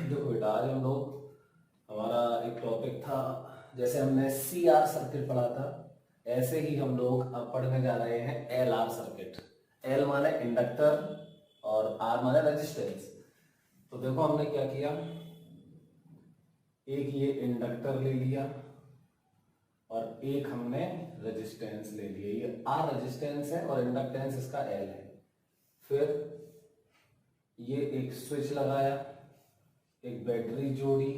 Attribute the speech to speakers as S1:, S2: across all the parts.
S1: देखो बेटा, आज हम लोग हमारा एक टॉपिक था, जैसे हमने सी आर सर्किट पढ़ा था ऐसे ही हम लोग अब पढ़ने जा रहे हैं एल आर सर्किट। एल माने इंडक्टर और आर माने रेजिस्टेंस। तो देखो हमने क्या किया, एक ये इंडक्टर ले लिया और एक हमने रेजिस्टेंस ले लिया। ये आर रेजिस्टेंस है और इंडक्टेंस इसका एल है। फिर ये एक स्विच लगाया, एक बैटरी जोड़ी,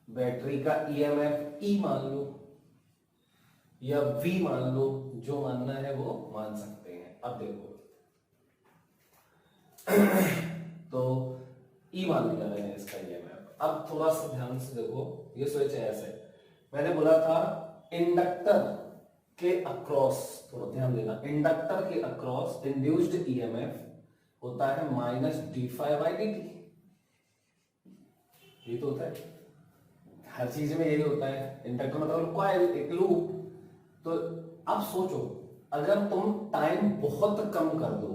S1: बैटरी का ईएमएफ ई मान लो या वी मान लो, जो मानना है वो मान सकते हैं। अब देखो तो ई मान लिया मैंने इसका ईएमएफ। अब थोड़ा सा ध्यान से देखो, ये स्विच है ऐसे, मैंने बोला था इंडक्टर के अक्रॉस, थोड़ा ध्यान देना, इंडक्टर के अक्रॉस इंड्यूस्ड ईएमएफ होता है minus d phi by D T. ये तो होता है, हर चीज में यही होता है। इंडक्टर मतलब कॉइल, एक लूप। तो अब सोचो, अगर तुम टाइम बहुत कम कर दो,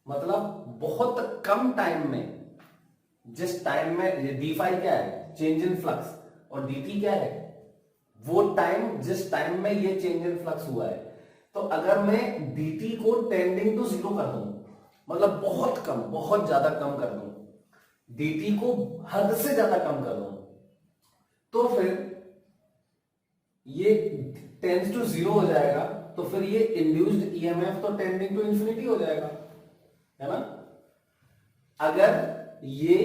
S1: मतलब बहुत कम टाइम में, जिस टाइम में डी फाई क्या है, चेंज इन फ्लक्स, और डी टी क्या है, वो टाइम जिस टाइम में ये चेंज इन फ्लक्स हुआ है। तो अगर मैं डी टी को टेंडिंग टू जीरो कर दूं, मतलब बहुत कम, बहुत ज्यादा कम कर दूं, dt को हद से ज्यादा कम कर दूं, तो फिर ये टेंड्स टू जीरो हो जाएगा। तो फिर ये इंड्यूस्ड ईएमएफ तो टेंडिंग टू इंफिनिटी हो जाएगा, है ना। अगर ये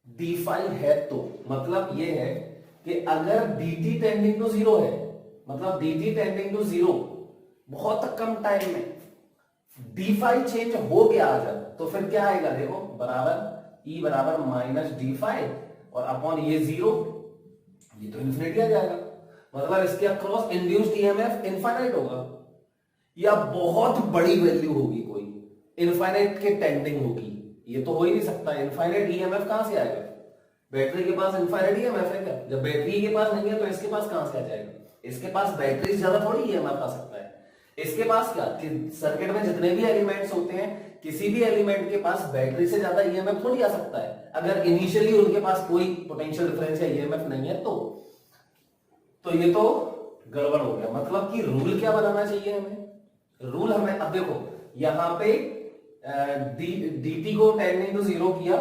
S1: d5 है तो मतलब ये है कि अगर dt टेंडिंग टू जीरो है, मतलब dt टेंडिंग टू जीरो बहुत कम टाइम में d5 चेंज हो गया जब, तो फिर क्या आएगा, देखो बराबर E बराबर माइनस d5 और अपॉन ये जीरो, ये तो इन्फिनिटी आ जाएगा। मतलब इसके अक्रॉस इंड्यूस्ड ईएमएफ इनफाइनाइट होगा, या बहुत बड़ी वैल्यू होगी, कोई इनफाइनाइट के टेंडिंग होगी। ये तो हो ही नहीं सकता, इनफाइनाइट ईएमएफ कहां से आएगा? बैटरी के पास इनफाइनाइट ईएमएफ है क्या? जब बैटरी के पास नहीं है तो इसके पास कहां से आ जाएगा? इसके पास बैटरी से ज्यादा थोड़ी ईएमएफ आ सकता है। इसके पास क्या कि सर्किट में जितने भी एलिमेंट्स होते हैं, किसी भी एलिमेंट के पास बैटरी से ज्यादा ईएमएफ थोड़ी आ सकता है, अगर इनिशियली उनके पास कोई पोटेंशियल डिफरेंस या ईएमएफ नहीं है तो ये तो गड़बड़ हो गया। मतलब कि रूल क्या बनाना चाहिए हमें? रूल हमें, अब देखो यहां पे dt को टेंडिंग टू जीरो किया,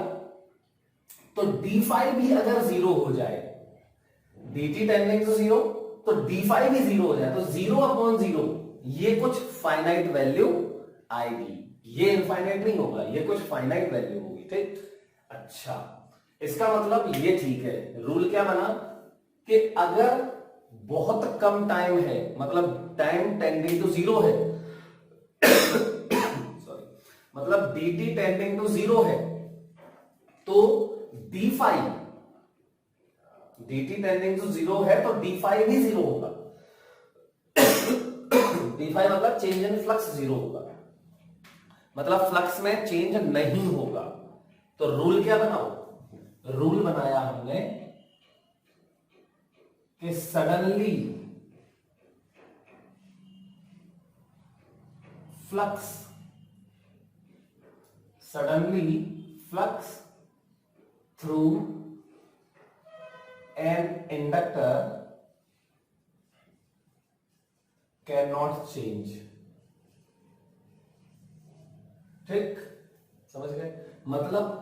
S1: तो d5 भी अगर जीरो हो जाए, dt टेंडिंग टू जीरो तो d5 भी जीरो हो जाए, तो जीरो अपॉन जीरो ये कुछ फाइनाइट वैल्यू आएगी। ये इनफाइनाइट नहीं होगा, ये कुछ फाइनाइट वैल्यू होगी, ठीक। अच्छा, इसका मतलब ये ठीक है। रूल क्या बना कि अगर बहुत कम टाइम है, मतलब टाइम टेंडिंग टू जीरो है सॉरी, मतलब dt टेंडिंग टू जीरो है, तो d5, dt tending to zero है तो d5 भी जीरो होगा। d5 मतलब चेंज इन फ्लक्स जीरो होगा, मतलब फ्लक्स में चेंज नहीं होगा। तो रूल क्या बनाओ? रूल बनाया हमने कि suddenly flux through an inductor can not change. ठीक, समझ गए? मतलब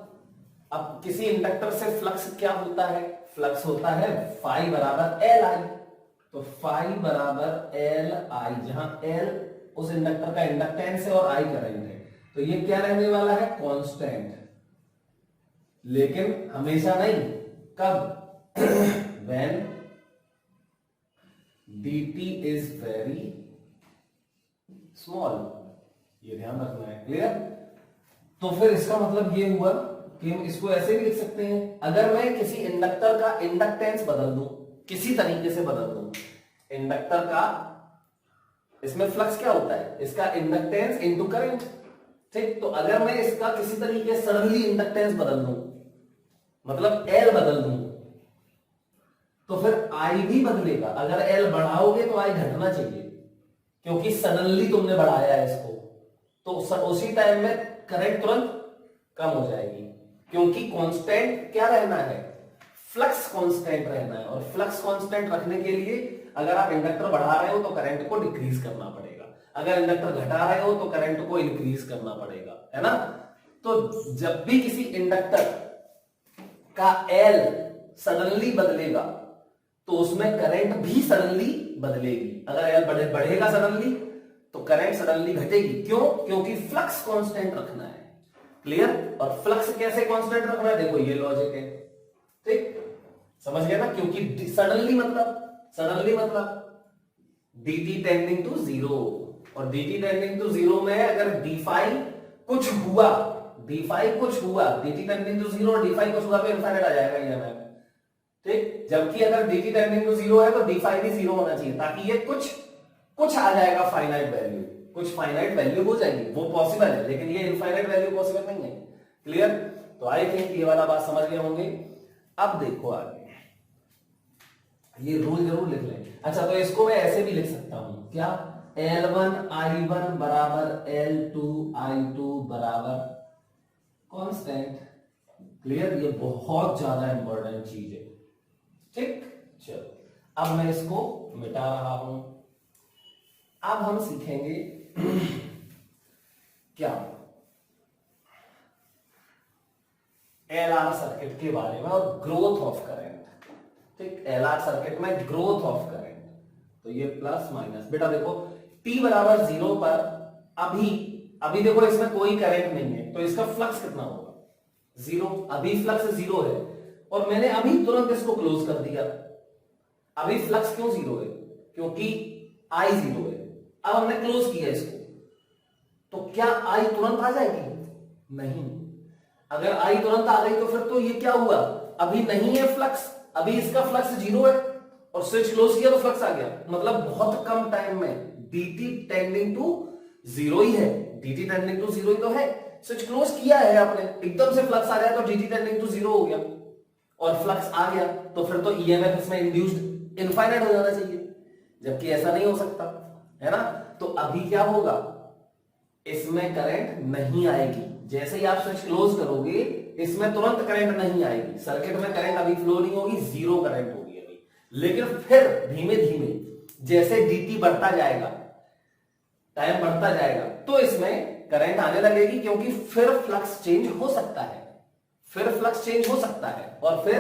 S1: अब किसी इंडक्टर से फ्लक्स क्या होता है? फ्लक्स होता है फाई बराबर एल आई। तो फाई बराबर एल आई, जहां एल उस इंडक्टर का इंडक्टेंस है और आई करंट है, तो ये क्या रहने वाला है? कांस्टेंट। लेकिन हमेशा नहीं, कब? when dt is very small, ये ध्यान रखना है, क्लियर? तो फिर इसका मतलब ये हुआ कि हम इसको ऐसे भी लिख सकते हैं, अगर मैं किसी इंडक्टर का इंडक्टेंस बदल दूं, किसी तरीके से बदल दूं, इंडक्टर का, इसमें फ्लक्स क्या होता है? इसका इंडक्टेंस इनटू करंट, ठीक। तो अगर मैं इसका किसी तरीके से सडनली इंडक्टेंस बदल दूं, मतलब एल बदल दूं, तो फिर आई भी बदलेगा। अगर एल बढ़ाओगे तो आई घटना चाहिए, क्योंकि सडनली तुमने बढ़ाया है इसको, तो उसी टाइम में करंट तुरंत कम हो जाएगी। क्योंकि कांस्टेंट क्या रहना है, फ्लक्स कांस्टेंट रहना है, और फ्लक्स कांस्टेंट रखने के लिए अगर आप इंडक्टर बढ़ा रहे हो तो करंट को डिक्रीज करना पड़ेगा, अगर इंडक्टर घटा रहे हो तो करंट को इंक्रीज करना पड़ेगा, है ना। तो जब भी किसी इंडक्टर का एल सडनली बदलेगा तो उसमें करंट भी सडनली बदलेगी। अगर एल बढ़ेगा सडनली तो करंट सडनली घटेगी। क्यों? क्योंकि फ्लक्स कांस्टेंट रखना है। क्लियर? और फ्लक्स कैसे कांस्टेंट रखना है, देखो ये लॉजिक है, ठीक, समझ गए ना। क्योंकि सडनली मतलब dt टेंडिंग टू जीरो, और dt टेंडिंग टू जीरो में अगर d5 कुछ हुआ, dt टेंडिंग टू जीरो और d5 कुछ हुआ तो इनफाइनाइट आ जाएगा ईएमएफ, ठीक। जबकि अगर dt टेंडिंग टू जीरो है तो d5 भी जीरो होना चाहिए, ताकि ये कुछ आ जाएगा फाइनाइट वैल्यू, कुछ फाइनाइट वैल्यू हो जाएगी, वो पॉसिबल है, लेकिन ये इनफाइनाइट वैल्यू पॉसिबल नहीं है। क्लियर? तो आई थिंक ये वाला बात समझ गए होंगे। अब देखो आगे, ये रूल जरूर लिख लें। अच्छा, तो इसको मैं ऐसे भी लिख सकता हूं, क्या, L1 I1 बराबर L2 I2 बराबर कांस्टेंट। क्लियर? ये बहुत ज्यादा इंपॉर्टेंट चीज है, ठीक। चलो अब मैं इसको मिटा रहा हूं। अब हम सीखेंगे क्या, एलआर सर्किट के बारे में और ग्रोथ ऑफ करंट, ठीक। एलआर सर्किट में ग्रोथ ऑफ करंट, तो ये प्लस माइनस, बेटा देखो t बराबर 0 पर अभी देखो इसमें कोई करंट नहीं है, तो इसका फ्लक्स कितना होगा, 0। अभी फ्लक्स 0 है और मैंने अभी तुरंत इसको क्लोज कर दिया। अभी फ्लक्स क्यों 0 है? क्योंकि I 0 है। अब हमने क्लोज किया इसको, तो क्या I तुरंत आ जाएगी? नहीं। अगर I तुरंत आ गई तो फिर तो ये क्या हुआ, अभी नहीं है फ्लक्स, अभी इसका फ्लक्स 0 है और स्विच क्लोज किया तो फ्लक्स आ गया। मतलब बहुत कम टाइम में dt टेंडिंग टू 0 ही है, dt टेंडिंग टू 0 ही तो है। स्विच क्लोज किया है आपने, एकदम से फ्लक्स आ गया तो dt टेंडिंग टू 0 हो गया और फ्लक्स आ गया, तो फिर तो ईएमएफ इसमें इंड्यूस्ड इनफाइनाइट हो जाना चाहिए, जबकि ऐसा नहीं हो सकता, है ना। तो अभी क्या होगा, इसमें करंट नहीं आएगी। जैसे ही आप स्विच क्लोज करोगे इसमें तुरंत करंट नहीं आएगी, सर्किट में करंट अभी फ्लो नहीं होगी, 0 करंट होगी अभी। लेकिन फिर धीमे धीमे जैसे dt बढ़ता जाएगा, टाइम बढ़ता जाएगा, तो इसमें करंट आने लगेगी, क्योंकि फिर फ्लक्स चेंज हो सकता है, और फिर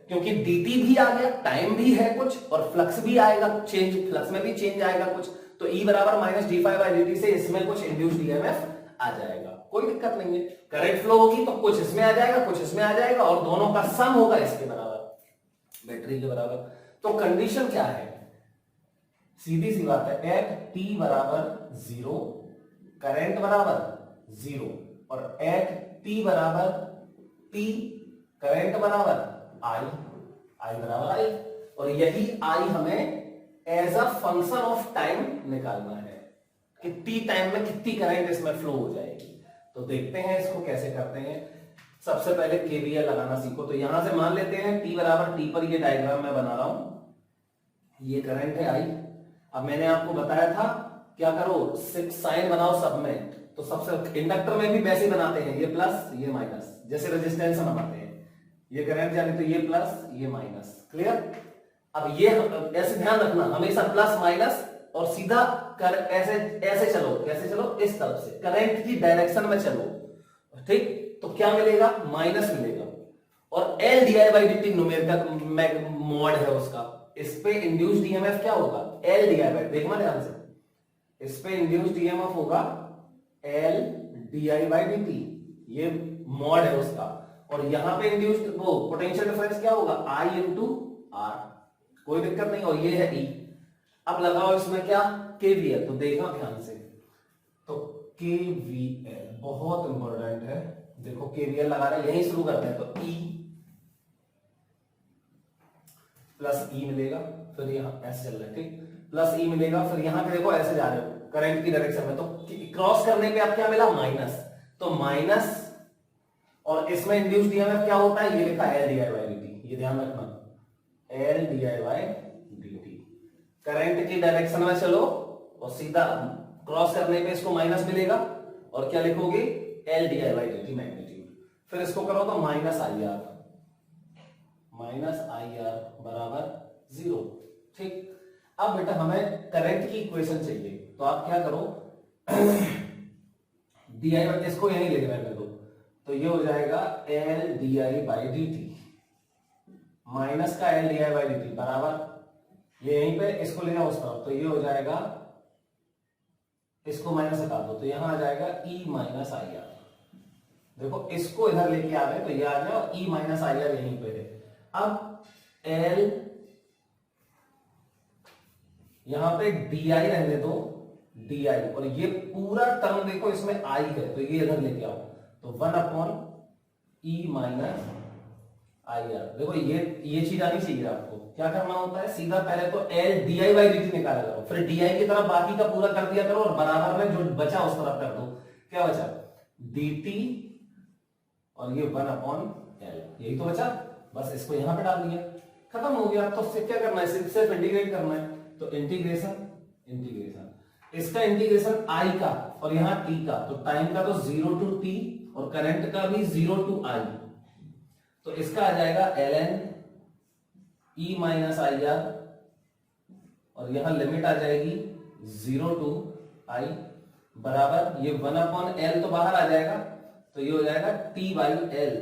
S1: क्योंकि dt भी आ गया, टाइम भी है कुछ और फ्लक्स भी आएगा चेंज, फ्लक्स में भी चेंज आएगा कुछ, तो E बराबर माइनस d5/dt से इसमें कुछ इंड्यूस्ड ईएमएफ आ जाएगा, कोई दिक्कत नहीं है। करंट फ्लो होगी तो कुछ इसमें आ जाएगा, कुछ इसमें आ जाएगा, और दोनों का सम होगा इसके बराबर, बैटरी के बराबर। तो कंडीशन क्या है, सीधी सी बात है, एट t बराबर 0 करंट बराबर 0, और एट t बराबर t करंट बराबर I बराबर I, और यही I हमें as a function of time निकालना है कि t टाइम में कितनी करंट इसमें फ्लो हो जाएगी। तो देखते हैं इसको कैसे करते हैं। सबसे पहले केवीएल लगाना सीखो। तो यहां से मान लेते हैं t बराबर t पर ये डायग्राम मैं बना रहा हूं, ये करंट है I। अब मैंने आपको बताया था क्या करो, साइन बनाओ सब में, तो सबसे इंडक्टर में भी वैसे ही बनाते हैं, ये प्लस ये माइनस, जैसे रेजिस्टेंस बनाते हैं, ये करंट जाने तो ये प्लस ये माइनस। क्लियर? अब ये ऐसे ध्यान रखना, हमेशा प्लस माइनस और सीधा कर ऐसे ऐसे चलो, कैसे चलो, इस तरफ से करंट की डायरेक्शन में चलो, ठीक। तो क्या मिलेगा, माइनस मिलेगा, और L di/dt न्यूमेरिकल मॉड है उसका, इस पे इंड्यूस्ड ईएमएफ क्या होगा, L di/, देखना ध्यान से, इस पे इंड्यूस्ड ईएमएफ होगा L di/dt, ये मॉड है उसका, और यहां पे इंड्यूस्ड वो पोटेंशियल डिफरेंस क्या होगा, I इंटू R, कोई दिक्कत नहीं, और ये है E। अब लगाओ इसमें क्या, केवीएल, तो देखना ध्यान से, तो केवीएल बहुत इंपॉर्टेंट है, देखो केवीएल लगा रहे हैं, यहीं शुरू करते हैं, तो E प्लस E मिलेगा, फिर यहां ऐसे चल रहा है, ठीक, प्लस E मिलेगा, फिर यहां पे देखो ऐसे जा रहे हो करंट की डायरेक्शन में, तो क्रॉस करने पे आप क्या मिला, माइनस, तो माइनस, और इसमें इंड्यूस्ड ईएमएफ क्या होता है, ये लिखा L di/dt, ये ध्यान रखना, L di/dt, करंट की डायरेक्शन में चलो और सीधा क्रॉस करने पे इसको माइनस मिलेगा, और क्या लिखोगे, L di/dt मैग्नीट्यूड। फिर इसको करो तो माइनस आई आर बराबर 0। ठीक, अब बेटा हमें करंट की इक्वेशन चाहिए, तो आप क्या करो डी आई, इसको यहीं लिख रहे दो, तो ये हो जाएगा L D I by D T, minus का L D I by D T बराबर, ये यहीं पे इसको लेना उस तरफ, तो ये हो जाएगा, इसको माइनस हटा दो तो यहां आ जाएगा ई माइनस आई आर। देखो इसको इधर लेके आ गए तो ये आ गया, और ई माइनस आई आर यहीं पे है। अब एल यहां पे डी आई रहने दो, डी आई, और ये पूरा टर्म देखो इसमें आई है, तो ये इधर लेके आओ, तो 1 ई माइनस आई आर। देखो ये चीज आनी चाहिए आपको। क्या करना होता है, सीधा पहले तो L D I by D T निकाला करो, फिर डी आई की तरफ बाकी का पूरा कर दिया करो, और बराबर में जो बचा उस तरफ कर दो। क्या बचा, डी टी और ये 1/L, यही तो बचा, बस इसको यहां पे डाल दिया, खत्म हो गया। तो क्या करना है, सिर्फ इंटीग्रेट करना है, तो इंटीग्रेशन इसका इंटीग्रेशन आई का और यहां टी का, तो टाइम का तो 0 टू टी और करंट का भी 0 टू आई, तो इसका आ जाएगा ln E minus I are, और यहां लिमिट आ जाएगी 0 टू आई बराबर, ये 1/L तो बाहर आ जाएगा, तो ये हो जाएगा t बाई एल।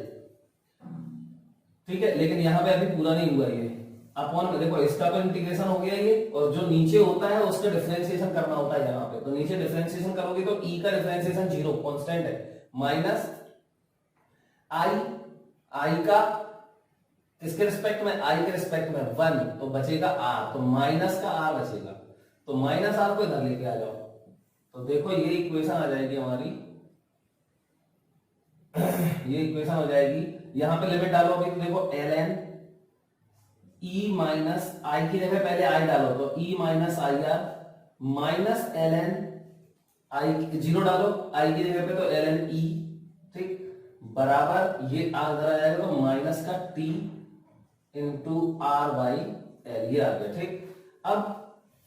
S1: ठीक है, लेकिन यहां पे अभी पूरा नहीं हुआ ये अपॉन में, देखो इसका तो इंटीग्रेशन हो गया ये, और जो नीचे होता है उसका डिफरेंशिएशन करना होता है यहाँ पे, तो नीचे डिफरेंशिएशन करोगे तो e का डिफरेंशिएशन 0 कांस्टेंट है, माइनस आई का किसके रिस्पेक्ट में, आई के रिस्पेक्ट में 1, तो बचेगा r, तो माइनस का r बचेगा, तो माइनस r को इधर लेके आ जाओ, तो देखो ये इक्वेशन आ जाएगी हमारी ये इक्वेशन हो जाएगी, यहां पे लिमिट डालो अभी, तो देखो ln ई माइनस आई की जगह पहले आई डालो, तो E minus I R minus ln I 0 डालो आई की जगह पे, तो ln ई, ठीक, बराबर ये आ जाएगा तो माइनस का t into R by L, ये आ गया। ठीक, अब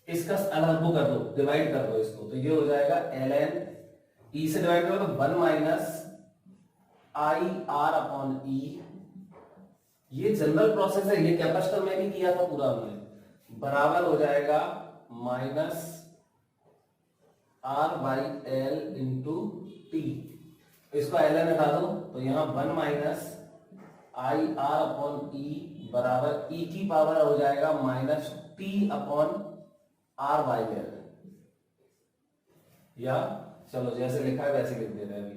S1: इसका अलग वो कर दो, डिवाइड कर दो इसको, तो ये हो जाएगा ln ई से डिवाइड करो तो 1 माइनस आई आर अपॉन ई, ये जनरल प्रोसेस है, ये कैपेसिटर में भी किया था पूरा हमने, बराबर हो जाएगा minus R by L into t, इसको ln हटा दो तो यहां 1 minus I R upon E बराबर ई की पावर हो जाएगा minus T upon R by L, या चलो जैसे लिखा है वैसे लिख दे रहे हैं अभी,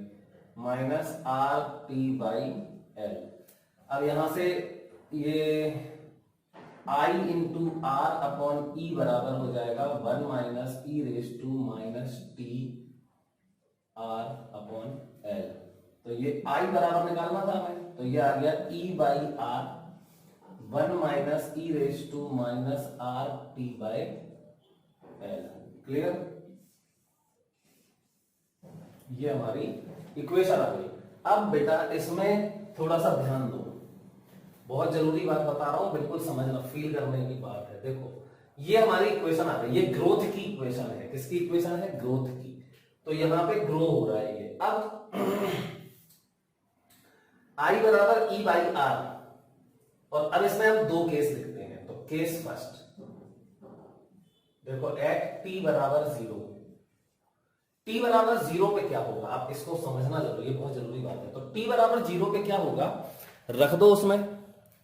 S1: minus R t by L. अब यहां से ये I into R upon E बराबर हो जाएगा 1 minus E raise to minus T R upon L, तो ये I बराबर निकालना था हमें, तो ये आ गया E by R 1 minus E raise to minus R t by L. Clear, ये हमारी इक्वेशन आ गई। अब बेटा इसमें थोड़ा सा ध्यान दो, बहुत जरूरी बात बता रहा हूं, बिल्कुल समझना, फील करने की बात है। देखो ये हमारी इक्वेशन आ गई, ये ग्रोथ की इक्वेशन है, किसकी इक्वेशन है, ग्रोथ की, तो यहां पे ग्रो हो रहा है ये। अब I बराबर E बाई आर, और अब इसमें हम दो केस लिखते हैं, तो केस फर्स्ट देखो एट t बराबर 0, t बराबर 0 पे क्या होगा, आप इसको समझना जरूरी, ये बहुत जरूरी बात है। तो t बराबर 0 पे क्या होगा, रख दो उसमें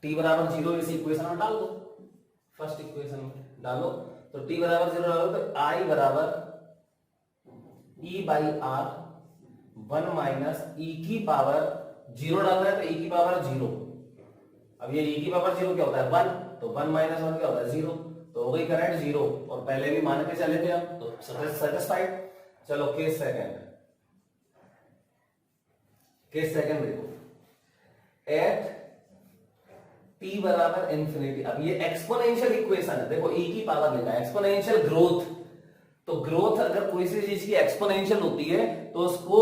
S1: t बराबर 0 इस इक्वेशन में डाल दो, फर्स्ट इक्वेशन में डालो, तो t बराबर 0 डालो तो I बराबर E by R 1 minus e की पावर 0 डाल रहे हैं तो e की पावर 0, अब ये e की पावर 0 क्या होता है 1, तो 1 माइनस 1 क्या होता है 0, तो हो गई करंट 0, और पहले भी मान के चले थे हम, तो सेटिस्फाइड। चलो केस सेकंड देखो, एट t बराबर इंफिनिटी, अब ये एक्सपोनेंशियल इक्वेशन है, देखो e की पावर लिखा है, एक्सपोनेंशियल ग्रोथ, तो ग्रोथ अगर कोई सी चीज की एक्सपोनेंशियल होती है तो उसको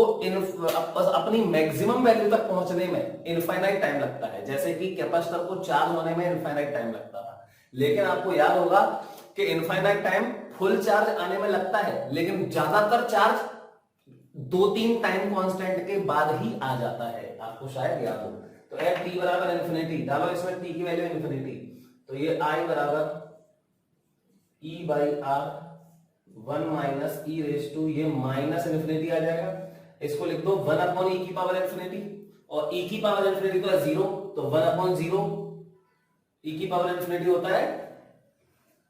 S1: अपनी मैक्सिमम वैल्यू तक पहुंचने में इनफाइनाइट टाइम लगता है, जैसे कि कैपेसिटर को चार्ज होने में इनफाइनाइट टाइम लगता था, लेकिन आपको याद होगा कि इनफाइनाइट टाइम फुल चार्ज आने में लगता है, लेकिन ज्यादातर चार्ज 2-3 टाइम कांस्टेंट के बाद ही आ जाता है, आपको शायद याद हो। तो एट टी बराबर इन्फिनिटी डालो, इसमें टी की वैल्यू इन्फिनिटी, तो ये आई बराबर E by R 1 minus E raise to, ये माइनस इन्फिनिटी आ जाएगा। इसको लिख दो 1 अपॉन ई की पावर इन्फिनिटी, और ई की पावर इन्फिनिटी तो है 0, तो 1 अपॉन 0 ई की पावर इन्फिनिटी होता है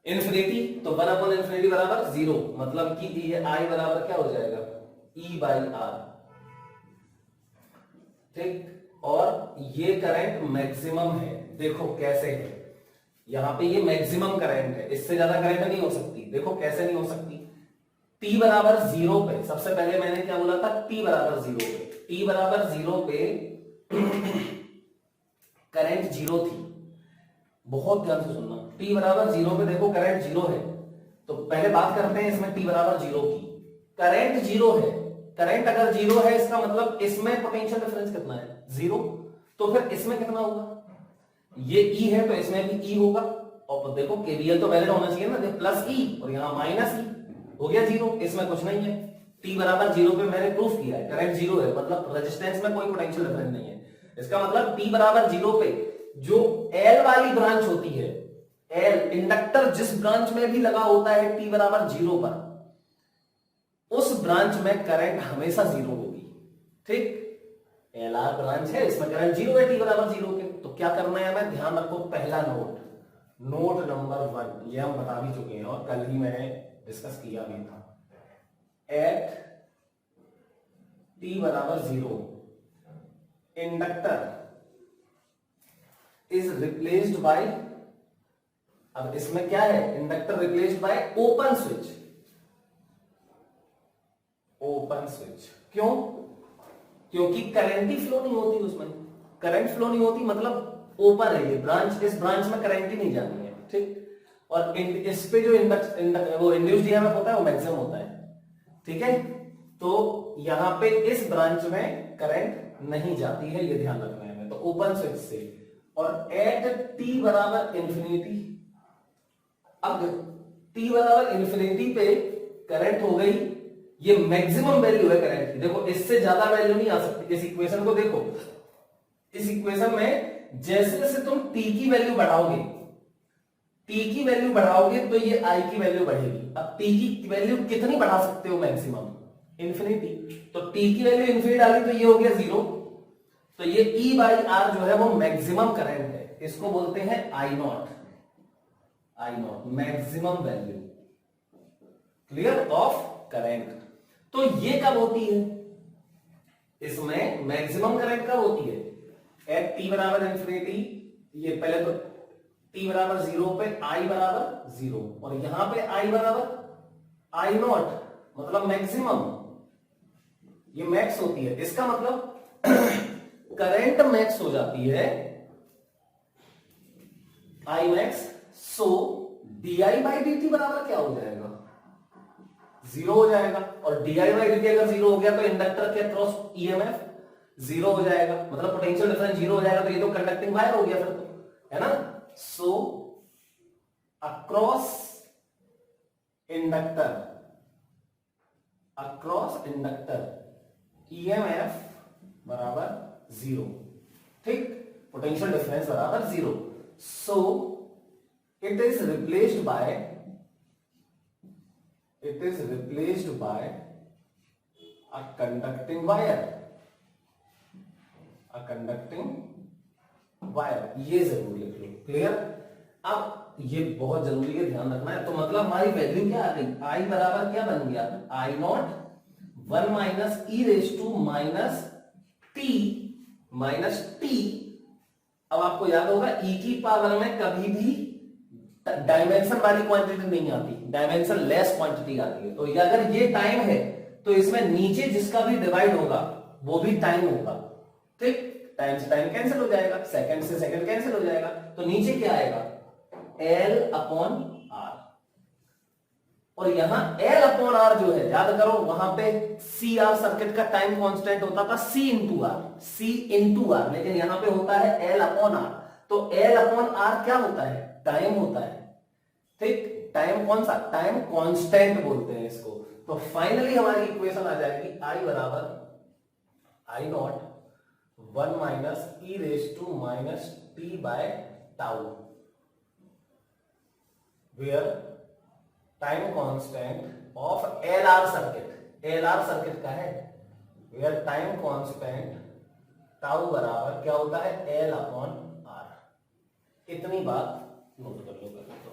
S1: इन्फिनिटी, तो 1 अपॉन इन्फिनिटी बराबर 0, मतलब कि ये आई बराबर क्या हो जाएगा ई बाई आर। ठीक, और ये करंट मैक्सिमम है, देखो कैसे है, यहां पे ये मैक्सिमम करंट है, इससे ज्यादा करंट नहीं हो सकती। देखो कैसे नहीं हो सकती, t बराबर 0 पे, सबसे पहले मैंने क्या बोला था, t बराबर 0 पे, t बराबर 0 पे करंट 0 थी, बहुत ध्यान से सुनना, t बराबर 0 पे देखो करंट 0 है, तो पहले बात करते हैं इसमें t बराबर 0 की। करंट 0 है, करंट अगर 0 है इसका मतलब इसमें पोटेंशियल डिफरेंस कितना है 0, तो फिर इसमें कितना होगा, ये E है तो इसमें भी E होगा, और देखो KVL तो वैलिड होना चाहिए ना, प्लस E और यहां माइनस E, हो गया 0, इसमें कुछ नहीं है। t बराबर 0 पे मैंने प्रूफ किया है करंट 0 है, मतलब रेजिस्टेंस में कोई पोटेंशियल डिफरेंस नहीं है, इसका मतलब t बराबर 0 पे जो L वाली ब्रांच होती है, L इंडक्टर जिस ब्रांच में भी लगा होता है t बराबर 0 पर, उस ब्रांच में करंट हमेशा 0 होगी। ठीक, LR ब्रांच है, इसमें करंट 0 है t बराबर 0 के, तो क्या करना है हमें, ध्यान रखो, पहला नोट, नोट नंबर 1, ये हम बता भी चुके हैं और कल ही मैंने डिस्कस किया भी था। एट t बराबर 0 इंडक्टर इज रिप्लेस्ड बाय, अब इसमें क्या है, inductor replaced by open switch, open switch, क्यों, क्योंकि करंट ही फ्लो नहीं होती उसमें, करंट फ्लो नहीं होती मतलब ओपन है ये ब्रांच, इस ब्रांच में करंट ही नहीं जानी है। ठीक, और इस पे जो वो इंड्यूस्ड ईएमएफ होता है वो मैक्सिमम होता है। ठीक है, तो यहां पे इस ब्रांच में करंट नहीं जाती है, ये ध्यान रखना है, तो ओपन स्विच से। और एट t बराबर इंफिनिटी, अब t बराबर इंफिनिटी पे करंट हो गई, ये मैक्सिमम वैल्यू है करंट की, देखो इससे ज्यादा वैल्यू नहीं आ सकती। इस इक्वेशन को देखो, इस इक्वेशन में जैसे जैसे तुम t की वैल्यू बढ़ाओगे, t की वैल्यू बढ़ाओगे तो ये i की वैल्यू बढ़ेगी। अब t की वैल्यू कितनी बढ़ा सकते हो मैक्सिमम, इंफिनिटी, तो t की वैल्यू इंफिनिटी डाली तो ये हो गया 0, तो ये E बाई आर जो है वो मैक्सिमम करंट है, इसको बोलते हैं I not, I not maximum value, clear, of current. तो ये कब होती है, इसमें मैक्सिमम करंट कब होती है, एट t बराबर इंफिनिटी, ये पहले तो t बराबर 0 पे I बराबर 0, और यहां पे I बराबर I नॉट, मतलब मैक्सिमम, ये मैक्स होती है, इसका मतलब करंट मैक्स हो जाती है I max, so di by dt बराबर क्या हो जाएगा, 0 हो जाएगा, और di बाई dt अगर 0 हो गया तो इंडक्टर के अक्रॉस ईएमएफ 0 हो जाएगा, मतलब पोटेंशियल डिफरेंस 0 हो जाएगा, तो ये तो कंडक्टिंग वायर हो गया फिर तो, है ना। सो अक्रॉस इंडक्टर ईएमएफ बराबर 0, ठीक, पोटेंशियल डिफरेंस बराबर 0, so it is replaced by a conducting wire, ये जरूर लिख लो, क्लियर। अब ये बहुत जरूरी है, ध्यान रखना है, तो मतलब हमारी वैल्यू क्या आ गई, I बराबर क्या बन गया, I not 1 minus E raise to minus t. अब आपको याद होगा e की पावर में कभी भी डायमेंशन वाली क्वांटिटी नहीं आती, डायमेंशन लेस क्वांटिटी आती है, तो अगर ये टाइम है तो इसमें नीचे जिसका भी डिवाइड होगा वो भी टाइम होगा, ठीक, टाइम से टाइम कैंसिल हो जाएगा, सेकंड से सेकंड कैंसिल हो जाएगा, तो नीचे क्या आएगा L अपॉन R, और यहां L अपॉन R जो है, याद करो वहां पे CR सर्किट का टाइम कांस्टेंट होता था C इंटू आर, लेकिन यहां पे होता है L अपॉन R, तो L अपॉन R क्या होता है, टाइम होता है, ठीक, टाइम कौन सा, टाइम कांस्टेंट बोलते हैं इसको, तो फाइनली हमारी इक्वेशन आ जाएगी आई बराबर I not 1 minus E raise to minus T by tau, where time constant of L R circuit का है, वेयर टाइम कांस्टेंट टाउ बराबर क्या होता है एल अपॉन आर। इतनी बात नोट कर लो पहले। तो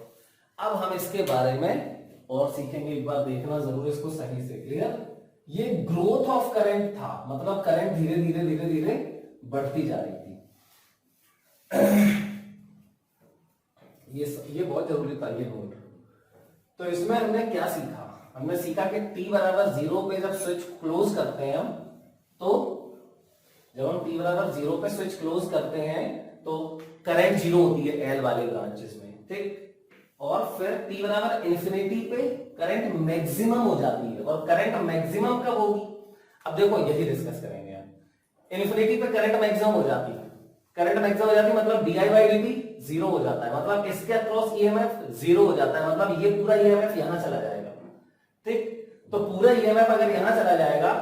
S1: अब हम इसके बारे में और सीखेंगे, एक बार देखना जरूर इसको सही से। क्लियर? ये ग्रोथ ऑफ करंट था, मतलब करंट धीरे धीरे धीरे धीरे बढ़ती जा रही थी। ये बहुत जरूरी था ये नोट। तो इसमें हमने क्या सीखा? हमने सीखा कि t बराबर 0 पे जब स्विच क्लोज करते हैं हम, तो जब हम t बराबर 0 पे स्विच क्लोज करते हैं तो करंट 0 होती है एल वाले ब्रांचेस में, ठीक। और फिर t बराबर इंफिनिटी पे करंट मैक्सिमम हो जाती है। और करंट मैक्सिमम कब होगी? अब देखो यही डिस्कस करेंगे हम। इंफिनिटी पे करंट मैक्सिमम हो जाती है, करंट मैक्सिमम हो जाती है मतलब D I by D T 0 हो जाता है, मतलब इसके अक्रॉस ईएमएफ 0 हो जाता है, मतलब ये पूरा ईएमएफ यहां चला जाएगा, ठीक। तो पूरा ईएमएफ अगर यहां चला जाएगा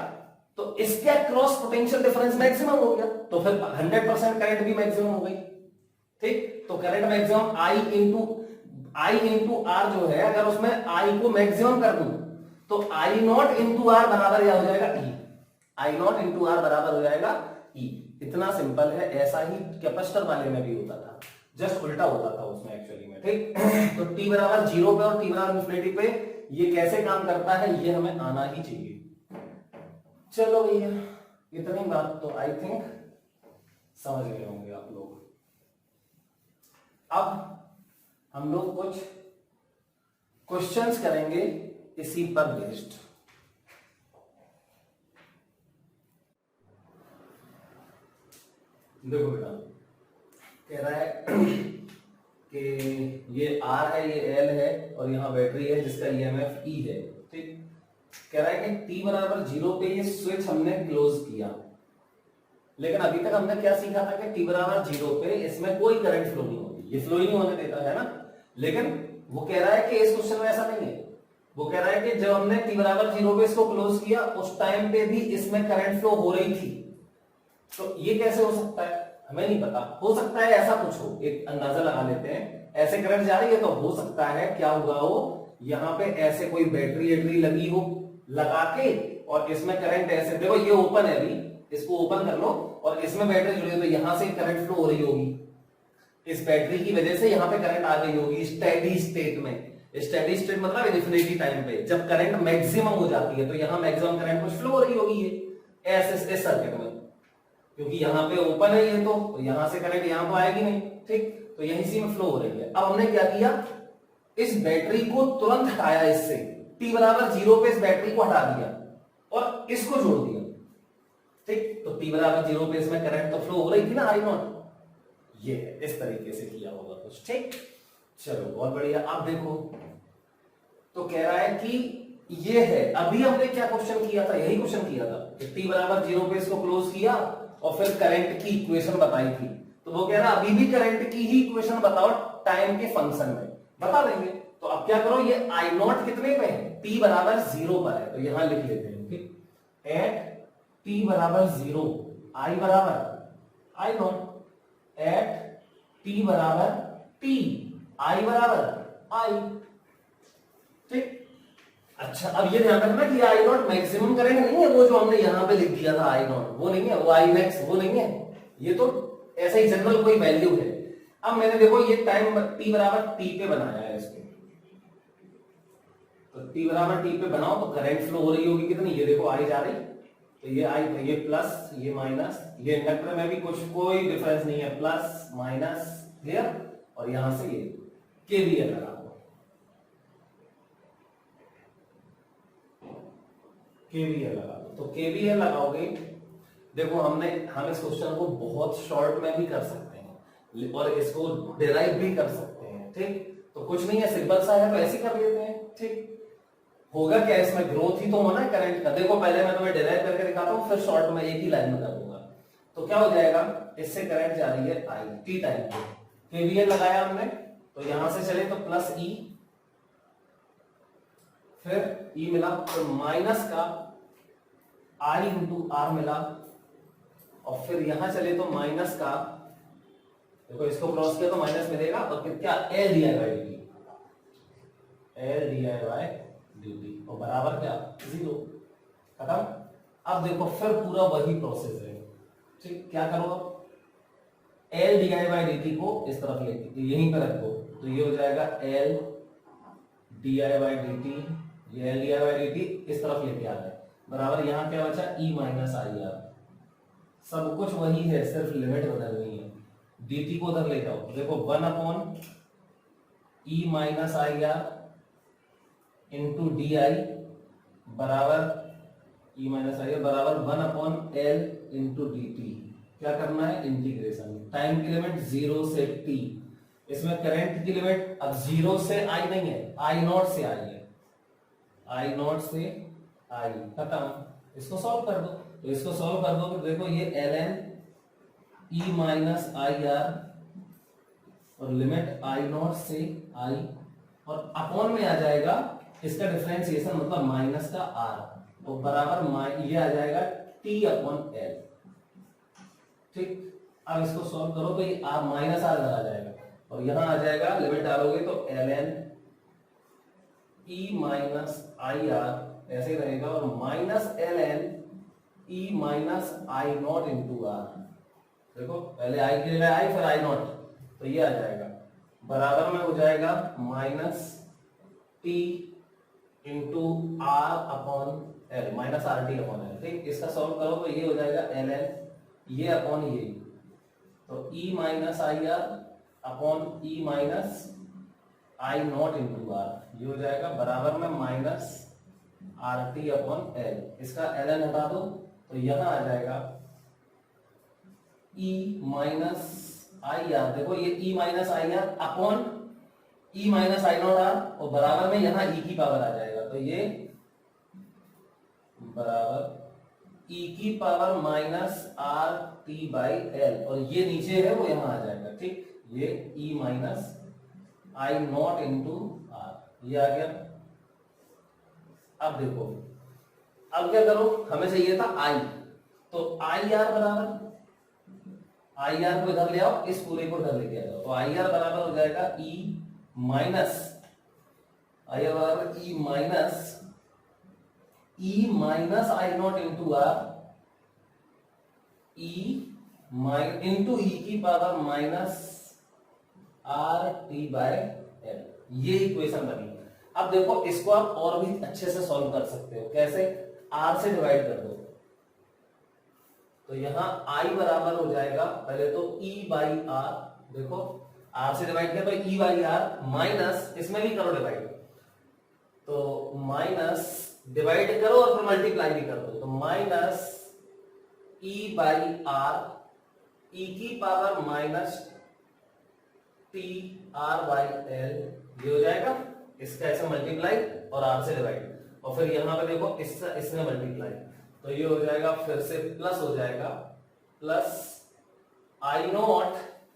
S1: तो इसके अक्रॉस पोटेंशियल डिफरेंस मैक्सिमम हो गया, तो फिर 100% करंट भी मैक्सिमम हो गई, ठीक। तो current maximum I into R जो है, अगर उसमें आई को मैक्सिमम कर दूं तो आई नॉट इंटू आर बराबर क्या हो जाएगा ई, आई नॉट इंटू आर बराबर हो जाएगा ई। इतना सिंपल है। ऐसा ही कैपेसिटर वाले में भी होता था, जस्ट उल्टा होता था उसमें एक्चुअली में, ठीक। तो t बराबर 0 पे और t बराबर इंफिनिटी पे ये कैसे काम करता है ये हमें आना ही चाहिए। चलो भैया, इतनी बात तो आई थिंक समझ गए होंगे आप लोग। अब हम लोग कुछ क्वेश्चंस करेंगे इसी पर बेस्ड। देखो बेटा, कह रहा है कि ये R है, ये L है और यहाँ बैटरी है जिसका EMF E है, ठीक। कह रहा है कि t बराबर 0 पे ये स्विच हमने क्लोज किया, लेकिन अभी तक हमने क्या सीखा था कि t बराबर 0 पे इसमें कोई करंट फ्लो नहीं होती, ये फ्लो ही नहीं होने देता है ना। लेकिन वो कह रहा है कि इस क्वेश्चन में ऐसा नहीं है। वो कह रहा है कि जब हमने t बराबर 0 पे इसको क्लोज किया उस टाइम पे भी इसमें करंट फ्लो हो रही थी। तो ये कैसे हो सकता है हमें नहीं पता, हो सकता है ऐसा कुछ हो, एक अंदाजा लगा लेते हैं। ऐसे करंट जा रही है तो हो सकता है क्या हुआ हो, यहाँ पे ऐसे कोई बैटरी लगी हो, लगा के और इसमें करंट ऐसे, देखो ये ओपन है अभी, इसको ओपन कर लो और इसमें बैटरी जुड़ी है तो यहां से करंट फ्लो हो रही होगी, इस बैटरी की वजह से यहाँ पे करंट आ गई होगी स्टेडी स्टेट में। स्टेडी स्टेट मतलब इन्फिनिटी टाइम पे जब करंट मैक्सिमम हो जाती है तो यहाँ मैक्सिमम करंट कुछ फ्लो हो रही होगी ये ऐसे सर्किट में, क्योंकि यहाँ पे ओपन है ये तो यहां से करंट यहाँ तो आएगी नहीं, ठीक। तो यहीं से में फ्लो हो रही है। अब हमने क्या किया, इस बैटरी को तुरंत हटाया, इससे t बराबर 0 पे इस बैटरी को हटा दिया और इसको जोड़ दिया, ठीक। तो t बराबर 0 पे इसमें करंट तो फ्लो हो रही थी ना आई नॉट, ये इस तरीके से किया होगा कुछ, ठीक। चलो बहुत बढ़िया। अब देखो तो कह रहा है कि ये है, अभी हमने क्या क्वेश्चन किया था, यही क्वेश्चन किया था कि t बराबर 0 पे इसको क्लोज किया और फिर करंट की इक्वेशन बताई थी। तो वो कह रहा है अभी भी करंट की ही इक्वेशन बताओ टाइम के फंक्शन में, बता देंगे। तो अब क्या करो, ये आई नॉट कितने पे है, t बराबर 0 पर है, तो यहां लिख लेते हैं, ठीक। एट t बराबर 0 i बराबर आई नॉट, एट t बराबर t i बराबर i, ठीक। अच्छा अब ये ध्यान रखना कि आई नॉट मैक्सिमम करंट नहीं है, वो जो हमने यहां पे लिख दिया था आई नॉट वो नहीं है, वो आई मैक्स वो नहीं है, ये तो ऐसा ही जनरल कोई वैल्यू है। अब मैंने देखो ये टाइम t बराबर t पे बनाया है इसको, तो t बराबर t पे बनाओ तो करंट फ्लो हो रही होगी कितनी, ये देखो आई जा रही, तो ये आई, ये प्लस ये माइनस, ये इंडक्टर में भी कुछ कोई डिफरेंस नहीं है, प्लस माइनस, क्लियर। और यहां से ये केवीएल लगा दो, केवीएल लगा दो। तो केवीएल लगाओगे, देखो हम इस क्वेश्चन को बहुत शॉर्ट में भी कर सकते हैं और इसको डिराइव भी कर सकते हैं, ठीक। तो कुछ नहीं है, सिंपल सा है, तो ऐसे कर लेते हैं, ठीक। होगा क्या इसमें, ग्रोथ ही तो होना है करंट का। देखो पहले मैं तुम्हें डिराइव करके दिखाता हूं, फिर शॉर्ट में एक ही लाइन में कर दूंगा। तो क्या हो जाएगा, इससे करंट जा रही है आई टी टाइम पे, केवीएल लगाया हमने, तो यहां से चले तो प्लस ई, फिर ई मिला, तो माइनस का आई इंटू आर मिला, और फिर यहां चले तो माइनस का, देखो इसको क्रॉस किया तो माइनस मिलेगा, और फिर क्या L D I by D T, L D I by D T, और बराबर क्या 0, खत्म। अब देखो फिर पूरा वही प्रोसेस है, ठीक, क्या करो अब, L D I by D T को इस तरफ लेके तो यहीं पर रखो, तो ये हो जाएगा L D I by D T, ये L D I by D T इस तरफ लेके आ गए, बराबर यहां क्या बचा ई माइनस आई आर, सब कुछ वही है, सिर्फ लिमिट बदलनी है। dt को उधर ले जाओ, तो देखो 1 upon E minus I are into D I बराबर ई माइनस आई आर बराबर 1 upon L into D T. क्या करना है, इंटीग्रेशन, टाइम की लिमिट 0 से t, इसमें करंट की लिमिट अब 0 से i नहीं है, i नॉट से i है, i नॉट से i, खत्म। इसको सॉल्व कर दो, तो इसको सॉल्व कर दो तो देखो ये ln e minus I are और लिमिट आई नॉट से i, और अपॉन में आ जाएगा इसका डिफरेंशिएशन मतलब माइनस का r, तो बराबर ये आ जाएगा t अपॉन l, ठीक। अब इसको सॉल्व करो तो ये माइनस आर आ जाएगा, और यहां आ जाएगा लिमिट डालोगे तो ln e minus I R ऐसे रहेगा, और minus ln e minus I not into R, देखो पहले i की जगह i फिर आई नॉट, तो ये आ जाएगा बराबर में हो जाएगा minus t into R upon L, minus R t upon L, ठीक। इसका सॉल्व करो तो ये हो जाएगा ln ये अपॉन ये, तो e minus I R upon e minus I not into R, ये हो जाएगा बराबर में minus R t upon L. इसका ln हटा दो तो यहां आ जाएगा e माइनस आई आर, देखो ये e minus I R upon e minus I not R, और बराबर में यहां e की पावर आ जाएगा, तो ये बराबर e की power minus R t by L, और ये नीचे है वो यहां आ जाएगा, ठीक। ये e minus I not into R, ये आ गया। अब देखो अब क्या करो, हमें चाहिए था i, तो आई आर बराबर, आई आर को इधर ले आओ, इस पूरे को इधर लेके आ जाओ, तो आई आर बराबर हो जाएगा e माइनस, आई आर बराबर e minus e minus I not into R, e into e की power minus R t by L, ये इक्वेशन बनी। अब देखो इसको आप और भी अच्छे से सॉल्व कर सकते हो, कैसे, r से डिवाइड कर दो, तो यहां i बराबर हो जाएगा पहले तो e बाई आर, देखो r से डिवाइड किया तो e बाई आर माइनस, इसमें भी करो डिवाइड, तो माइनस डिवाइड करो और फिर मल्टीप्लाई भी कर दो, तो minus e by R e की power minus T R by L, ये हो जाएगा, इसका ऐसे मल्टीप्लाई और r से डिवाइड, और फिर यहां पे देखो इसने मल्टीप्लाई, तो ये हो जाएगा फिर से प्लस हो जाएगा, प्लस आई नॉट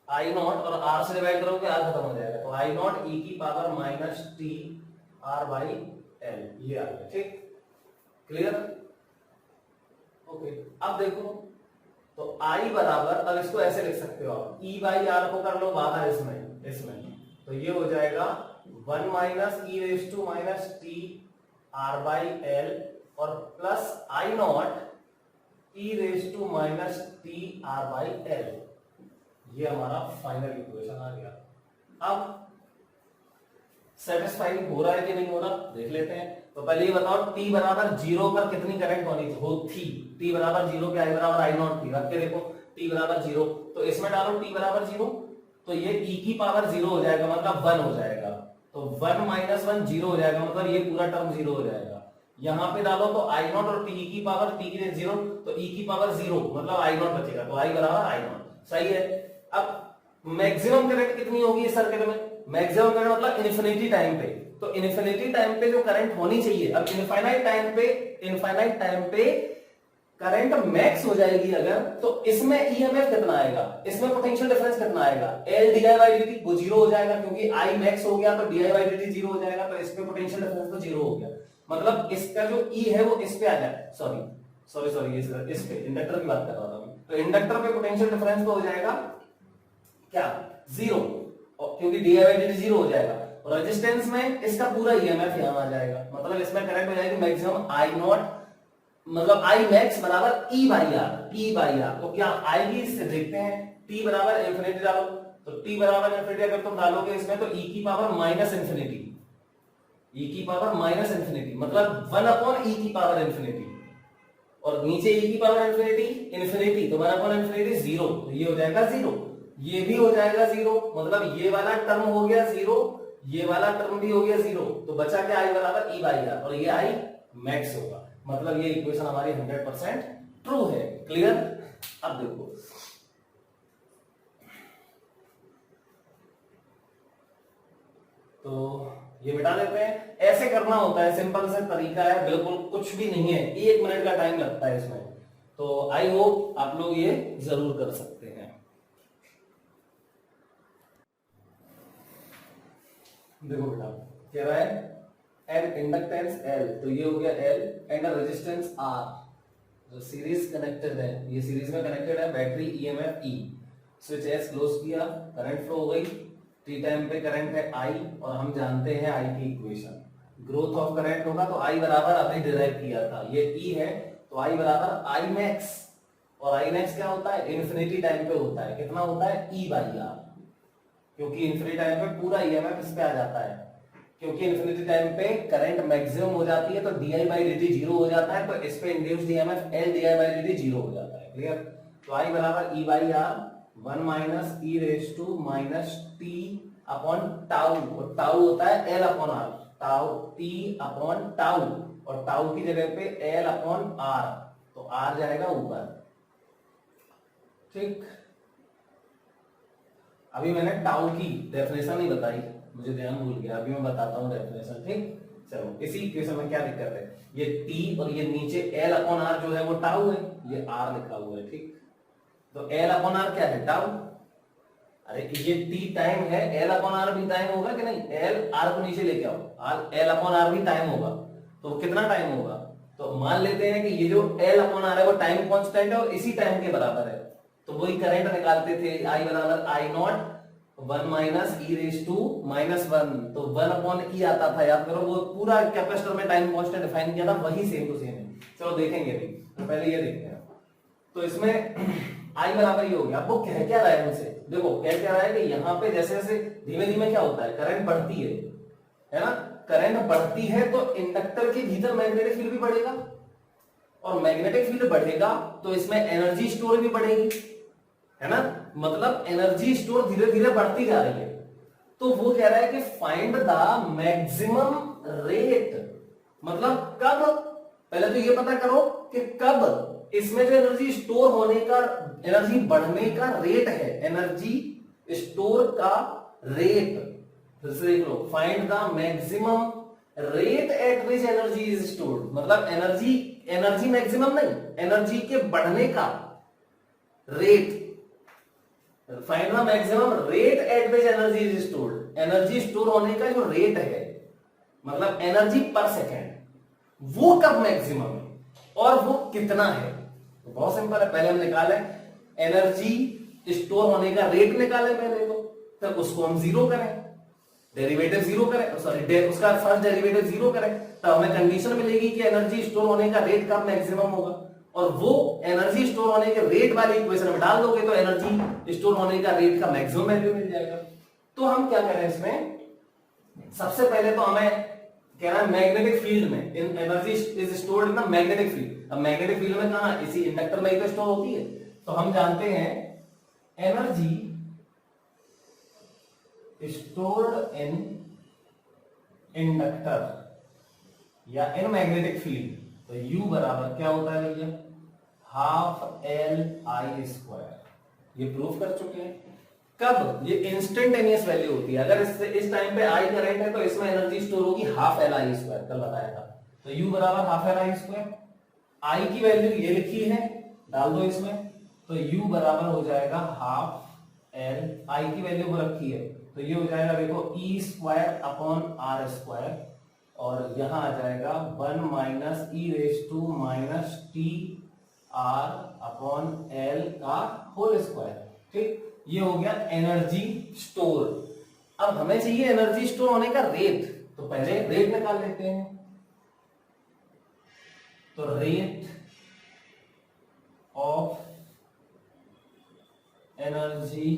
S1: और r से डिवाइड करोगे r खत्म हो जाएगा, तो आई नॉट e की power minus T R by L, ये आ गया, ठीक, क्लियर, ओके। अब देखो तो i बराबर, अब इसको ऐसे लिख सकते हो आप, e बाई आर को कर लो बाहर इसमें, तो ये हो जाएगा 1 minus E raise to minus T R by L, और plus I not E raise to minus T R by L, ये हमारा फाइनल इक्वेशन आ गया। अब सेटिस्फाइंग हो रहा है कि नहीं हो रहा देख लेते हैं। तो पहले ये बताओ t बराबर 0 पर कितनी करंट होनी थी, t बराबर 0 पे i बराबर आई नॉट थी, रख के देखो t बराबर 0, तो इसमें डालो t बराबर 0, तो ये e की पावर 0 हो जाएगा, मतलब 1 हो जाएगा, तो 1 माइनस 1 0 हो जाएगा, मतलब ये पूरा टर्म 0 हो जाएगा। यहां पे डालो तो आई नॉट और t की पावर, t की 0 तो e की पावर 0, मतलब आई नॉट बचेगा, तो i बराबर आई नॉट, सही है। अब मैक्सिमम करंट कितनी होगी इस सर्किट में, मैक्सिमम करंट मतलब इन्फिनिटी टाइम पे, तो इन्फिनिटी टाइम पे जो करंट होनी चाहिए, अब इनफाइनाइट टाइम पे करंट मैक्स हो जाएगी अगर, तो इसमें ईएमएफ कितना आएगा, इसमें पोटेंशियल डिफरेंस कितना आएगा, L D I by D वो 0 हो जाएगा, क्योंकि आई मैक्स हो गया तो डी आई बाई डी 0 हो जाएगा, तो इसमें पोटेंशियल डिफरेंस तो 0 हो गया। मतलब इसका जो ई है वो इस पे आ जाए, सॉरी सॉरी सॉरी इस पे इंडक्टर की बात कर रहा था मैं। तो इंडक्टर पे पोटेंशियल डिफरेंस तो हो जाएगा क्या, जीरो, क्योंकि D by D T zero हो जाएगा। और रेजिस्टेंस में इसका पूरा ईएमएफ यहां आ जाएगा, मतलब इसमें करंट हो जाएगी मैक्सिमम आई नॉट, मतलब आई मैक्स बराबर E by R, E by R. तो क्या आएगी इससे देखते हैं, टी बराबर इंफिनिटी डालो, तो टी बराबर इंफिनिटी अगर तुम डालोगे इसमें तो ई की पावर माइनस इंफिनिटी, ई की पावर माइनस इंफिनिटी मतलब 1 अपॉन ई की पावर इंफिनिटी, और नीचे ई की पावर इंफिनिटी इंफिनिटी, तो 1 अपॉन इंफिनिटी जीरो, तो ये हो जाएगा जीरो, ये भी हो जाएगा जीरो, मतलब ये वाला टर्म हो गया जीरो, ये वाला टर्म भी हो गया जीरो, तो बचा क्या, आई बराबर ई बाई आर, और ये आई मैक्स होगा। मतलब ये इक्वेशन हमारी 100% ट्रू है। क्लियर? अब देखो तो ये मिटा देते हैं, ऐसे करना होता है, सिंपल सा तरीका है, बिल्कुल कुछ भी नहीं है, 1 मिनट का टाइम लगता है इसमें। तो आई होप आप लोग ये जरूर कर सकते हैं। देखो बेटा कह रहा है एन इंडक्टेंस L, तो ये हो गया L एंड रेजिस्टेंस R, जो सीरीज कनेक्टेड है, ये सीरीज में कनेक्टेड है, battery EMF E, switch S close किया, करंट फ्लो हो गई, टी टाइम पे करंट है I, और हम जानते हैं I की इक्वेशन, ग्रोथ ऑफ करंट होगा तो I बराबर अभी डिराइव किया था, ये E है तो I बराबर I मैक्स, और I मैक्स क्या होता है, इन्फिनिटी टाइम पे होता है, कितना होता है, E बाई आर, क्योंकि इन्फिनिटी टाइम पे पूरा ईएमएफ इस पे आ जाता है, क्योंकि इन्फिनिटी टाइम पे करंट मैक्सिमम हो जाती है तो D by D T zero हो जाता है, तो इस पे induced EMF L D by D T zero हो जाता है। क्लियर? तो आई बराबर E by R 1 minus E raise to minus T upon tau, और टाउ होता है L upon R, tau t upon tau, और टाउ की जगह पे एल अपॉन आर, तो आर जाएगा ऊपर। ठीक, अभी मैंने टाउ की डेफिनेशन नहीं बताई, मुझे ध्यान भूल गया, अभी मैं बताता हूँ डेफिनेशन। ठीक, चलो इसी इक्वेशन में क्या दिक्कत है, ये टी और ये नीचे एल अपॉन आर जो है वो टाउ है, ये आर लिखा हुआ है। ठीक, तो एल अपॉन आर क्या है, टाउ, अरे ये टी टाइम है, एल अपॉन आर भी टाइम होगा कि नहीं, एल आर को नीचे लेके आओ, एल अपॉन आर भी टाइम होगा, तो कितना टाइम होगा, तो मान लेते हैं कि ये जो एल अपॉन आर है वो टाइम कांस्टेंट है और इसी टाइम के बराबर है, तो वही करंट निकालते थे, आई बराबर I not 1 minus E raise to minus 1, तो 1 अपॉन ई आता था, याद करो, वो पूरा कैपेसिटर में टाइम कांस्टेंट डिफाइन किया था, वही सेम टू सेम है। चलो देखेंगे अभी, तो पहले ये देखते हैं। तो इसमें आई बराबर ये हो गया, अब वो कह क्या रहा है मुझसे, देखो कह क्या रहा है कि यहाँ पे जैसे जैसे धीमे धीमे क्या होता है, करंट बढ़ती है ना, करंट बढ़ती है तो इंडक्टर के भीतर मैग्नेटिक फील्ड भी बढ़ेगा, और मैग्नेटिक फील्ड बढ़ेगा तो इसमें एनर्जी स्टोर भी बढ़ेगी, है ना, मतलब एनर्जी स्टोर धीरे धीरे बढ़ती जा रही है। तो वो कह रहा है कि फाइंड द मैक्सिमम रेट, मतलब कब, पहले तो ये पता करो कि कब इसमें जो एनर्जी स्टोर होने का, एनर्जी बढ़ने का रेट है, एनर्जी स्टोर का रेट, फिर से देख लो, find the maximum rate at which energy is stored, मतलब एनर्जी मैक्सिमम नहीं, एनर्जी के बढ़ने का rate, find the maximum rate at which energy is stored, energy store होने का जो रेट है, मतलब एनर्जी पर सेकेंड, वो कब मैक्सिमम है और वो कितना है। तो बहुत सिंपल है, पहले हम निकाले एनर्जी स्टोर होने का रेट निकाले पहले, तो उसको हम जीरो करें, डेरिवेटिव जीरो करें, सॉरी उसका फर्स्ट डेरिवेटिव जीरो करें, तो हमें कंडीशन मिलेगी कि एनर्जी स्टोर होने का रेट कब मैक्सिमम होगा, और वो एनर्जी स्टोर होने के रेट वाली इक्वेशन में डाल दोगे तो एनर्जी स्टोर होने का रेट का मैक्सिमम वैल्यू मिल जाएगा। तो हम क्या करें इसमें, सबसे पहले तो हमें कह रहा है मैग्नेटिक फील्ड में energy is stored in the magnetic field, अब मैग्नेटिक फील्ड में कहां, इसी इंडक्टर में ही तो स्टोर होती है, तो हम जानते हैं एनर्जी स्टोर्ड इन इंडक्टर या इन मैग्नेटिक फील्ड, तो U बराबर क्या होता है भैया, हाफ एल आई स्क्वायर, ये प्रूव कर चुके हैं। कब, ये इंस्टेंटेनियस वैल्यू होती है, अगर इस टाइम पे आई करंट है तो इसमें एनर्जी स्टोर होगी हाफ एल आई स्क्वायर, कल बताया था, तो U बराबर हाफ एल आई स्क्वायर, आई की वैल्यू ये लिखी है, डाल दो इसमें, तो U बराबर हो जाएगा हाफ एल, आई की वैल्यू वो रखी है, तो ये हो जाएगा देखो E square upon R square, और यहां आ जाएगा 1 minus E raise to minus T R upon L का होल स्क्वायर। ठीक, ये हो गया एनर्जी स्टोर। अब हमें चाहिए एनर्जी स्टोर होने का रेट, तो पहले रेट निकाल लेते हैं। तो रेट ऑफ एनर्जी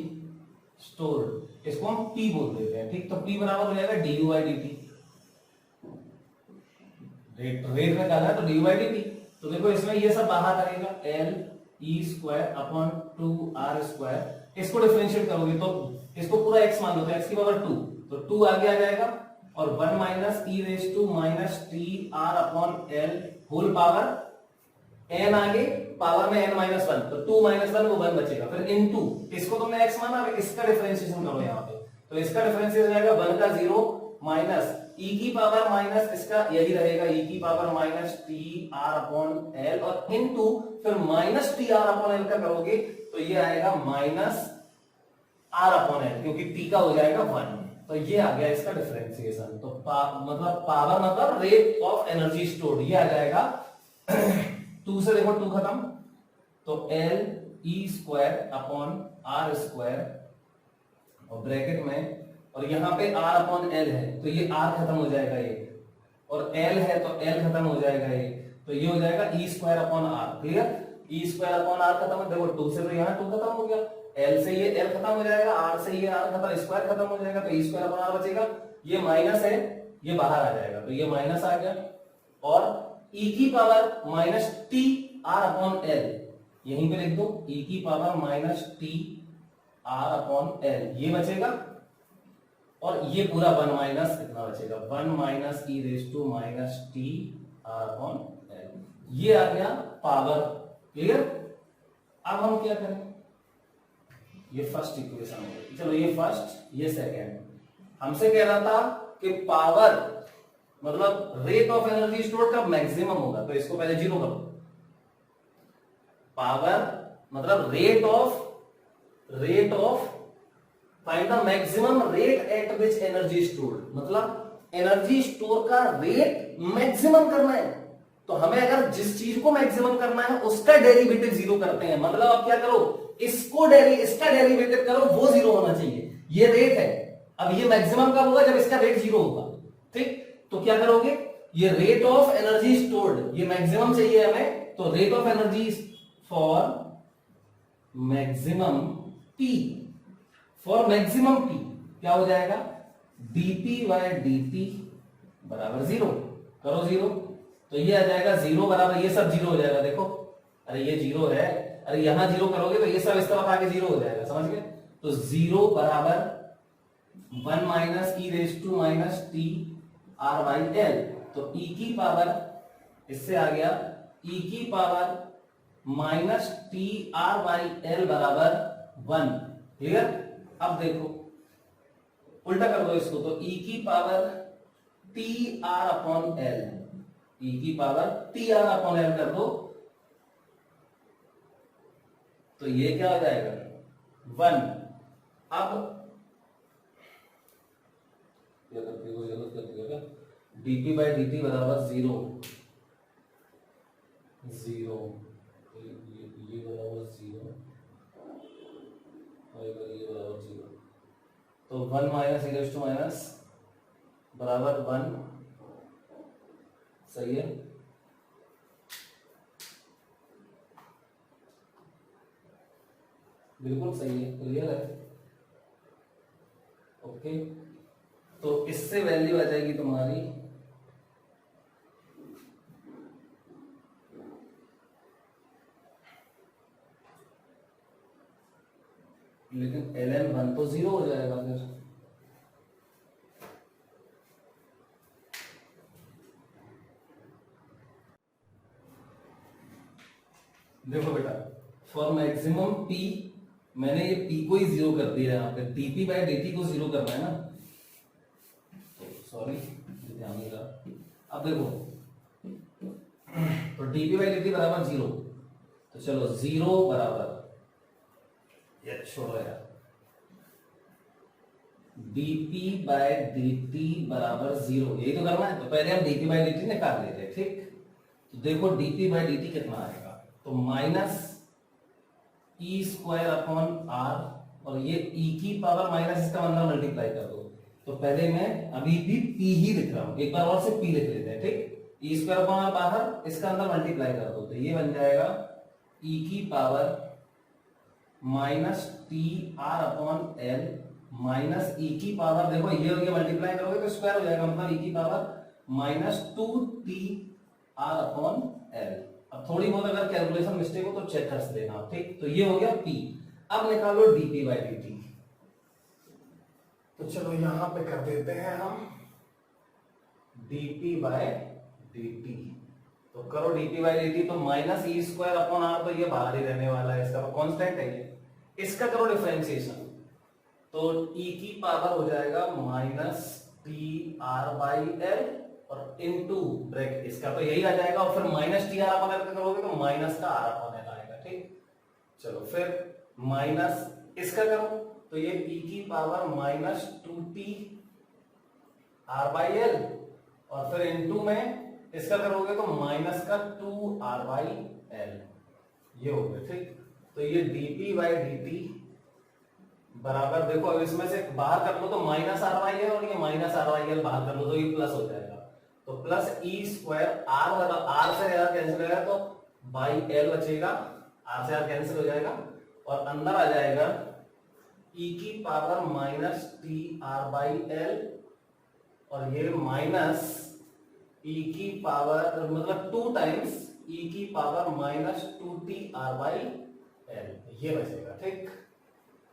S1: स्टोर, इसको हम P बोल देते हैं। ठीक, तो P बराबर हो जाएगा du बाई dt। रेट निकाला है तो du बाई dt। तो देखो इसमें ये सब बाहर आएगा, L ई स्क्वायर अपॉन 2r स्क्वायर। इसको डिफरेंशिएट करोगे तो इसको पूरा x मान लो, तो x की पावर 2, तो 2 आगे आ जाएगा और 1 minus E raise to minus T R upon L whole power n आगे, पावर में n माइनस 1, तो 2 माइनस 1 वो 1 बचेगा, फिर इनटू इसको तुमने x माना, इसका डिफरेंशिएशन करो यहाँ पे, तो इसका डिफरेंशिएशन हो जाएगा 1 का 0 माइनस e की पावर माइनस इसका यही रहेगा e की power minus T R upon L और इनटू फिर minus T R upon L का करोगे तो ये आएगा माइनस आर अपॉन एल, क्योंकि t का हो जाएगा 1। तो ये आ गया इसका डिफरेंशिएशन। तो मतलब पावर मतलब रेट ऑफ एनर्जी स्टोर्ड, ये आ जाएगा 2 से देखो 2 खत्म, तो L E square upon R square और ब्रैकेट में, और यहाँ पे r अपॉन एल है तो ये r खत्म हो जाएगा ये, और l है तो l खत्म हो जाएगा ये, तो ये हो जाएगा E square upon R. Clear, E square upon R खत्म है, देखो 2 से तो यहाँ 2 खत्म हो गया, l से ये l खत्म हो जाएगा, r से ये r खत्म, स्क्वायर खत्म हो जाएगा, तो ई स्क्वायर अपॉन आर बचेगा। ये माइनस है, ये बाहर आ जाएगा, तो ये माइनस आ गया, और e की power minus T R upon L यहीं पे लिख दो, e की power minus T R upon L ये बचेगा, और ये पूरा 1 माइनस इतना बचेगा, 1 minus E raise to minus T R upon L, ये आ गया पावर। क्लियर, अब हम क्या करें, ये फर्स्ट इक्वेशन हो गई, चलो ये फर्स्ट ये सेकेंड। हमसे कह रहा था कि पावर मतलब रेट ऑफ एनर्जी स्टोर्ड का मैक्सिमम होगा, तो इसको पहले 0 करो। पावर मतलब rate of find the maximum rate at which energy stored, मतलब एनर्जी स्टोर का रेट मैक्सिमम करना है, तो हमें अगर जिस चीज को मैक्सिमम करना है उसका डेरिवेटिव 0 करते हैं। मतलब आप क्या करो, इसका डेरिवेटिव करो, वो 0 होना चाहिए। ये रेट है, अब ये मैक्सिमम कब होगा, जब इसका रेट 0 होगा। ठीक, तो क्या करोगे, ये रेट ऑफ एनर्जी स्टोर्ड, ये मैक्सिमम चाहिए हमें, तो rate of energy for maximum P, for maximum P क्या हो जाएगा, dP बाय dt बराबर 0 करो 0, तो ये आ जाएगा 0 बराबर, ये सब 0 हो जाएगा। देखो अरे ये 0 है, अरे यहां 0 करोगे तो ये सब इस तरफ आके 0 हो जाएगा, समझ गए। तो 0 बराबर 1 minus E raise to minus T R by L, तो e की पावर इससे आ गया e की power minus T R by L बराबर 1। क्लियर, अब देखो उल्टा कर दो इसको, तो e की power T R upon L, e की power T R upon L कर दो, तो ये क्या हो जाएगा 1। अब क्या करते हो, जरूरत करती है क्या, dp बाई dt बराबर 0 ये बराबर 0 और ये बराबर 0, तो 1 minus e raise to minus बराबर 1, सही है। बिल्कुल सही है, क्लियर है, ओके। तो इससे वैल्यू आ जाएगी तुम्हारी लेकिन ln 1 तो 0 हो जाएगा फिर, देखो बेटा फॉर मैक्सिमम P मैंने ये P को ही 0 कर दिया यहाँ पे, dP बाई dt को 0 करना है ना, सॉरी ध्यान नहीं रहा। अब देखो तो dP बाई dt बराबर 0, तो चलो 0 बराबर, ये छोड़ो यार, dp बाय dt बराबर 0, यही तो करना है। तो पहले हम dp बाय dt निकाल लेते हैं, ठीक। तो देखो dp बाय dt कितना आएगा, तो minus E square upon R, और ये e की पावर माइनस इसका अंदर मल्टीप्लाई कर दो। तो पहले मैं अभी भी p ही लिख रहा हूं, एक बार और से p लिख लेते हैं, ठीक। ई स्क्वायर अपॉन आर बाहर, इसका अंदर मल्टीप्लाई कर दो, तो ये बन जाएगा e की power minus T R upon L minus E की पावर, देखो ये और ये मल्टीप्लाई करोगे तो स्क्वायर हो जाएगा, मतलब ई की power minus 2t R upon L. अब थोड़ी बहुत अगर कैलकुलेशन मिस्टेक हो तो चेक कर देना, ठीक। तो ये हो गया p। अब निकालो dp बाय dt। तो चलो यहां पे कर देते हैं हम dp बाय dt। तो करो dp बाय dt, तो minus E square upon R, तो ये बाहर ही रहने वाला है, इसका तो कांस्टेंट है ये। इसका करो डिफरेंशिएशन, तो e की पावर हो जाएगा minus T R by L और इनटू ब्रैकेट, इसका तो यही आ जाएगा, और फिर minus T R upon L करोगे तो माइनस का आर अपॉन एल आएगा, ठीक। चलो फिर माइनस इसका करो, तो ये e की power minus 2t R by L, और फिर इनटू में इसका करोगे तो माइनस का 2 आर बाई एल, ये हो गया, ठीक। तो ये dp बाई dt बराबर, देखो अब इसमें से बाहर कर लो तो माइनस आर बाई एल, और ये माइनस आर बाई एल बाहर कर लो तो ये प्लस हो जाएगा, तो प्लस ई स्क्वायर आर से आर कैंसिल हो जाएगा, तो बाई एल बचेगा, आर से आर कैंसिल हो जाएगा, और अंदर आ जाएगा e की power minus T R by L, और ये माइनस e की पावर मतलब 2 टाइम्स e की power minus 2t R by L, ये बचेगा, ठीक।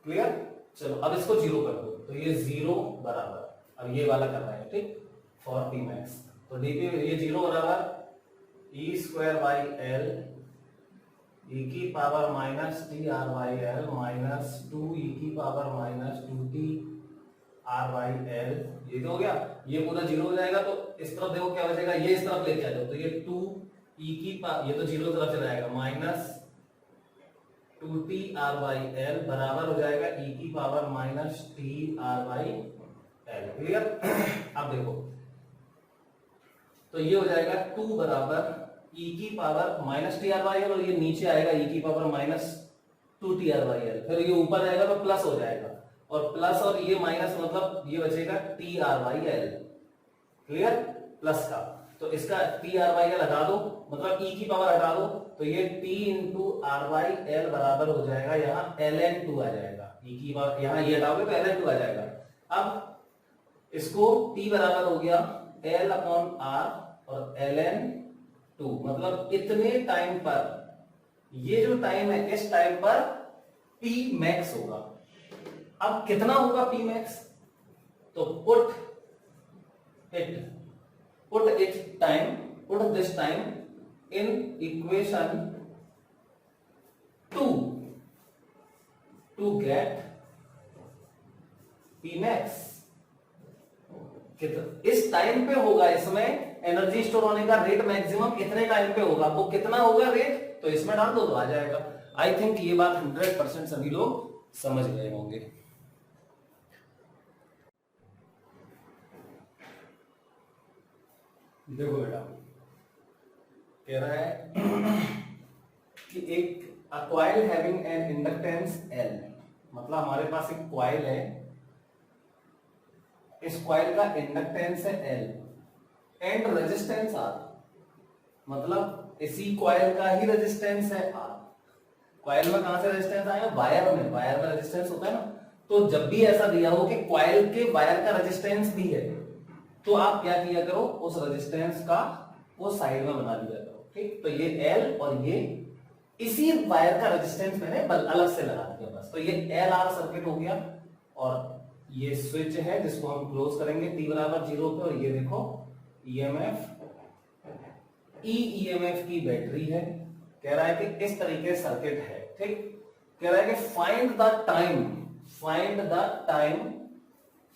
S1: क्लियर। चलो अब इसको जीरो कर दो, तो ये जीरो बराबर, अब ये वाला कर रहे हैं, ठीक, फॉर पी मैक्स। तो dp ये जीरो बराबर E square by L e की power minus T R by L minus 2 e की power minus 2t R by L, ये तो हो गया, ये पूरा जीरो हो जाएगा। तो इस तरफ देखो क्या बचेगा, ये इस तरफ लेके आ जाओ, तो ये 2 ई की पावर, ये तो जीरो तरफ चला जाएगा, minus 2t R by L बराबर हो जाएगा e की power minus T R by L. Clear. अब देखो तो ये हो जाएगा 2 बराबर e की power minus T R by L, और ये नीचे आएगा e की power minus 2t R by L, फिर ये ऊपर जाएगा तो प्लस हो जाएगा, और प्लस और ये माइनस मतलब ये बचेगा T R by L. Clear. Plus का, तो इसका टी आर बाई एल हटा दो, मतलब e की पावर हटा दो, तो ये t into R by L बराबर हो जाएगा, यहाँ ln2 आ जाएगा, e की पावर यहाँ ये हटाओगे तो ln2 आ जाएगा। अब इसको t बराबर हो गया l अपॉन आर और ln2, मतलब इतने टाइम पर, ये जो टाइम है इस टाइम पर p मैक्स होगा। अब कितना होगा p मैक्स, तो put this time in equation 2 to get p max। इस टाइम पे होगा, इसमें एनर्जी स्टोर होने का रेट मैक्सिमम इतने टाइम पे होगा, वो कितना होगा रेट, तो इसमें डाल दो तो आ जाएगा। आई थिंक ये बात 100% सभी लोग समझ गए होंगे। देखो बेटा, कह रहा है कि एक coil having an inductance L, मतलब हमारे पास एक कॉइल है, इस कॉइल का इंडक्टेंस है L एंड रेजिस्टेंस R, मतलब इसी कॉइल का ही रेजिस्टेंस है R। कॉइल में कहां से रेजिस्टेंस आएगा, वायर में रेजिस्टेंस होता है ना। तो जब भी ऐसा दिया हो कि कॉइल के वायर का रेजिस्टेंस भी है, तो आप क्या किया करो, उस रेजिस्टेंस का वो साइड में बना दिया करो, ठीक। तो ये L और ये इसी वायर का रेजिस्टेंस मैंने अलग से लगा दिया बस। तो ये LR सर्किट हो गया, और ये स्विच है जिसको हम क्लोज करेंगे t बराबर 0 पे, और ये देखो EMF EMF की बैटरी है। कह रहा है कि इस तरीके सर्किट है, ठीक। कह रहा है कि find the time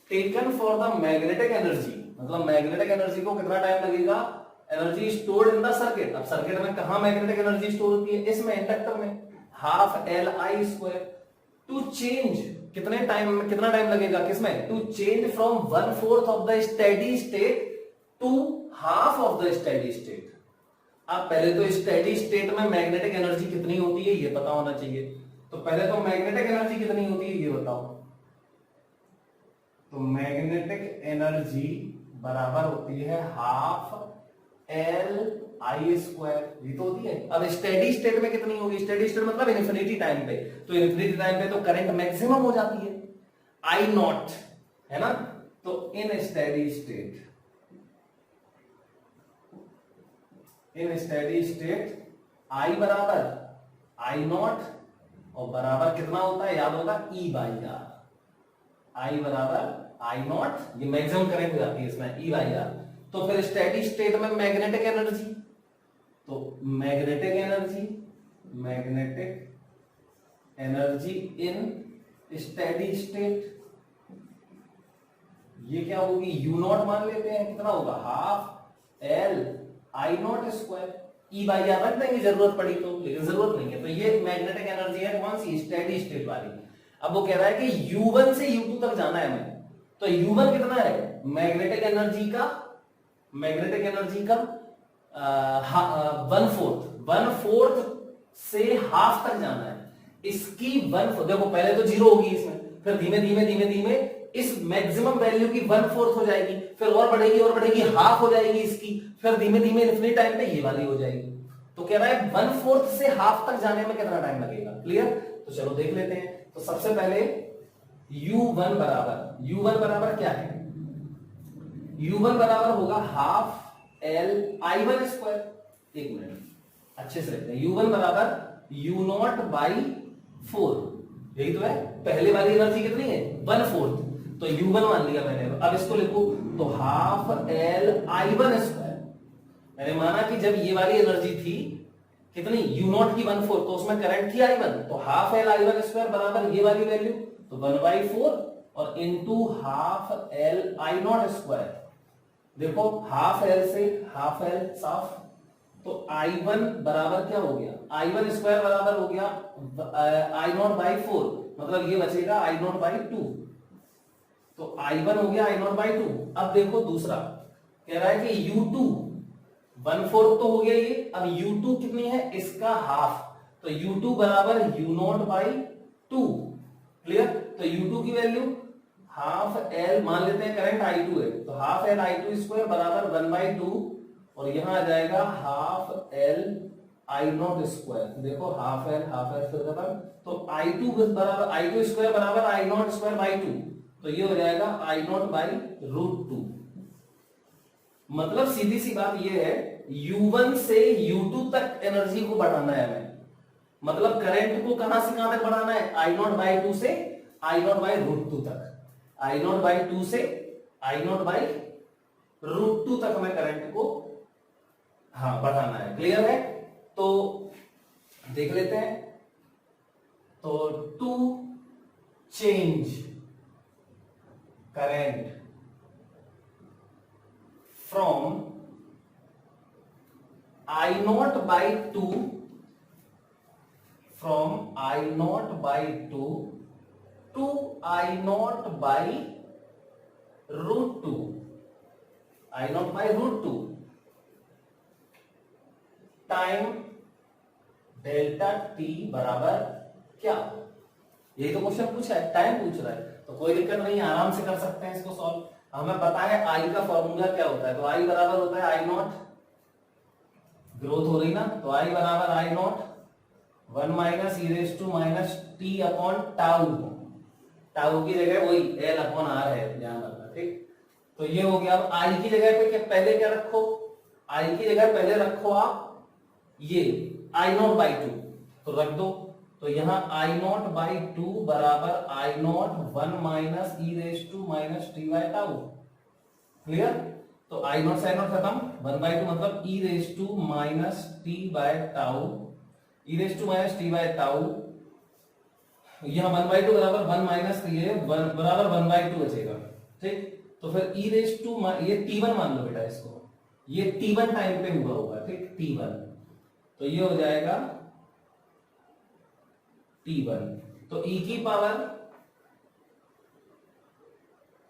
S1: taken for the magnetic energy, मतलब मैग्नेटिक एनर्जी को कितना टाइम लगेगा, energy stored in the circuit. अब सर्किट में कहां मैग्नेटिक एनर्जी स्टोर होती है, इसमें इंडक्टर में, half LI square. To change कितना टाइम लगेगा किसमें, to change from 1/4 of the steady state to half of the steady state. आप पहले तो स्टेडी स्टेट में मैग्नेटिक एनर्जी कितनी होती है ये पता होना चाहिए। तो पहले तो मैग्नेटिक एनर्जी कितनी होती है ये बताओ। तो मैग्नेटिक एनर्जी बराबर होती है हाफ LI², ये तो होती है। अब स्टेडी स्टेट में कितनी होगी, स्टेडी स्टेट मतलब इन्फिनिटी टाइम पे, तो इन्फिनिटी टाइम पे तो करंट मैक्सिमम हो जाती है I0, है ना। तो इन स्टेडी स्टेट I बराबर I0 और बराबर कितना होता है याद होगा E/R। I बराबर I0, ये मैक्सिमम करंट हो जाती है इसमें E/R। तो फिर स्टेडी स्टेट में मैग्नेटिक एनर्जी, तो magnetic energy in steady state ये क्या होगी, U0 मान लेते हैं, कितना होगा हाफ LI0²। E/R रख देंगे जरूरत पड़ी तो, लेकिन जरूरत नहीं है। तो ये मैग्नेटिक एनर्जी है कौन सी, स्टेडी स्टेट वाली। अब वो कह रहा है कि U1 से U2 तक जाना है हमें, तो U1 कितना है, मैग्नेटिक एनर्जी का 1/4 से हाफ तक जाना है। इसकी 1/4 देखो, पहले तो 0 होगी इसमें, फिर धीमे धीमे इस मैक्सिमम वैल्यू की 1/4 हो जाएगी, फिर और बढ़ेगी हाफ हो जाएगी इसकी, फिर धीमे इन्फिनिटी टाइम पे ये वाली हो जाएगी। तो कह रहा है 1/4 से हाफ तक जाने में कितना टाइम लगेगा। क्लियर, तो चलो देख लेते हैं। तो सबसे पहले U1 बराबर क्या है, U1 बराबर होगा हाफ LI1²। एक मिनट अच्छे से रखते हैं। U1 बराबर U0/4, यही तो है। पहले वाली एनर्जी कितनी है 1/4, तो U1 मान लिया मैंने। अब इसको लिखो तो हाफ LI1²। मैंने माना कि जब ये वाली एनर्जी थी कितनी U0 की 1/4, तो उसमें करंट थी I1, तो हाफ LI1² बराबर ये वाली वैल्यू, तो 1/4 और इंटू हाफ LI0²। देखो हाफ L से हाफ L साफ, तो I1 बराबर क्या हो गया, I1² बराबर हो गया I0/4, मतलब ये बचेगा I0/2। तो I1 हो गया I0/2। अब देखो दूसरा कह रहा है कि U2 1/4 तो हो गया ये, अब U2 कितनी है, इसका हाफ, तो U2 बराबर U0/2। क्लियर, तो U2 की वैल्यू हाफ L मान लेते हैं, करंट I2 है, तो हाफ LI2² बराबर 1/2 और यहां आ जाएगा हाफ LI0²। देखो हाफ L फिर खत्म, तो I2² बराबर I0²/2, तो ये हो जाएगा I0/√2। मतलब सीधी सी बात ये है, U1 से U2 तक एनर्जी को बढ़ाना है हमें। मतलब करंट को कहां से कहां तक बढ़ाना है, I0/2 से I0/√2 तक, I0/2 से I0/√2 तक हमें करंट को बढ़ाना है। क्लियर है, तो देख लेते हैं। तो to change current from I0/2 to I0/√2 time delta t बराबर क्या, यही तो क्वेश्चन पूछा है, टाइम पूछ रहा है, तो कोई दिक्कत नहीं है, आराम से कर सकते हैं इसको सॉल्व। हमें पता है आई का फॉर्मूला क्या होता है, तो आई बराबर होता है I0, ग्रोथ हो रही ना, तो आई बराबर I0 1 - e⁻t/τ। टाउ की जगह वही L/R है, ध्यान रखना, ठीक। तो ये हो गया। अब आई की जगह पे पहले क्या रखो, आई की जगह पहले रखो आप ये I0/2, तो रख दो। तो यहां I0/2 बराबर I0 1 - e⁻t/τ। क्लियर, तो I0 से I0 खत्म, 1/2 मतलब e⁻t/τ, e⁻t/τ। यहां 1/2 बराबर 1 - 3 है, बराबर 1/2 बचेगा, ठीक। तो फिर ये T1 मान लो बेटा इसको, ये T1 टाइम पे हुआ होगा, ठीक, T1। तो ये हो जाएगा T1, तो e की पावर,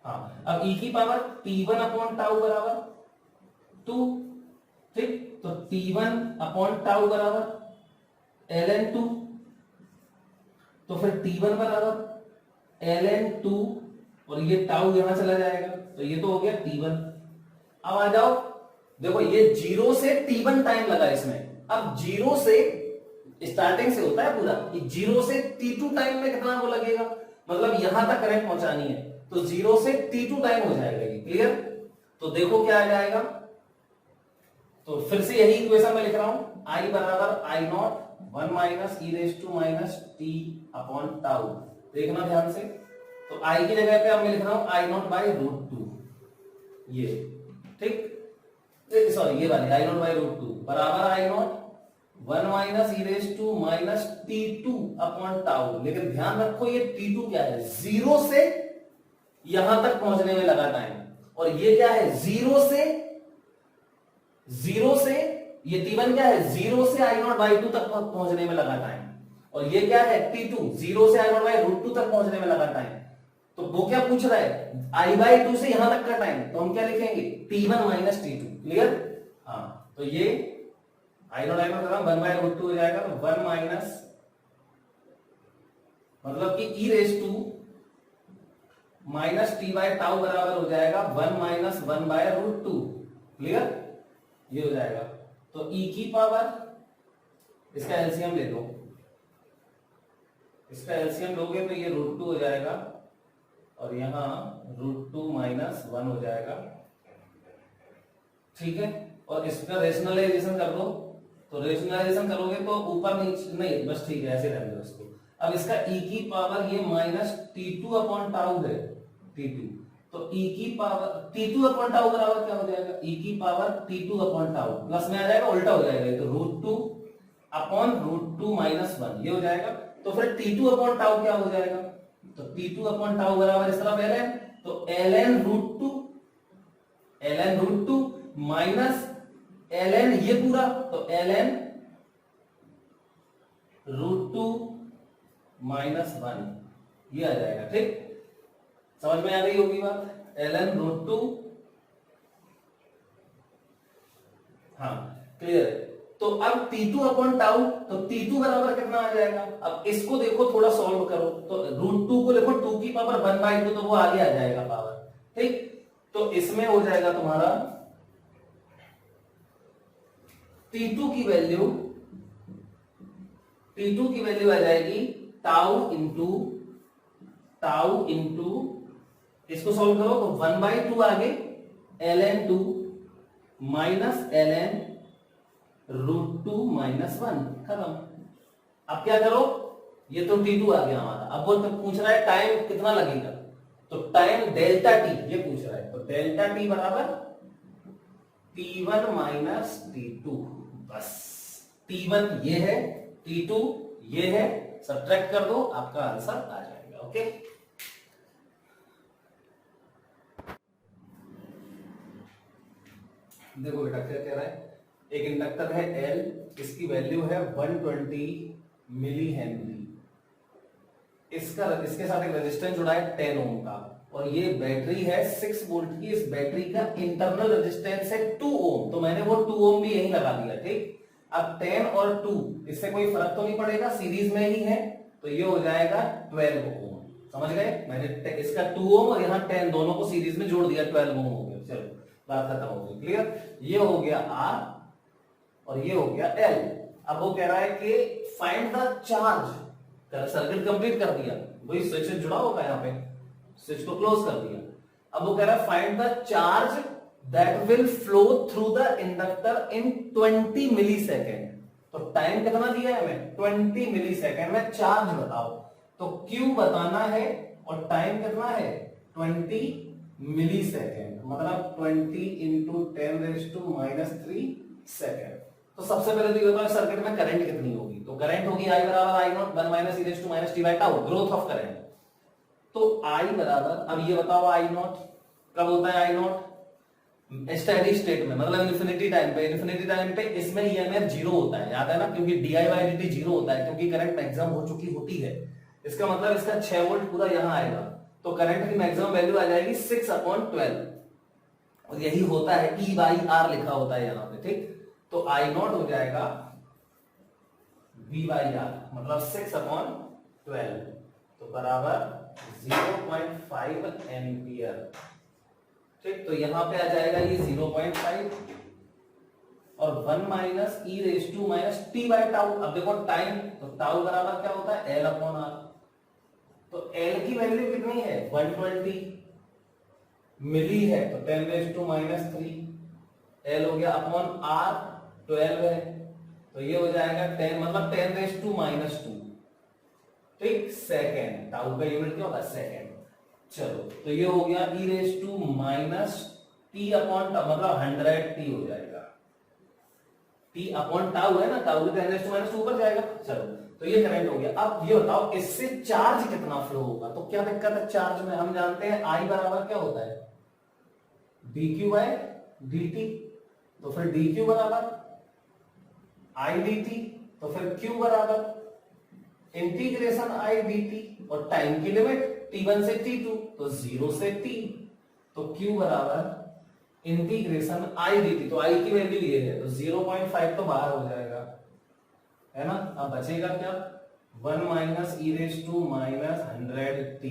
S1: हाँ अब e की पावर t1 अपॉन टाउ बराबर 2, ठीक, तो t1 अपॉन टाउ बराबर ln2, तो फिर t1 बराबर ln2 और ये टाउ यहां चला जाएगा, तो ये तो हो गया t1। अब आ जाओ, देखो ये 0 से t1 टाइम लगा इसमें, अब 0 से स्टार्टिंग से होता है पूरा, ये 0 से t2 टाइम में कितना वो लगेगा, मतलब यहां तक करंट पहुंचानी है, तो 0 से t2 टाइम हो जाएगा ये, क्लियर। तो देखो क्या आ जाएगा, तो फिर से यही इक्वेशन में लिख रहा हूं, I बराबर I not 1 minus E raise to minus T upon tau, देखना ध्यान से, तो I की जगह पे अब मैं लिख रहा हूं I नॉट बाई रूट 2, ये ठीक, सॉरी ये वाली I नॉट बाई रूट 2 बराबर I not 1 minus E raise to minus T2 upon tau, लेकिन ध्यान रखो ये T2 क्या है, 0 से यहां तक पहुंचने में लगा टाइम, और ये क्या है, 0 से ये T1 क्या है, 0 से I नॉट बाई 2 तक पहुंचने में लगा टाइम, और ये क्या है T2, 0 से I नॉट बाई रूट 2 तक पहुंचने में लगा टाइम। तो वो क्या पूछ रहा है, I बाई 2 से यहां तक का टाइम, तो हम क्या लिखेंगे T1 माइनस T2, क्लियर। हाँ तो ये I नॉट 1 बाई रूट 2 हो जाएगा, तो 1 माइनस मतलब कि E raise to minus T by tau बराबर हो जाएगा 1 माइनस 1 बाय रूट 2, क्लियर, ये हो जाएगा। तो e की पावर, इसका एलसीएम ले लो, इसका एलसीएम लोगे तो ये रूट 2 हो जाएगा, और यहां रूट 2 माइनस 1 हो जाएगा, ठीक है, और इसका रेशनलाइजेशन कर दो, तो रेशनलाइजेशन करोगे तो ऊपर नीचे नहीं, बस ठीक है ऐसे रहने दो इसको। अब इसका e की पावर ये माइनस t2 अपॉन टाउ है, t2, तो e की पावर t2 अपॉन टाउ बराबर क्या हो जाएगा, e की power t2 upon tau, plus में आ जाएगा उल्टा हो जाएगा, तो रूट 2 अपॉन रूट 2 माइनस 1 ये हो जाएगा, तो फिर t2 अपॉन टाउ क्या हो जाएगा, तो t2 अपॉन टाउ बराबर इस तरफ ln, तो ln रूट 2 माइनस ln ये पूरा, तो ln रूट 2 माइनस 1 ये आ जाएगा, ठीक, समझ में आ गई होगी बात, ln रूट 2, हाँ क्लियर है। तो अब t2 अपॉन टाउ, तो t2 बराबर कितना आ जाएगा, अब इसको देखो थोड़ा सॉल्व करो, तो रूट 2 को देखो 2 की पावर 1 बाई 2, तो वो आगे आ जाएगा पावर, ठीक, तो इसमें हो जाएगा तुम्हारा t2 की वैल्यू आ जाएगी टाउ इंटू इसको सॉल्व करो तो 1 बाई 2 आगे ln 2 minus ln root 2 minus 1, खत्म। अब क्या करो, ये तो t2 आ गया हमारा, अब वो तो पूछ रहा है टाइम कितना लगेगा, तो टाइम डेल्टा t ये पूछ रहा है, तो डेल्टा t बराबर t1 माइनस t2, बस t1 ये है, t2 ये है, सब्ट्रैक्ट कर दो आपका आंसर आ जाएगा, ओके। देखो बेटा क्या कह रहा है, एक इंडक्टर है L, इसकी वैल्यू है 120 मिली हेनरी, इसके साथ एक रेजिस्टेंस जुड़ा है 10 ओम का, और ये बैटरी है 6 वोल्ट की, इस बैटरी का इंटरनल रेजिस्टेंस है 2 ओम, तो मैंने वो 2 ओम भी यही लगा दिया, ठीक। अब 10 और 2 इससे कोई फर्क तो नहीं पड़ेगा, सीरीज में ही है, तो ये हो जाएगा 12 ओम, समझ गए, मैंने इसका 2 ओम और यहाँ 10 दोनों को सीरीज में जोड़ दिया, 12 ओम हो गया, चलो बात खत्म हो गई, क्लियर। ये हो गया R और ये हो गया L। अब वो कह रहा है कि find the charge, circuit complete कर दिया, वही स्विच जुड़ा होगा, यहाँ पे स्विच को क्लोज कर दिया। अब वो कह रहा है find the charge that will flow through the inductor in 20 millisecond, तो टाइम कितना दिया है हमें 20 मिली सेकेंड में चार्ज बताओ, तो Q बताना है और टाइम कितना है 20 मिली सेकेंड, मतलब 20 इंटू 10⁻³ सेकेंड। तो सबसे पहले तो ये बताओ सर्किट में करंट कितनी होगी, तो करंट होगी I बराबर I not 1 minus e⁻t by tau, growth of current. तो I बराबर, अब ये बताओ I नॉट कब होता है, I नॉट स्टेडी स्टेट में, मतलब इन्फिनिटी टाइम पे इसमें ईएमएफ जीरो होता है, याद है ना, क्योंकि D I by D T zero होता है, क्योंकि करंट मैक्सिमम हो चुकी होती है। इसका मतलब इसका 6 वोल्ट पूरा यहां आएगा, तो करंट की मैक्सिमम वैल्यू आ जाएगी 6/12, और यही होता है E/R लिखा होता है यहां पे, ठीक। तो I0 हो जाएगा V/R, मतलब 6/12, तो बराबर 0.5 एम्पियर, ठीक। तो यहां पे आ जाएगा ये 0.5 और 1 minus E raise to minus T by tau. अब देखो टाइम, तो टाउ बराबर क्या होता है L/R, तो L की वैल्यू कितनी है 120 मिली है, तो 10⁻³ L हो गया अपॉन R 12 है, तो ये हो जाएगा 10, मतलब 10⁻², ठीक, सेकेंड। टाउ का यूनिट क्या होता है सेकेंड। चलो, तो ये हो गया e⁻t अपॉन टाउ, मतलब 100t हो जाएगा। t अपॉन टाउ है ना, टाउ भी 10⁻² ऊपर जाएगा। चलो, तो ये करंट हो गया। अब ये बताओ इससे चार्ज कितना फ्लो होगा, तो क्या दिक्कत है चार्ज में, हम जानते हैं I बराबर क्या होता है dq/dt, तो फिर dq बराबर I dt, तो फिर q बराबर इंटीग्रेशन I dt, और टाइम की लिमिट t1 से t2, तो 0 से t, तो q बराबर इंटीग्रेशन I dt, तो I की वैल्यू ये है, तो 0.5 तो बाहर हो जाएगा, है ना। अब बचेगा क्या 1 माइनस e⁻100t,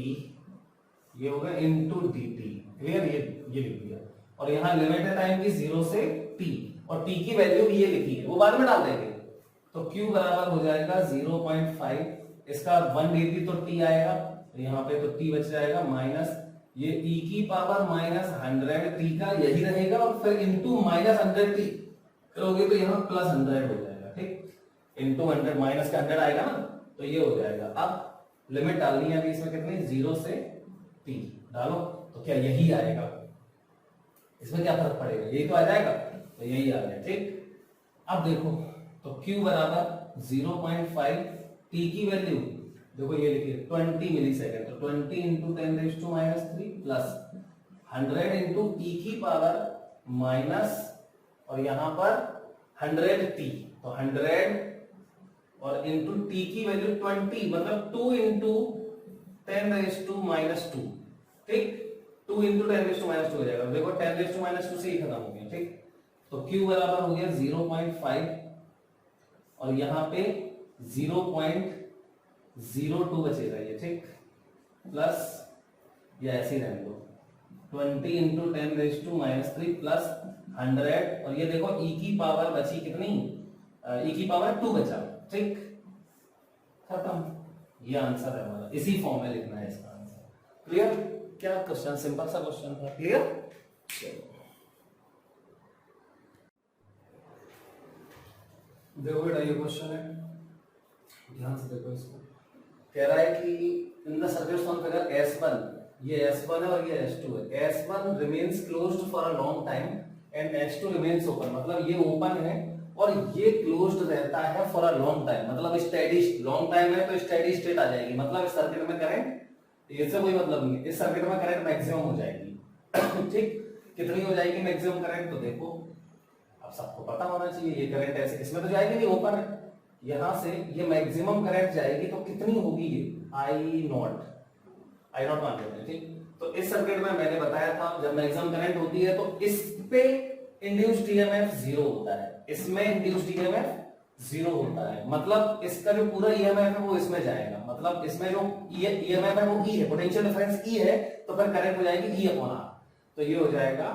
S1: ये होगा इनटू dt, क्लियर, ये लिख दिया, और यहाँ लिमिट है टाइम की 0 से t, और t की वैल्यू भी ये लिखी है, वो बाद में डाल देंगे। तो q बराबर हो जाएगा 0.5, इसका 1 dt तो t आएगा, तो यहाँ पे तो t बच जाएगा, माइनस ये e⁻−100t का यही रहेगा, और फिर इंटू -100t करोगे तो यहाँ +100 हो जाएगा, ठीक, इंटू 100, माइनस का 100 आएगा ना, तो ये हो जाएगा। अब लिमिट डालनी है अभी इसमें कितनी 0 से t डालो, तो क्या यही आएगा, इसमें क्या फर्क पड़ेगा, यही तो आ जाएगा, तो यही आ गया, ठीक। अब देखो, तो q बराबर 0.5, t की वैल्यू देखो ये लिखिए 20 मिली सेकेंड, तो 20 इंटू 10⁻³ प्लस 100 इंटू e की पावर माइनस, और यहां पर 100t, तो 100 और इंटू t की वैल्यू 20, मतलब 2 इंटू 10⁻², ठीक, 2 इंटू 10⁻² हो जाएगा। देखो 10⁻² से ही खत्म हो गया, ठीक। तो q बराबर हो गया 0.5, और यहां पे 0.02 बचेगा ये, ठीक, प्लस या ऐसे ही रहने दो 20 इंटू 10⁻³ प्लस 100, और ये देखो e की पावर बची कितनी, e की पावर 2 बचा, ठीक, खत्म। ये आंसर है हमारा, इसी फॉर्म में लिखना है इसका आंसर, क्लियर। क्या क्वेश्चन, सिंपल सा क्वेश्चन था, क्लियर। देखो बेटा ये क्वेश्चन है, ध्यान से देखो इसको। कह रहा है कि in the circuit on figure S1, ये S1 है और ये S2 है, S1 remains closed for a long time and S2 remains open, मतलब ये ओपन है और ये क्लोज्ड रहता है फॉर अ लॉन्ग टाइम, मतलब स्टेडी, लॉन्ग टाइम है तो स्टेडी स्टेट आ जाएगी, मतलब इस सर्किट में करंट, इससे कोई मतलब नहीं है, इस सर्किट में करंट मैक्सिमम हो जाएगी, ठीक। कितनी हो जाएगी मैक्सिमम करंट, तो देखो अब सबको पता होना चाहिए, ये करंट ऐसे इसमें तो जाएगी नहीं, ओपन है, यहां से ये मैक्सिमम करंट जाएगी, तो कितनी होगी ये I0 मान लेते हैं, ठीक। तो इस सर्किट में मैंने बताया था जब मैक्सिमम करंट होती है तो इस पे इंड्यूस्ड ईएमएफ 0 होता है, इसमें इंड्यूस्ड ईएमएफ 0 होता है, मतलब इसका जो पूरा ईएमएफ है वो इसमें जाएगा, मतलब इसमें जो ईएमएफ है वो ई है, पोटेंशियल डिफरेंस ई है, तो फिर करंट हो जाएगी E/R, तो ये हो जाएगा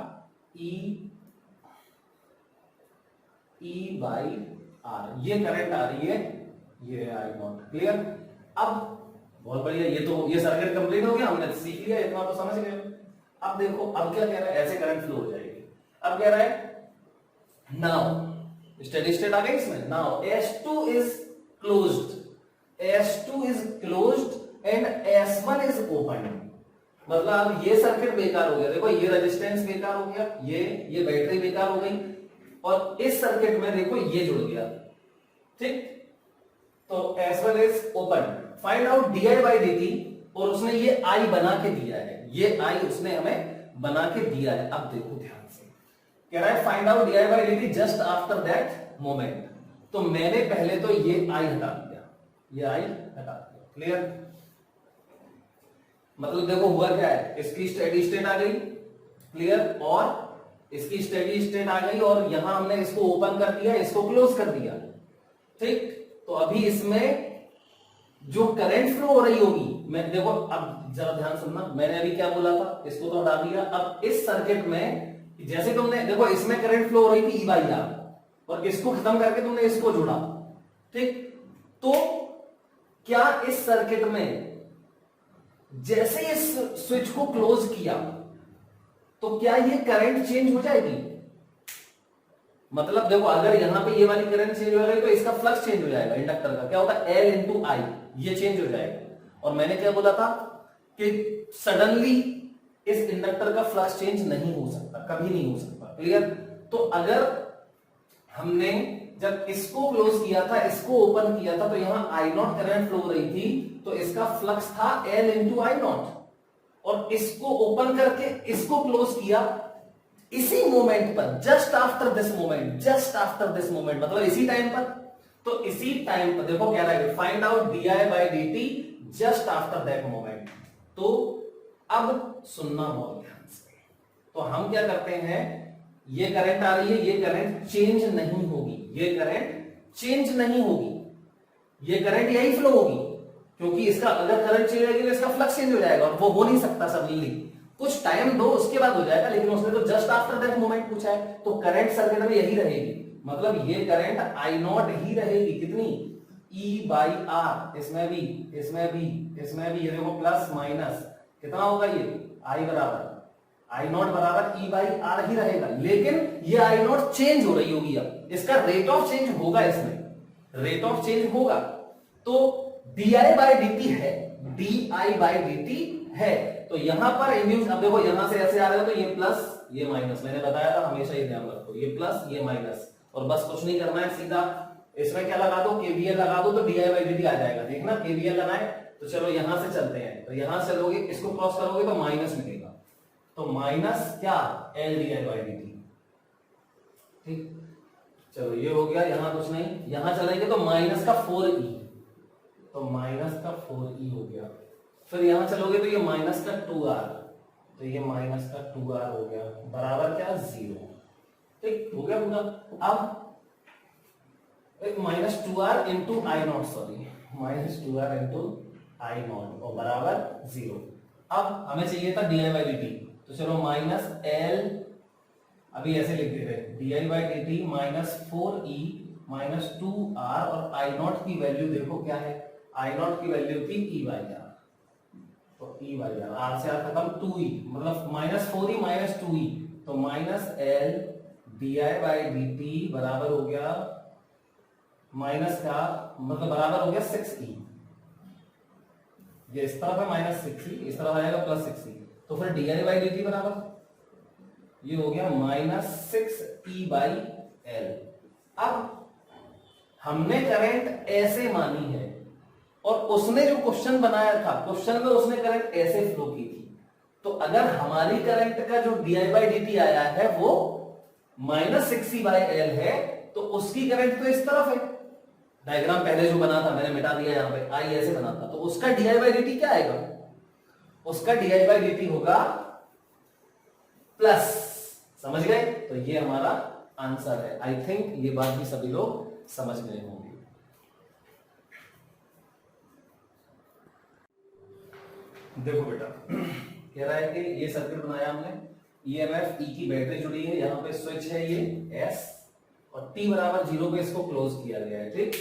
S1: E/R, ये करंट आ रही है, ये I0, क्लियर। अब बहुत बढ़िया, ये सर्किट कंप्लीट हो गया, हमने सीख लिया, इतना तो समझ गए। अब देखो अब क्या कह रहा है, ऐसे करंट फ्लो हो जाएगी। अब कह रहा है नाउ स्टेडी स्टेट आ गई इसमें, now S2 is closed, S2 is closed end S1 is open, मतलब अब ये सर्किट बेकार हो गया, देखो ये रेजिस्टेंस बेकार हो गया, ये बैटरी बेकार हो गई, और इस सर्किट में देखो ये जुड़ गया, ठीक। तो S1 is open, find out di/dt, और उसने ये I बना के दिया है, ये I उसने हमें बना के दिया है। अब देखो ध्यान से, कह रहा है find out di/dt just after that moment, तो मैंने पहले तो ये I हटा दिया, ये I हटा दिया, क्लियर। मतलब देखो हुआ क्या है, इसकी स्टेडी स्टेट आ गई, क्लियर, और इसकी स्टेडी स्टेट आ गई, और यहां हमने इसको ओपन कर दिया, इसको क्लोज कर दिया, ठीक। तो अभी इसमें जो करंट फ्लो हो रही होगी, मैं देखो अब जरा ध्यान सुनना, मैंने अभी क्या बोला था, इसको तो हटा दिया। अब इस सर्किट में जैसे तुमने देखो इसमें करंट फ्लो हो रही थी E/R, और इसको खत्म करके तुमने इसको जोड़ा, ठीक। तो क्या इस सर्किट में जैसे इस स्विच को क्लोज किया तो क्या ये करंट चेंज हो जाएगी? मतलब देखो अगर यहां पे ये वाली करंट चेंज हो गई तो इसका फ्लक्स चेंज हो जाएगा, इंडक्टर का क्या होता है L इंटू आई, ये चेंज हो जाएगा। और मैंने क्या बोला था कि सडनली इस इंडक्टर का फ्लक्स चेंज नहीं हो सकता, कभी नहीं हो सकता, क्लियर। तो अगर हमने जब इसको क्लोज किया था, इसको ओपन किया था, तो यहां आई नॉट करंट फ्लो हो रही थी, तो इसका फ्लक्स था L इंटू आई नॉट, और इसको ओपन करके इसको क्लोज किया, इसी मोमेंट पर, just after this moment, just after this moment, मतलब इसी टाइम पर, तो इसी टाइम पर देखो क्या रहेगा, find out di/dt just after that moment. तो अब सुनना बहुत ध्यान से, तो हम क्या करते हैं, ये करंट आ रही है, ये करंट चेंज नहीं होगी, ये करंट चेंज नहीं होगी, ये करंट यही फ्लो होगी, क्योंकि इसका अगर करंट चेंज होगी तो इसका फ्लक्स चेंज हो जाएगा, और वो हो नहीं सकता सडनली, कुछ टाइम दो उसके बाद हो जाएगा, लेकिन उसने तो जस्ट आफ्टर दैट मोमेंट पूछा है, तो करंट सर्किट में यही रहेगी, मतलब ये करंट आई नॉट ही रहेगी, कितनी E/R, इसमें भी, इसमें भी, इसमें भी, ये देखो प्लस माइनस कितना होगा, ये आई बराबर आई नॉट बराबर E/R ही रहेगा, लेकिन ये आई नॉट चेंज हो रही होगी, अब इसका रेट ऑफ चेंज होगा, इसमें रेट ऑफ चेंज होगा, तो di/dt है, di/dt है, तो यहां पर इंड्यूस, अब देखो यहां से ऐसे आ रहा है, तो ये प्लस ये माइनस, मैंने बताया था हमेशा ही ध्यान रखो, ये प्लस ये माइनस, और बस कुछ नहीं करना है, सीधा इसमें क्या लगा दो, KVL लगा दो, तो di/dt आ जाएगा, देखना KVL लगाए, तो चलो यहां से चलते हैं, तो यहां से चलोगे, इसको क्रॉस करोगे तो माइनस मिलेगा, तो माइनस क्या L di/dt, ठीक। चलो ये हो गया, यहां कुछ नहीं, यहां चलेंगे तो माइनस का 4e, तो माइनस का 4e हो गया, फिर यहां चलोगे तो ये माइनस का 2r, तो ये माइनस का 2r हो गया, बराबर क्या 0, ठीक हो गया पूरा। अब minus 2r into I not, sorry minus 2r into I not, और बराबर 0। अब हमें चाहिए था di/dt, तो चलो माइनस L, अभी ऐसे लिख देते हैं, di/dt minus 4e minus 2r, और आई नॉट की वैल्यू देखो क्या है, आई नॉट की वैल्यू थी E/R, तो E/R, R से R खत्म, 2e, मतलब माइनस 4e माइनस 2e, तो माइनस L di/dt बराबर हो गया माइनस का, मतलब बराबर हो गया 6e, ये इस तरफ है माइनस 6e, इस तरफ आएगा प्लस 6e, तो फिर di/dt बराबर ये हो गया माइनस 6e/L। अब हमने करंट ऐसे मानी है, और उसने जो क्वेश्चन बनाया था, क्वेश्चन में उसने करंट ऐसे फ्लो की थी, तो अगर हमारी करंट का जो di/dt आया है वो माइनस 6e/L है, तो उसकी करंट तो इस तरफ है, डायग्राम पहले जो बना था मैंने मिटा दिया, यहां पे आई ऐसे बना था, तो उसका di/dt क्या आएगा, उसका di/dt होगा प्लस, समझ गए, तो ये हमारा आंसर है। आई थिंक ये बात भी सभी लोग समझ गए होंगे। देखो बेटा, कह रहा है कि ये सर्किट बनाया हमने, EMF E की बैटरी जुड़ी है, यहाँ पे स्विच है ये S, और t बराबर 0 पे इसको क्लोज किया गया है, ठीक।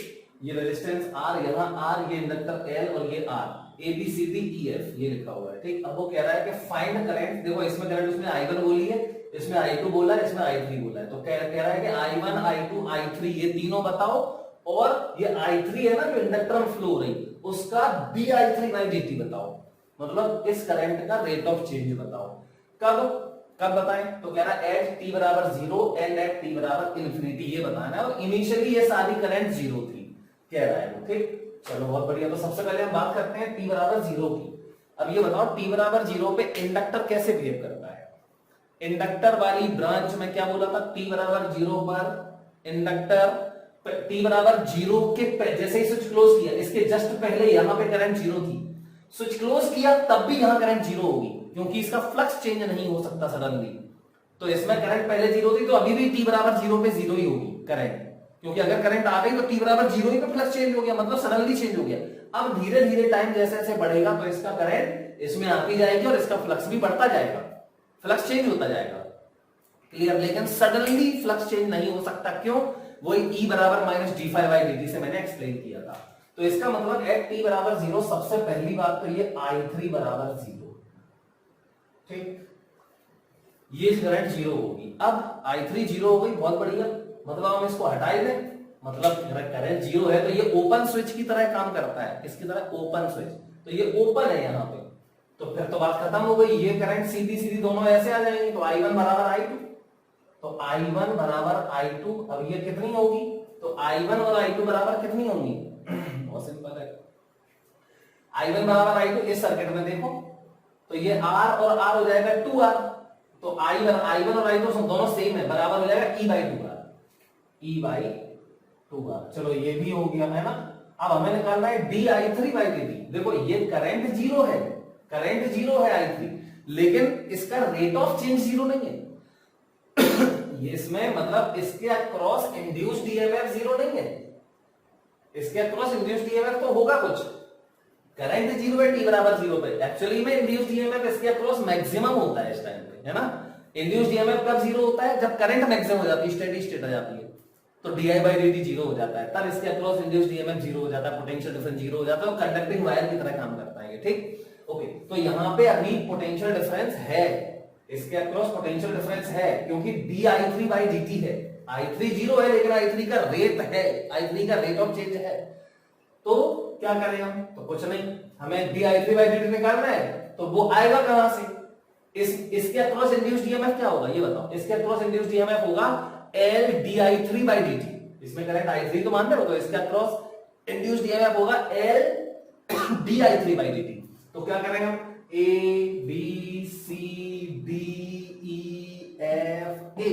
S1: ये रेजिस्टेंस R, यहाँ R, ये इंडक्टर L, और ये R, ABCDEF ये लिखा हुआ है, ठीक। अब वो कह रहा है कि फाइंड करंट, देखो इसमें करंट उसने I1 बोली है, इसमें I2 बोला है, इसमें I3 बोला है, तो कह रहा है कि I1 I2 I3 ये तीनों बताओ, और ये I3 है ना जो इंडक्टर में फ्लो हो रही, उसका di/dt बताओ, मतलब इस करंट का रेट ऑफ चेंज बताओ। कब कब बताएं, तो कह रहा है एट t बराबर 0 एंड एट t बराबर इन्फिनिटी, ये बताना है, और इनिशियली ये सारी करंट 0 थी, कह रहा है वो, ठीक। चलो बहुत बढ़िया, तो सबसे पहले हम बात करते हैं t बराबर 0 की। अब ये बताओ t बराबर 0 पे इंडक्टर कैसे बिहेव करता है, इंडक्टर वाली ब्रांच में क्या बोला था, t बराबर 0 पर इंडक्टर t बराबर 0 के जैसे ही स्विच क्लोज किया, इसके जस्ट पहले यहां पे करंट 0 थी, स्विच क्लोज किया तब भी यहां करंट जीरो होगी, क्योंकि इसका फ्लक्स चेंज नहीं हो सकता सडनली। तो इसमें करंट पहले जीरो थी, तो अभी भी टी बराबर जीरो पे जीरो ही होगी करंट, क्योंकि अगर करंट आ गई तो टी बराबर जीरो ही पे फ्लक्स चेंज हो गया, मतलब सडनली चेंज हो गया। अब धीरे धीरे टाइम जैसे जैसे बढ़ेगा तो इसका करंट इसमें आती जाएगी और इसका फ्लक्स भी बढ़ता जाएगा, फ्लक्स चेंज होता जाएगा। क्लियर? लेकिन सडनली फ्लक्स चेंज नहीं हो सकता, क्यों? वही E बराबर minus d phi by d से मैंने एक्सप्लेन किया था। तो इसका मतलब एट टी बराबर जीरो, सबसे पहली बात तो ये I3 बराबर जीरो, ठीक, ये करंट जीरो होगी। अब I3 जीरो हो गई, बहुत बढ़िया, मतलब हम इसको हटा ही दें, मतलब करंट जीरो है तो ये ओपन स्विच की तरह काम करता है, इसकी तरह ओपन स्विच, तो ये ओपन है यहां पे, तो फिर तो बात खत्म हो गई, ये करंट सीधी सीधी दोनों ऐसे आ जाएंगे, तो I1 बराबर I2, तो I1 बराबर I2, अब ये कितनी होगी? तो I1 और I2 बराबर कितनी होंगी? बहुत सिंपल है, I1 बराबर I2, इस सर्किट में देखो तो ये R और R हो जाएगा 2R, तो I1 और I2 दोनों सेम है, बराबर हो जाएगा E by 2R, E by 2R। चलो ये भी हो गया है ना। अब हमें निकालना है dI3 बाई dt। देखो ये करंट जीरो है, करंट जीरो है I3, लेकिन इसका रेट ऑफ चेंज जीरो नहीं है। ये इसमें मतलब इसके अक्रॉस इंड्यूस्ड ईएमएफ जीरो नहीं है, इसके अक्रॉस इंड्यूस्ड ईएमएफ तो होगा कुछ, करंट जीरो है टी बराबर जीरो पे, एक्चुअली में इंड्यूस्ड ईएमएफ इसके अक्रॉस मैक्सिमम होता है इस टाइम पे, है ना। इंड्यूस्ड ईएमएफ कब जीरो होता है? जब करंट मैक्सिमम हो जाती है, स्टेडी स्टेट आ जाती है, तो D I by D T zero हो जाता है, तब इसके अक्रॉस इंड्यूस्ड ईएमएफ जीरो हो जाता है, पोटेंशियल डिफरेंस जीरो हो जाता है, और कंडक्टिंग वायर की तरह काम करता है ये, ठीक, ओके। तो यहाँ पे अभी पोटेंशियल डिफरेंस है, इसके अक्रॉस पोटेंशियल डिफरेंस है, क्योंकि di3 बाई dt है, I3 जीरो है लेकिन I3 का रेट है, I3 का रेट ऑफ चेंज है, तो क्या करें हम? तो कुछ नहीं, हमें di3 बाई dt निकालना है, तो वो आएगा कहां से? इसके अक्रॉस इंड्यूस्ड ईएमएफ क्या होगा ये बताओ? इसके अक्रॉस इंड्यूस्ड ईएमएफ होगा L di3 बाई dt, इसमें करंट I3 तो मानते हो, तो इसके अक्रॉस इंड्यूस्ड ईएमएफ होगा L di3 बाई dt। तो क्या करेंगे हम? A B C D E F A,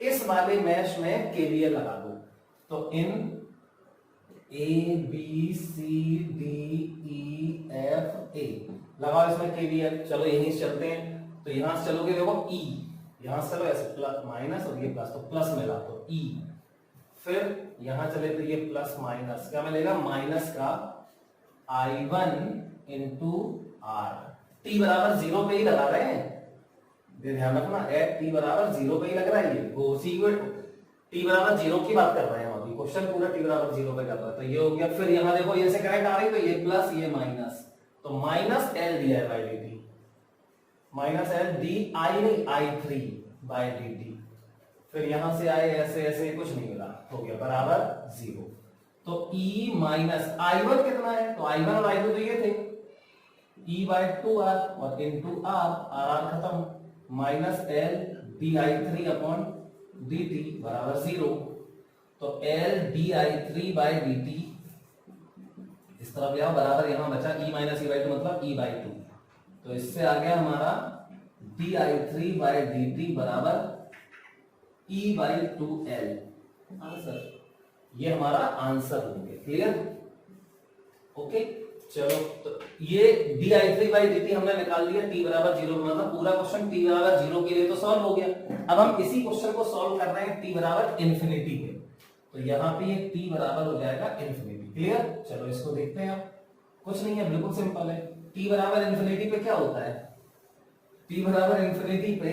S1: इस वाले मैश में केवीएल लगा दो, तो इन A B C D E F A लगाओ इसमें केवीएल। चलो यहीं से चलते हैं, तो यहां से चलोगे देखो E, यहां से चलो ऐसे प्लस माइनस और ये प्लस, तो प्लस मिला तो E, फिर यहां चले तो ये प्लस माइनस, क्या मिलेगा? माइनस का I1 इंटू R, टी बराबर जीरो पे ही लगा रहे हैं, ध्यान रखना, एट टी बराबर जीरो पे ही लग रहा है, ये वो टी बराबर जीरो की बात कर रहे हैं हम अभी, क्वेश्चन पूरा टी बराबर जीरो पे कर रहा है, तो ये हो गया। फिर यहां देखो ये से करंट आ रही, तो ये प्लस ये माइनस, तो minus L D I by D T, minus L D आई नहीं I3 बाई डी टी, फिर यहां से आए ऐसे ऐसे, कुछ नहीं मिला, हो गया बराबर जीरो। तो E माइनस I1 कितना है? तो I1 और I2 तो ये थे, E बाई 2R और इंटू R, R खत्म, minus L di3 upon dt बराबर जीरो, तो L di3 बाई dt इस तरफ ले आओ, बराबर यहां बचा E माइनस E बाई 2 मतलब E बाई 2, तो इससे आ गया हमारा di3 बाई dt बराबर E बाई 2L आंसर, ये हमारा आंसर होंगे। क्लियर? ओके, चलो तो ये di3 बाई dt हमने निकाल लिया, t बराबर जीरो, मतलब पूरा क्वेश्चन t बराबर जीरो के लिए तो सॉल्व हो गया। अब हम इसी क्वेश्चन को सॉल्व कर रहे हैं t बराबर इंफिनिटी पे, तो यहाँ पे ये t बराबर हो जाएगा इंफिनिटी। क्लियर? चलो इसको देखते हैं। आप कुछ नहीं है, बिल्कुल सिंपल है, t बराबर इंफिनिटी पे क्या होता है? t बराबर इंफिनिटी पे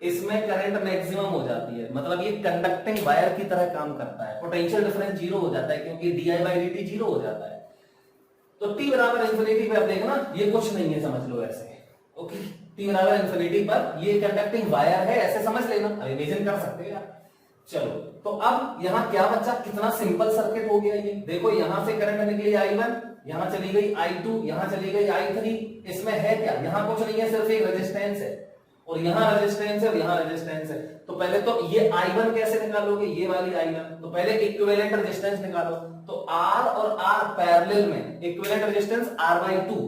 S1: इसमें करंट मैक्सिमम हो जाती है, मतलब ये कंडक्टिंग वायर की तरह काम करता है, पोटेंशियल डिफरेंस जीरो हो जाता है, क्योंकि di बाई dt जीरो हो जाता है। तो t बराबर इंफिनिटी पे आप देखना, ये कुछ नहीं है, समझ लो ऐसे, ओके। t बराबर इंफिनिटी पर ये कंडक्टिंग वायर है, ऐसे समझ लेना, इमेजिन कर सकते हैं। चलो तो अब यहाँ क्या बच्चा, कितना सिंपल सर्किट हो गया ये। देखो यहां से करंट निकली I1, यहां चली गई I2, यहां चली गई I3, इसमें है क्या? यहां कुछ नहीं है, सिर्फ एक रेजिस्टेंस है, और यहां रेजिस्टेंस है और यहां रेजिस्टेंस है। तो पहले तो ये I1 कैसे निकालोगे? ये वाली I1, तो पहले इक्विवेलेंट रेजिस्टेंस निकालो, तो R और R पैरेलल में, इक्विवेलेंट रेजिस्टेंस R/2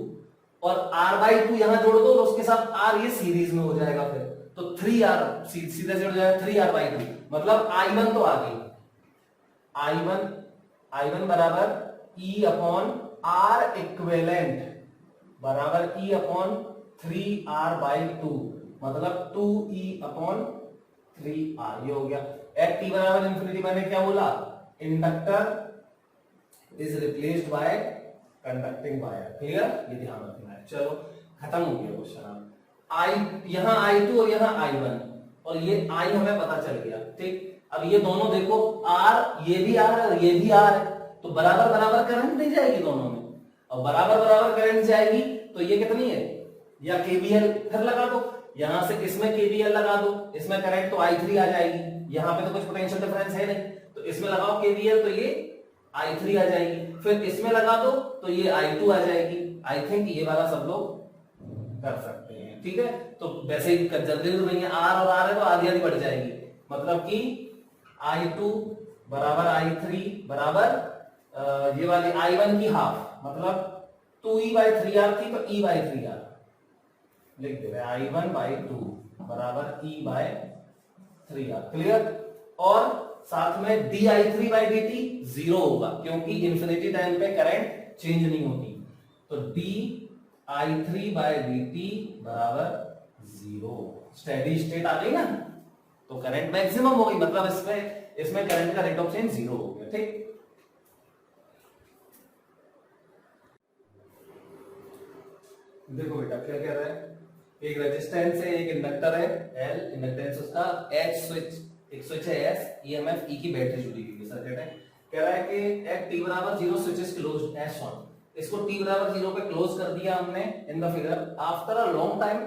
S1: और R/2 यहां जोड़ दो, और उसके साथ R ये सीरीज में हो जाएगा, फिर तो 3R सीधे से हो जाएगा 3R/2, मतलब I1 तो आ गई, I1 बराबर E अपॉन R इक्विवेलेंट बराबर E अपॉन 3R/2, मतलब 2E अपॉन 3R, ये हो गया। एट t बराबर इंफिनिटी मैंने क्या बोला, inductor is replaced by conducting wire. Clear, ये ध्यान रखना है। चलो खत्म हो गया क्वेश्चन। I यहां I2 और यहां I1, और ये I हमें पता चल गया। ठीक, अब ये दोनों देखो R, ये भी R है और ये भी R है, तो बराबर बराबर करंट नहीं जाएगी दोनों में, और बराबर बराबर करंट जाएगी तो ये कितनी है, या KVL फिर लगा दो, यहां से इसमें KVL लगा दो, इसमें करंट तो I3 आ जाएगी, यहां पे तो कुछ पोटेंशियल डिफरेंस है नहीं, तो इसमें लगाओ KVL तो ये I3 आ जाएगी, फिर इसमें लगा दो तो ये I2 आ जाएगी। आई थिंक ये वाला सब लोग कर सकते हैं। ठीक है, तो वैसे ही जल्दी तो नहीं है, R और R है तो आधी आधी बढ़ जाएगी, मतलब कि I2 बराबर I3 बराबर ये वाली I1 की हाफ, मतलब 2E/3R थी तो E/3R लिख दे रहे, I1/2 बराबर E/3R। क्लियर, और साथ में dI3/dt 0 होगा, क्योंकि इंफिनिटी टाइम पे करंट चेंज नहीं होती, तो dI3/dt बराबर 0। स्टेडी स्टेट आ गई ना, तो करंट मैक्सिमम होगी, मतलब इसमें करंट का रेट ऑफ चेंज 0 हो गया। ठीक, देखो बेटा क्या कह रहा है, एक रेजिस्टेंस है, एक इंडक्टर है L, इंडक्टेंस उसका H, स्विच एक स्विच है S, EMF E की बैटरी जुड़ी हुई है, सर्किट है। कह रहा है कि एट t बराबर 0 switch is closed as on, इसको t बराबर 0 पे क्लोज कर दिया हमने in the figure. After a long time,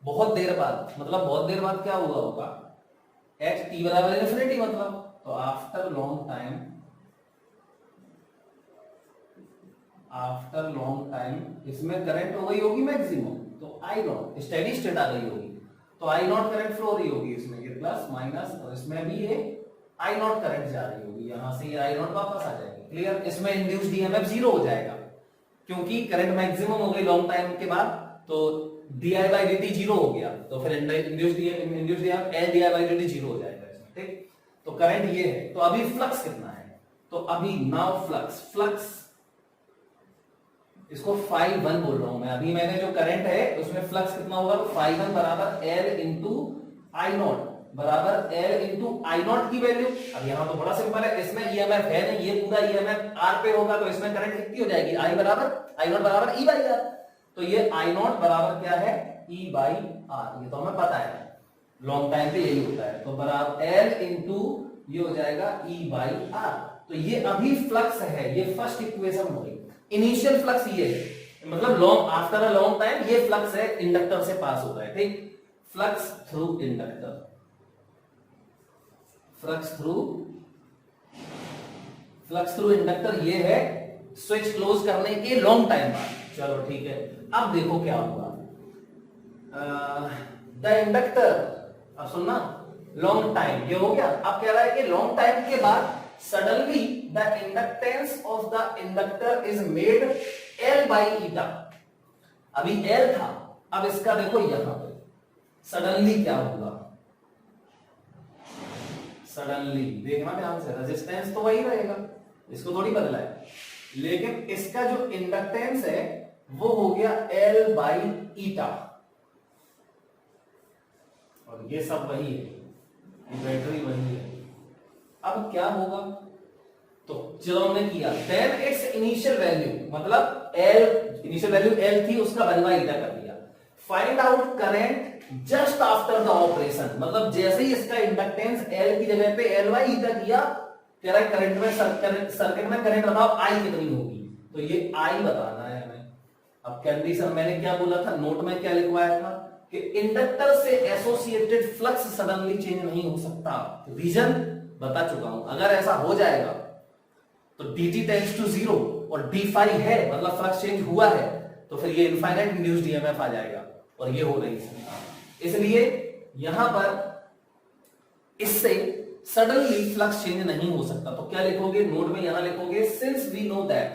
S1: बहुत देर बाद, मतलब बहुत देर बाद क्या हुआ होगा, एट t बराबर इन्फिनिटी, मतलब तो आफ्टर लॉन्ग टाइम इसमें करंट हो गई होगी मैक्सिमम, तो आई नॉट स्टेडी स्टेट आ गई होगी, तो आई नॉट करंट फ्लो हो रही होगी इसमें, ये प्लस माइनस, और इसमें भी ये आई नॉट करंट जा रही होगी, यहां से ये आई नॉट वापस आ जाएगी। क्लियर, इसमें इंड्यूस्ड ईएमएफ 0 हो जाएगा, क्योंकि करंट मैक्सिमम हो गई लॉन्ग टाइम के बाद, तो di/dt 0 हो गया, तो फिर इंड्यूस्ड ईएमएफ L/di/dt 0 हो जाएगा इसमें। ठीक, तो करंट ये है, तो अभी फ्लक्स कितना है, तो अभी नाउ फ्लक्स इसको phi1 बोल रहा हूं मैं, अभी मैंने जो करंट है उसमें फ्लक्स कितना होगा, तो phi1 बराबर L इंटू आई नॉट बराबर L इंटू आई नॉट की वैल्यू। अब यहां तो बड़ा सिंपल है, इसमें ईएमएफ है नहीं, ये पूरा ईएमएफ R पे होगा, तो इसमें करंट कितनी हो जाएगी, आई नॉट बराबर E/R, तो ये आई नॉट बराबर क्या है, E/R, ये तो हमें पता है, लॉन्ग टाइम पे यही होता है, तो बराबर L इंटू ये हो जाएगा E/R। तो ये अभी फ्लक्स है, ये फर्स्ट इक्वेशन हो गई, इनिशियल फ्लक्स ये है, मतलब long after a long time ये फ्लक्स है, इंडक्टर से पास होता है। ठीक, फ्लक्स थ्रू इंडक्टर ये है स्विच क्लोज करने के लॉन्ग टाइम बाद। चलो ठीक है, अब देखो क्या हुआ, द इंडक्टर, अब सुनना, लॉन्ग टाइम ये हो गया, अब कह रहा है कि लॉन्ग टाइम के बाद suddenly the inductance of the inductor is made L/eta। अभी L था, अब इसका देखो यहां पे सडनली क्या होगा, सडनली देखना ध्यान से, रेजिस्टेंस तो वही रहेगा, इसको थोड़ी बदला है, लेकिन इसका जो इंडक्टेंस है वो हो गया L/eta, और ये सब वही है, बैटरी वही है। अब क्या होगा, तो चलो हमने किया, देन इट्स इनिशियल वैल्यू, मतलब इनिशियल वैल्यू L थी, उसका बनवा ईटा कर दिया। Find out current just after the operation, मतलब जैसे ही इसका इंडक्टेंस L की जगह पे L/ईटा किया, कह रहा है करंट में सर्किट में करंट बताओ I कितनी होगी, तो ये I बताना है हमें। अब कंडीशन मैंने क्या बोला था, नोट में क्या लिखवाया था कि इंडक्टर से एसोसिएटेड फ्लक्स सडनली चेंज नहीं हो सकता, रीजन बता चुका हूं, अगर ऐसा हो जाएगा तो dt टेंड्स टू 0 और d है, मतलब फ्लक्स चेंज हुआ है, तो फिर ये इनफाइनाइट इंड्यूस्ड ईएमएफ आ जाएगा, और ये हो रही है, इसलिए यहां पर इससे सडनली फ्लक्स चेंज नहीं हो सकता। तो क्या लिखोगे नोट में, यहां लिखोगे, since we know that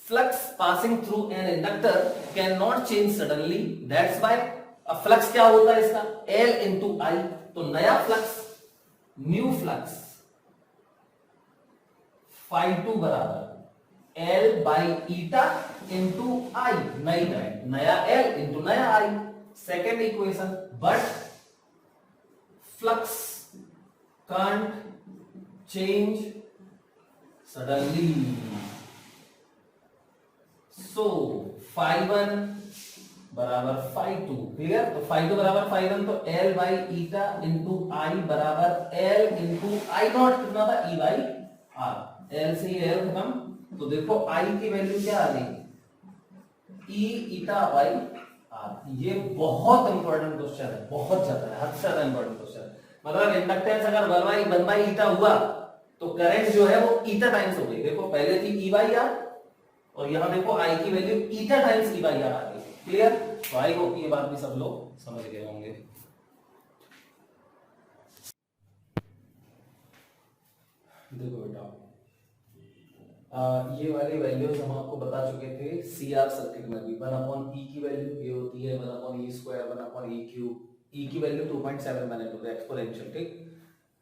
S1: flux passing through an inductor can not change suddenly, that's why, अब फ्लक्स क्या होता है इसका, L इंटू आई, तो नया फ्लक्स, न्यू फ्लक्स phi2 बराबर L by eta into I, नई करंट, नया एल इंटू नया I, second equation. But flux can't change suddenly, so phi1 बराबर phi2, क्लियर। तो phi2 बराबर phi1, तो L बाई ईटा इंटू आई बराबर L इंटू आई नॉट, कितना था E बाई आर, L से ये L खत्म, तो देखो I की वैल्यू क्या आ गई, E ईटा बाई आर। ये बहुत इंपॉर्टेंट क्वेश्चन है, बहुत ज्यादा है, हद से ज्यादा इंपॉर्टेंट क्वेश्चन है। मतलब इंडक्टेंस अगर 1 बाई ईटा हुआ तो करंट जो है वो ईटा टाइम्स हो गई। देखो पहले थी E बाई आर, और यहां देखो आई की value eta times E by R आ गई, क्लियर। तो आई होप ये बात भी सब लोग समझ गए होंगे। देखो बेटा, ये वाली वैल्यूज हम आपको बता चुके थे सीआर सर्किट में भी। 1/e की वैल्यू ये होती है 1/e square 1/e cube, e की वैल्यू 2.7 मैंने तो एक्सपोनेंशियल, ठीक।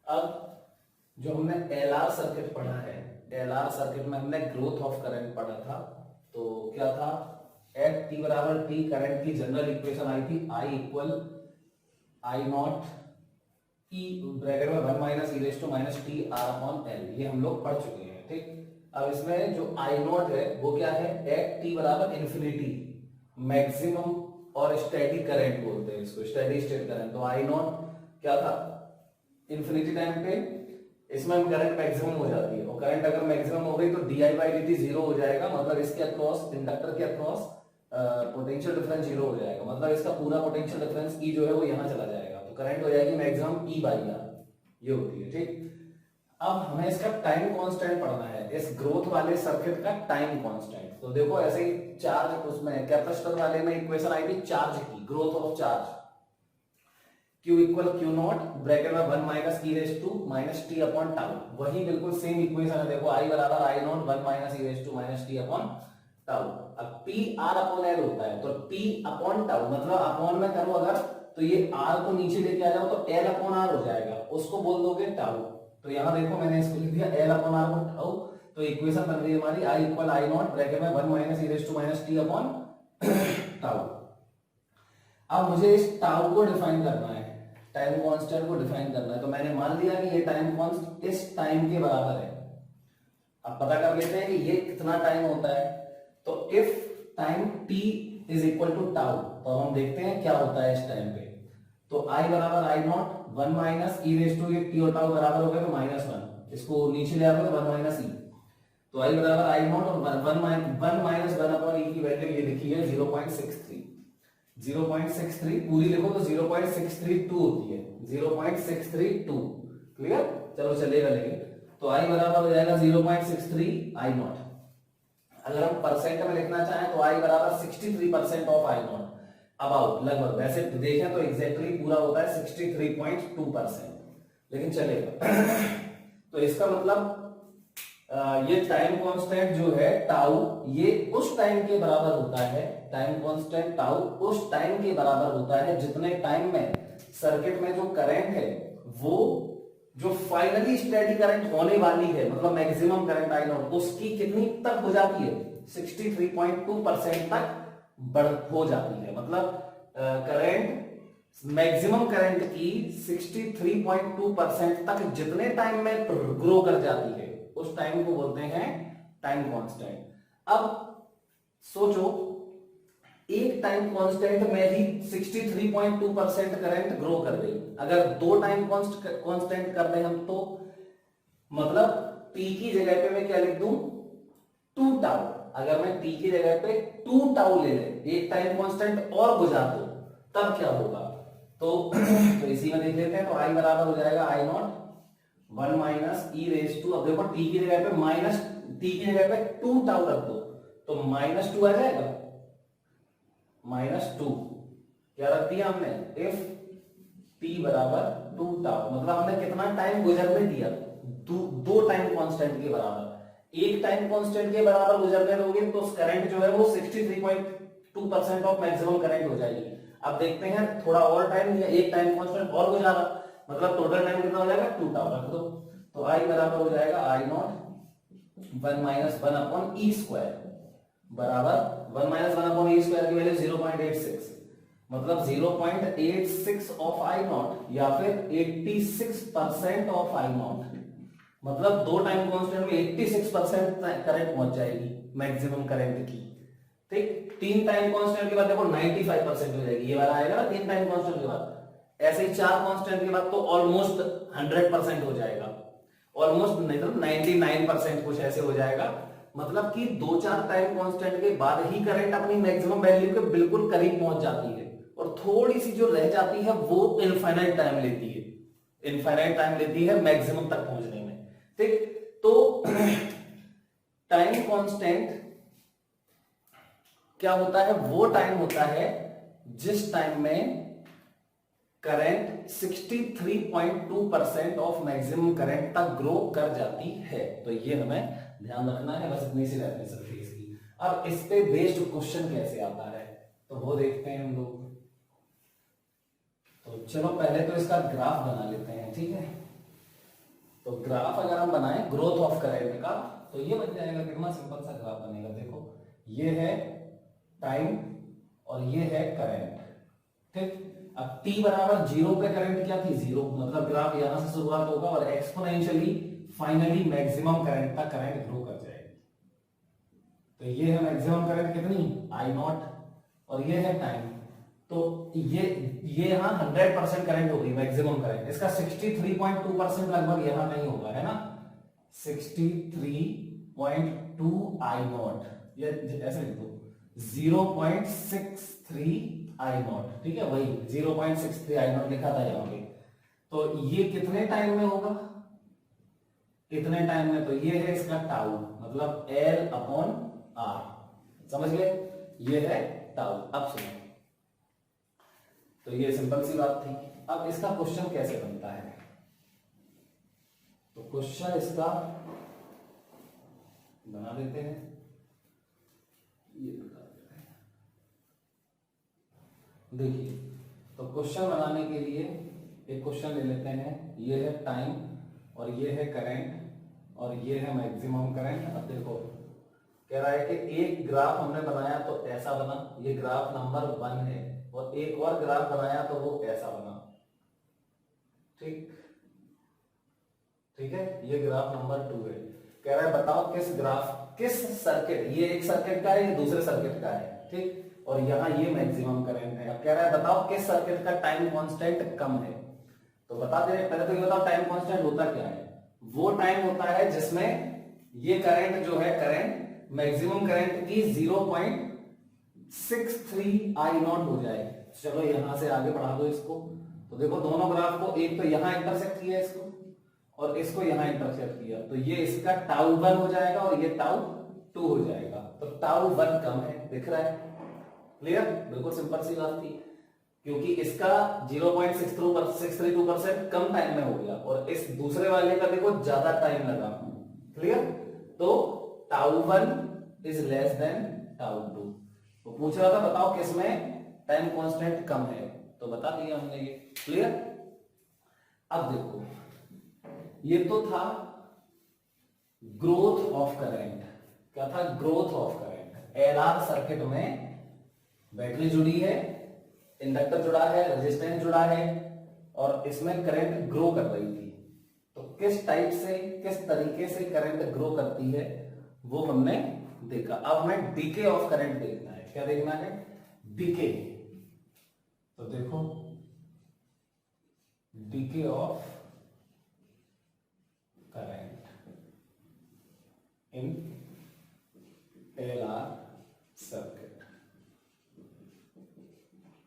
S1: अब जो हमने एलआर सर्किट पढ़ा है, एलआर सर्किट में हमने ग्रोथ ऑफ करंट पढ़ा था। तो क्या था, एट टी बराबर टी करंट की जनरल इक्वेशन आई थी I equal I not E bracket में 1 minus E raise to minus T R upon L, ये हम लोग पढ़ चुके हैं, ठीक। अब इसमें जो आई नॉट है वो क्या है, एट टी बराबर इन्फिनिटी, मैक्सिमम और स्टेडी करंट बोलते हैं इसको, स्टेडी स्टेट करंट। तो आई नॉट क्या था, इन्फिनिटी टाइम पे इसमें करंट मैक्सिमम हो जाती है, और करंट अगर मैक्सिमम हो गई तो D I by D T zero हो जाएगा, मतलब इसके अक्रॉस, इंडक्टर के अक्रॉस पोटेंशियल डिफरेंस जीरो हो जाएगा, मतलब इसका पूरा पोटेंशियल डिफरेंस ई जो है वो यहाँ चला जाएगा, तो करंट हो जाएगी मैक्सिमम ई बाई आर, ये होती है, ठीक। अब हमें इसका टाइम कांस्टेंट पढ़ना है, इस ग्रोथ वाले सर्किट का टाइम कांस्टेंट। तो देखो ऐसे ही चार्ज, उसमें कैपेसिटर वाले में इक्वेशन आई थी चार्ज की, growth of charge, Q equal Q not bracket में 1 minus E raise to minus T upon tau, वही बिल्कुल सेम इक्वेशन है। देखो I बराबर I not 1 minus E raise to minus T upon tau. अब P R upon L होता है, तो P अपॉन टाउ, मतलब अपॉन में करो अगर, तो ये R को नीचे लेके आ जाओ तो L अपॉन R हो जाएगा, उसको बोल दोगे टाउ। तो यहाँ देखो मैंने इसको लिख दिया L अपॉन R को टाउ, तो इक्वेशन बन रही है हमारी I equal I not bracket में 1 minus E raise to minus T upon tau. अब मुझे इस टाउ को डिफाइन करना है, टाइम कांस्टेंट को डिफाइन करना है, तो मैंने मान लिया कि ये टाइम कांस्टेंट इस टाइम के बराबर है। अब पता कर लेते हैं कि ये कितना टाइम होता है। तो if time t is equal to tau, तो हम देखते हैं क्या होता है इस टाइम पे। तो I बराबर I not 1 minus E raise to, ये t और टाउ बराबर हो गया तो -1, इसको नीचे ले आओगे तो 1 माइनस ई, तो I बराबर आई नॉट और 1 माइनस 1 अपॉन ई की वैल्यू ये लिखी है 0.63, 0.63 पूरी लिखो तो 0.632 होती है, 0.632, क्लियर। चलो चलेगा, लेकिन तो I बराबर हो जाएगा 0.63 आई नॉट। अगर हम परसेंट में लिखना चाहें तो I बराबर 63% ऑफ आई नॉट, अबाउट, लगभग, वैसे देखें तो एग्जैक्टली पूरा होता है 63.2%, लेकिन चलेगा। तो इसका मतलब ये टाइम कांस्टेंट जो है टाउ, ये उस टाइम के बराबर होता है, टाइम कांस्टेंट टाउ उस टाइम के बराबर होता है जितने टाइम में सर्किट में जो करंट है वो जो फाइनली स्टेडी करंट होने वाली है, मतलब मैक्सिमम करंट आई नॉट, उसकी कितनी तक हो जाती है, 63.2% तक बढ़ हो जाती है। मतलब करंट, मैक्सिमम करंट की 63.2% तक जितने टाइम में ग्रो कर जाती है उस टाइम को बोलते हैं टाइम कांस्टेंट। अब सोचो एक टाइम कांस्टेंट में भी 63.2% करंट ग्रो कर गई, अगर दो टाइम कांस्टेंट कर दे हम तो मतलब t की जगह पे मैं क्या लिख दूं 2 टाउ, अगर मैं t की जगह पे 2 टाउ ले ले, एक टाइम कांस्टेंट और गुजार दो, तब क्या होगा। तो इसी में देख लेते हैं। तो i बराबर हो जाएगा I not 1 minus E raise to, अब देखो t की जगह पे माइनस, t की जगह पे 2 टाउ रख दो तो -2 आ जाएगा, -2 क्या रख दिया हमने, इफ t बराबर 2 टाउ, मतलब हमने कितना टाइम गुजरने दिया, दो टाइम कांस्टेंट के बराबर। एक टाइम कांस्टेंट के बराबर गुजरने दोगे तो करंट जो है वो 63.2% ऑफ मैक्सिमम करंट हो जाएगी। अब देखते हैं थोड़ा और टाइम लिया, एक टाइम कांस्टेंट और गुजारा, मतलब टोटल टाइम कितना हो जाएगा 2 टाउ रख दो, तो i बराबर हो जाएगा I not 1 minus 1 upon E square बराबर 1 माइनस 1 अपॉन ई स्क्वायर की वैल्यू 0.86, मतलब 0.86 ऑफ आई नॉट या फिर 86% ऑफ आई नॉट, मतलब दो टाइम कांस्टेंट में 86% करंट पहुंच जाएगी मैक्सिमम करंट की। ठीक, तीन टाइम कांस्टेंट के बाद देखो 95% हो जाएगी, ये वाला आएगा ना तीन टाइम कांस्टेंट के बाद। ऐसे ही चार कांस्टेंट के बाद तो ऑलमोस्ट 100% हो जाएगा, ऑलमोस्ट नहीं तो 99% कुछ ऐसे हो जाएगा। मतलब कि दो चार टाइम कांस्टेंट के बाद ही करंट अपनी मैक्सिमम वैल्यू के बिल्कुल करीब पहुंच जाती है, और थोड़ी सी जो रह जाती है वो इनफाइनाइट टाइम लेती है, इनफाइनाइट टाइम लेती है मैक्सिमम तक पहुंचने में। ठीक, तो टाइम कांस्टेंट क्या होता है, वो टाइम होता है जिस टाइम में करंट 63.2% ऑफ मैक्सिमम करंट तक ग्रो कर जाती है। तो ये हमें ध्यान रखना है, बस इतनी सी रहती है सरफेस की। अब इस पे बेस्ड क्वेश्चन कैसे आता है तो वो देखते हैं हम लोग। तो चलो पहले तो इसका ग्राफ बना लेते हैं, ठीक है। तो ग्राफ अगर हम बनाएं ग्रोथ ऑफ करंट का तो ये बन जाएगा, कितना सिंपल सा ग्राफ बनेगा। देखो ये है टाइम और ये है करंट, ठीक। अब t बराबर 0 पे करंट क्या थी, 0, मतलब ग्राफ यहां से शुरुआत होगा और एक्सपोनेंशियली फाइनली मैक्सिमम करंट तक करंट ग्रो कर जाएगी। तो ये है मैक्सिमम करंट कितनी, आई नॉट, और ये है टाइम। तो ये यहां 100% करंट होगी मैक्सिमम करंट, इसका 63.2% लगभग यहां कहीं होगा, है ना, 63.2 आई नॉट, ये ऐसे लिख दो 0.63 आई नॉट, ठीक है, वही 0.63 आई नॉट लिखा था यहाँ पे। तो ये कितने टाइम में होगा, कितने टाइम में, तो ये है इसका टाउ, मतलब L अपॉन R, समझ गए, ये है टाउ। अब सुनो, तो ये सिंपल सी बात थी। अब इसका क्वेश्चन कैसे बनता है, तो क्वेश्चन इसका बना देते हैं, ये बता देते हैं। देखिए, तो क्वेश्चन बनाने के लिए एक क्वेश्चन ले लेते हैं, ये है टाइम और ये है करंट और ये है मैक्सिमम करंट। अब देखो कह रहा है कि एक ग्राफ हमने बनाया तो ऐसा बना, ये ग्राफ नंबर 1 है, और एक और ग्राफ बनाया तो वो ऐसा बना, ठीक, ठीक है, ये ग्राफ नंबर 2 है। कह रहा है बताओ किस ग्राफ, किस सर्किट, ये एक सर्किट का है, ये दूसरे सर्किट का है, ठीक, और यहाँ ये मैक्सिमम करंट है। अब कह रहा है बताओ किस सर्किट का टाइम कांस्टेंट कम है। तो बता दे, पहले तो ये बताओ टाइम कांस्टेंट होता क्या है। वो टाइम होता है जिसमें ये करंट जो है, करंट मैक्सिमम करंट की 0.63 आई नॉट हो जाए। चलो यहां से आगे बढ़ा दो इसको, तो देखो दोनों ग्राफ को, एक तो यहां इंटरसेक्ट किया इसको और इसको यहां इंटरसेक्ट किया, तो ये इसका टाउ 1 हो जाएगा और ये टाउ 2 हो जाएगा। तो टाउ 1 कम है, दिख रहा है, क्लियर, बिल्कुल सिंपल सी बात थी, क्योंकि इसका 0.62% कम टाइम में हो गया और इस दूसरे वाले का देखो ज्यादा टाइम लगा, क्लियर। तो tau 1 is less than tau 2। तो पूछ रहा था बताओ किसमें टाइम कांस्टेंट कम है, तो बता दिया हमने ये, क्लियर। अब देखो ये तो था ग्रोथ ऑफ करंट, क्या था, growth of current. LR circuit में बैटरी जुड़ी है, इंडक्टर जुड़ा है, रेजिस्टेंस जुड़ा है और इसमें करंट ग्रो कर रही थी। तो किस टाइप से, किस तरीके से करंट ग्रो करती है वो हमने देखा। अब हमें डीके ऑफ करंट देखना है। क्या देखना है, डीके। तो देखो DK of current in LR circuit.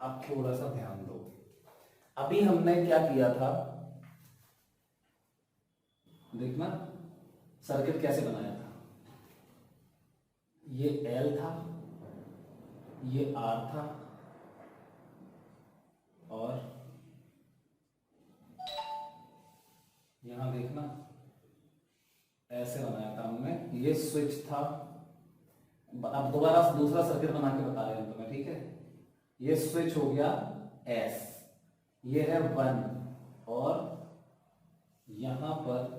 S1: अब थोड़ा सा ध्यान दो, अभी हमने क्या किया था, देखना सर्किट कैसे बनाया था। ये L था, ये R था और यहां देखना ऐसे बनाया था हमने, ये स्विच था। अब दोबारा दूसरा सर्किट बना के बता रहे हैं तुम्हें, ठीक है। ये स्विच हो गया S, ये है 1 और यहां पर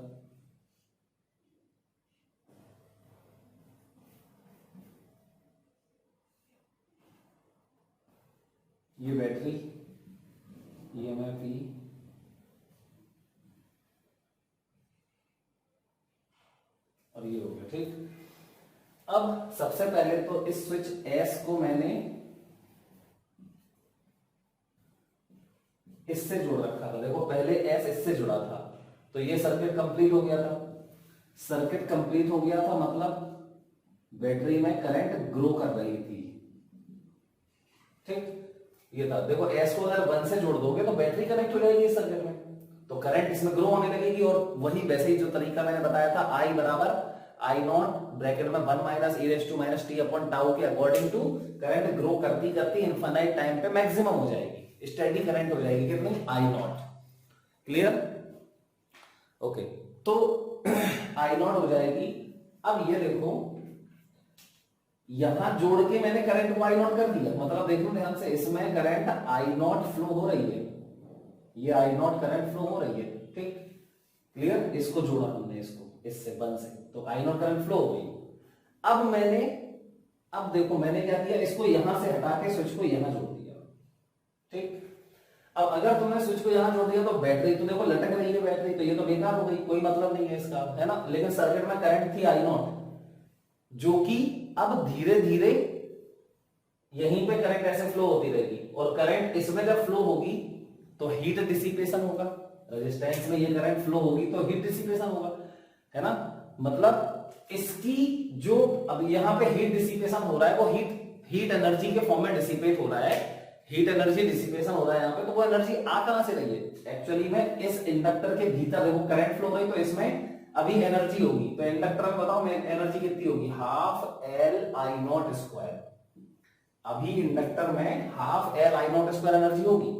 S1: ये बैटरी, EMF E, और ये हो गया। ठीक, अब सबसे पहले तो इस स्विच S को मैंने इससे जोड़ रखा था। देखो पहले S इससे जुड़ा था, तो ये सर्किट कंप्लीट हो गया था। सर्किट कंप्लीट हो गया था मतलब बैटरी में करंट ग्रो कर रही थी। ठीक, ये था। देखो S को अगर 1 से जोड़ दोगे तो बैटरी कनेक्ट हो जाएगी इस सर्किट में, तो करंट इसमें ग्रो होने लगेगी। और वही वैसे ही जो तरीका मैंने बताया था, I बराबर I नॉट ब्रैकेट में 1 minus e raise to minus t upon tau के अकॉर्डिंग टू करंट ग्रो करती करती इनफाइनाइट टाइम पे मैक्सिमम हो जाएगी, स्टेडी करंट हो जाएगी कितनी, I नॉट। क्लियर? ओके, तो I नॉट हो जाएगी। अब ये देखो यहां जोड़ के मैंने करंट को I नॉट कर दिया, मतलब देखो ध्यान से, इसमें करंट I नॉट फ्लो हो रही है, ये I नॉट करंट फ्लो हो रही है। ठीक, क्लियर? इसको जोड़ा हमने, इसको इससे 1 से, तो I नॉट करंट फ्लो हो गई। अब देखो मैंने क्या किया, इसको यहां से हटा के स्विच को यहां जोड़ दिया। ठीक, अब अगर तुमने स्विच को यहां जोड़ दिया तो बैटरी तो देखो लटक रही है बैटरी, तो ये तो बेकार हो गई, कोई मतलब नहीं है इसका, है ना। लेकिन सर्किट में करंट थी I नॉट, जो कि अब धीरे धीरे यहीं पे करंट ऐसे फ्लो होती रहेगी, और करंट इसमें जब फ्लो होगी तो हीट डिसिपेशन होगा, रेजिस्टेंस में ये करंट फ्लो होगी तो हीट डिसिपेशन होगा, है ना। मतलब इसकी जो अब यहां पे हीट डिसिपेशन हो रहा है, वो हीट एनर्जी के फॉर्म में डिसिपेट हो रहा है, हीट एनर्जी डिसिपेशन हो रहा है यहां पे। तो वो एनर्जी आ कहां से रही है, एक्चुअली में इस इंडक्टर के भीतर देखो करंट फ्लो हो रही, तो इसमें अभी एनर्जी होगी, तो इंडक्टर में बताओ एनर्जी कितनी होगी, half L I not square. अभी इंडक्टर में half L I not square energy होगी,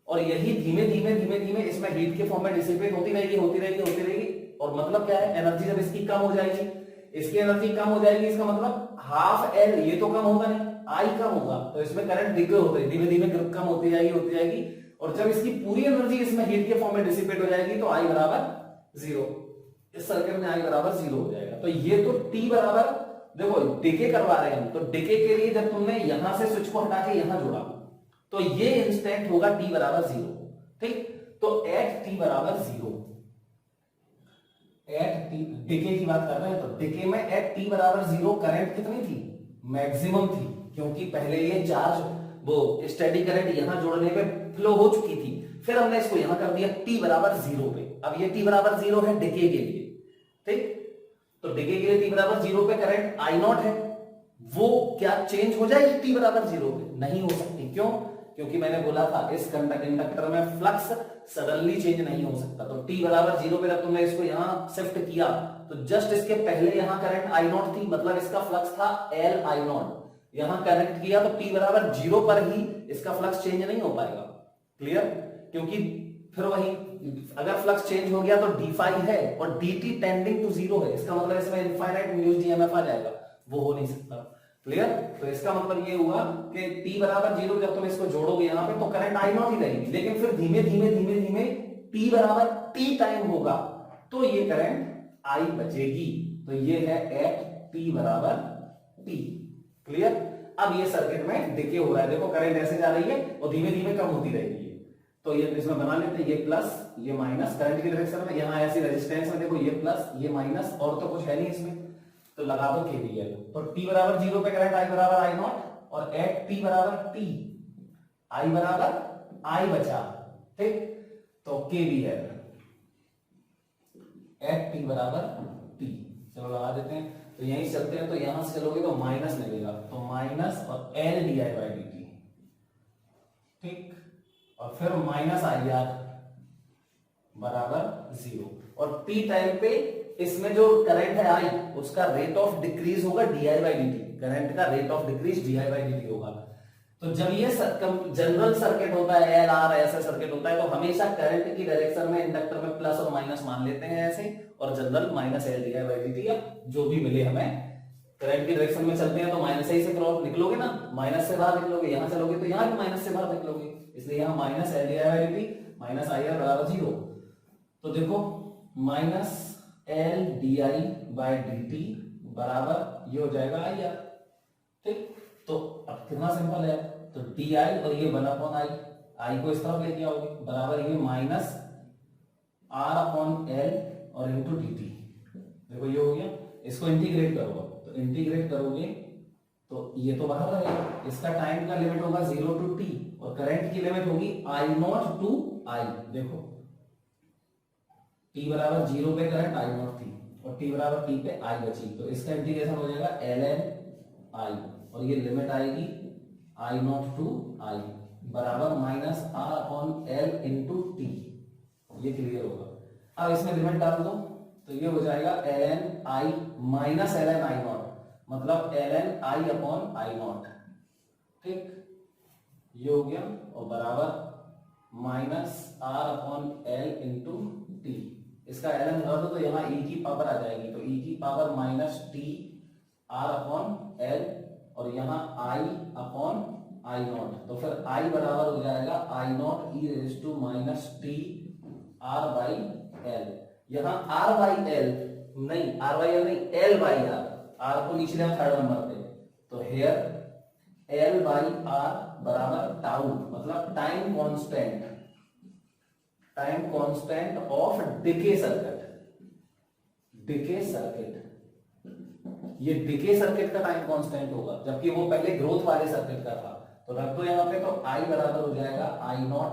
S1: और यही धीमे धीमे धीमे धीमे इसमें हीट के फॉर्म में डिसिपेट होती रहेगी होती रहेगी होती रहेगी। और मतलब क्या है, एनर्जी जब इसकी कम हो जाएगी, इसकी एनर्जी कम हो जाएगी, इसका मतलब हाफ एल, ये तो कम होगा नहीं, आई कम होगा, तो इसमें करंट डिके होते धीमे धीमे कम होती जाएगी। और जब इसकी पूरी एनर्जी इसमें हीट के फॉर्म में डिसिपेट हो जाएगी तो आई बराबर 0, इस सर्किट में आई बराबर 0 हो जाएगा। तो ये तो टी बराबर, देखो डिके करवा रहे हैं हम, तो डिके के लिए जब तुमने यहां से स्विच को हटा के यहां जोड़ा तो ये इंस्टेंट होगा टी बराबर 0। ठीक, तो एट टी बराबर 0, एट टी डिके की बात कर रहे हैं, तो डिके में एट टी बराबर 0 करंट कितनी थी, मैक्सिमम थी, क्योंकि पहले ये चार्ज वो स्टेडी करंट यहां जोड़ने पे फ्लो हो चुकी थी, फिर हमने इसको यहां कर दिया टी बराबर 0 पे। अब ये टी बराबर 0 है डिके के लिए। ठीक, तो डिके के लिए टी बराबर 0 पे करंट आई नॉट है, वो क्या चेंज हो जाएगी टी बराबर 0 पे, नहीं हो सकती। क्यों? क्योंकि मैंने बोला था इस इंडक्टर में फ्लक्स सडनली चेंज नहीं हो सकता। तो टी बराबर 0 पे जब तुमने इसको यहां शिफ्ट किया तो जस्ट इसके पहले यहां करंट आई नॉट थी, मतलब इसका फ्लक्स था एल आई नॉट, यहां कनेक्ट किया तो टी बराबर 0 पर ही इसका फ्लक्स चेंज नहीं हो पाएगा। क्लियर? क्योंकि फिर वही, अगर फ्लक्स चेंज हो गया तो डी फाई है और dt टेंडिंग टू 0 है, इसका मतलब इसमें इनफाइनाइट इंड्यूस्ड ईएमएफ आ जाएगा, वो हो नहीं सकता। क्लियर? तो इसका मतलब ये हुआ कि t बराबर 0 जब तुम इसको जोड़ोगे यहां पे तो करंट आई नॉट ही रहेगी, लेकिन फिर धीमे धीमे धीमे धीमे t बराबर t टाइम होगा तो ये करंट आई बचेगी, तो ये है एट t बराबर t। क्लियर? अब ये सर्किट में डिके हो रहा है, देखो करंट ऐसे जा रही है और धीमे धीमे कम होती रहेगी। तो ये इसमें बना लेते हैं, ये प्लस ये माइनस करंट की डायरेक्शन में, यहां ऐसी रेजिस्टेंस में देखो ये प्लस ये माइनस, और तो कुछ है नहीं इसमें, तो लगा दो केवीएल। तो t बराबर 0 पे करंट आई बराबर आई नॉट, और एट t बराबर t, आई बराबर आई बचा। ठीक, तो केवीएल एट t बराबर t, चलो लगा देते हैं। तो यहीं चलते हैं, तो यहां से चलोगे तो माइनस लगेगा, तो माइनस और L D I by D T. ठीक, और फिर माइनस आई आर बराबर 0, और t टाइम पे इसमें जो करंट है आई, उसका रेट ऑफ डिक्रीज होगा D I by D T, current का rate of decrease D I by D T होगा। तो जब ये जनरल सर्किट होता है, एल आर ऐसा सर्किट होता है, तो हमेशा करंट की डायरेक्शन में इंडक्टर में प्लस और माइनस मान लेते हैं ऐसे, और general minus L D I by D T, या जो भी मिले हमें। करंट की डायरेक्शन में चलते हैं तो माइनस से क्रॉस निकलोगे ना, माइनस से बाहर निकलोगे, यहां चलोगे तो यहां भी माइनस से बाहर निकलोगे, इसलिए यहां minus L D I by D T minus I R बराबर 0। तो देखो minus L D I by D T बराबर ये हो जाएगा आई आर। ठीक, तो अब कितना सिंपल है, तो डी आई और ये 1 अपॉन आई, आई को इस तरफ लेके आओगे बराबर ये माइनस आर अपॉन एल और इंटू डी टी। देखो ये हो गया, इसको इंटीग्रेट करोगे तो इंटीग्रेट करोगे तो ये तो बाहर रहेगा, इसका टाइम का लिमिट होगा 0 टू टी और करंट की लिमिट होगी आई नॉट टू आई। देखो t बराबर 0 पे करंट आई नॉट थी और t बराबर t पे आई बची, तो इसका इंटीग्रेशन हो जाएगा ln आई और ये लिमिट आएगी आई नॉट टू आई बराबर minus R upon L into t. ये क्लियर होगा। अब इसमें लिमिट डाल दो तो ये हो जाएगा ln I minus ln I not, मतलब ln I upon I not. ठीक, ये हो गया और बराबर minus R upon L into t. इसका ln रख दो तो यहाँ e की पावर आ जाएगी, तो e की power minus T R upon L और यहाँ i अपॉन आई नॉट, तो फिर i बराबर हो जाएगा I not E raise to minus T R by L. यहाँ आर बाई एल नहीं, आर बाई एल नहीं, एल बाई आर, आर को नीचे लेना थर्ड नंबर पे, तो हेयर एल बाई आर बराबर टाउ, मतलब time constant, time constant of decay circuit. Decay circuit, ये डिके सर्किट का टाइम कांस्टेंट होगा, जबकि वो पहले ग्रोथ वाले सर्किट का था। तो रख दो यहाँ पे, तो आई बराबर हो जाएगा I not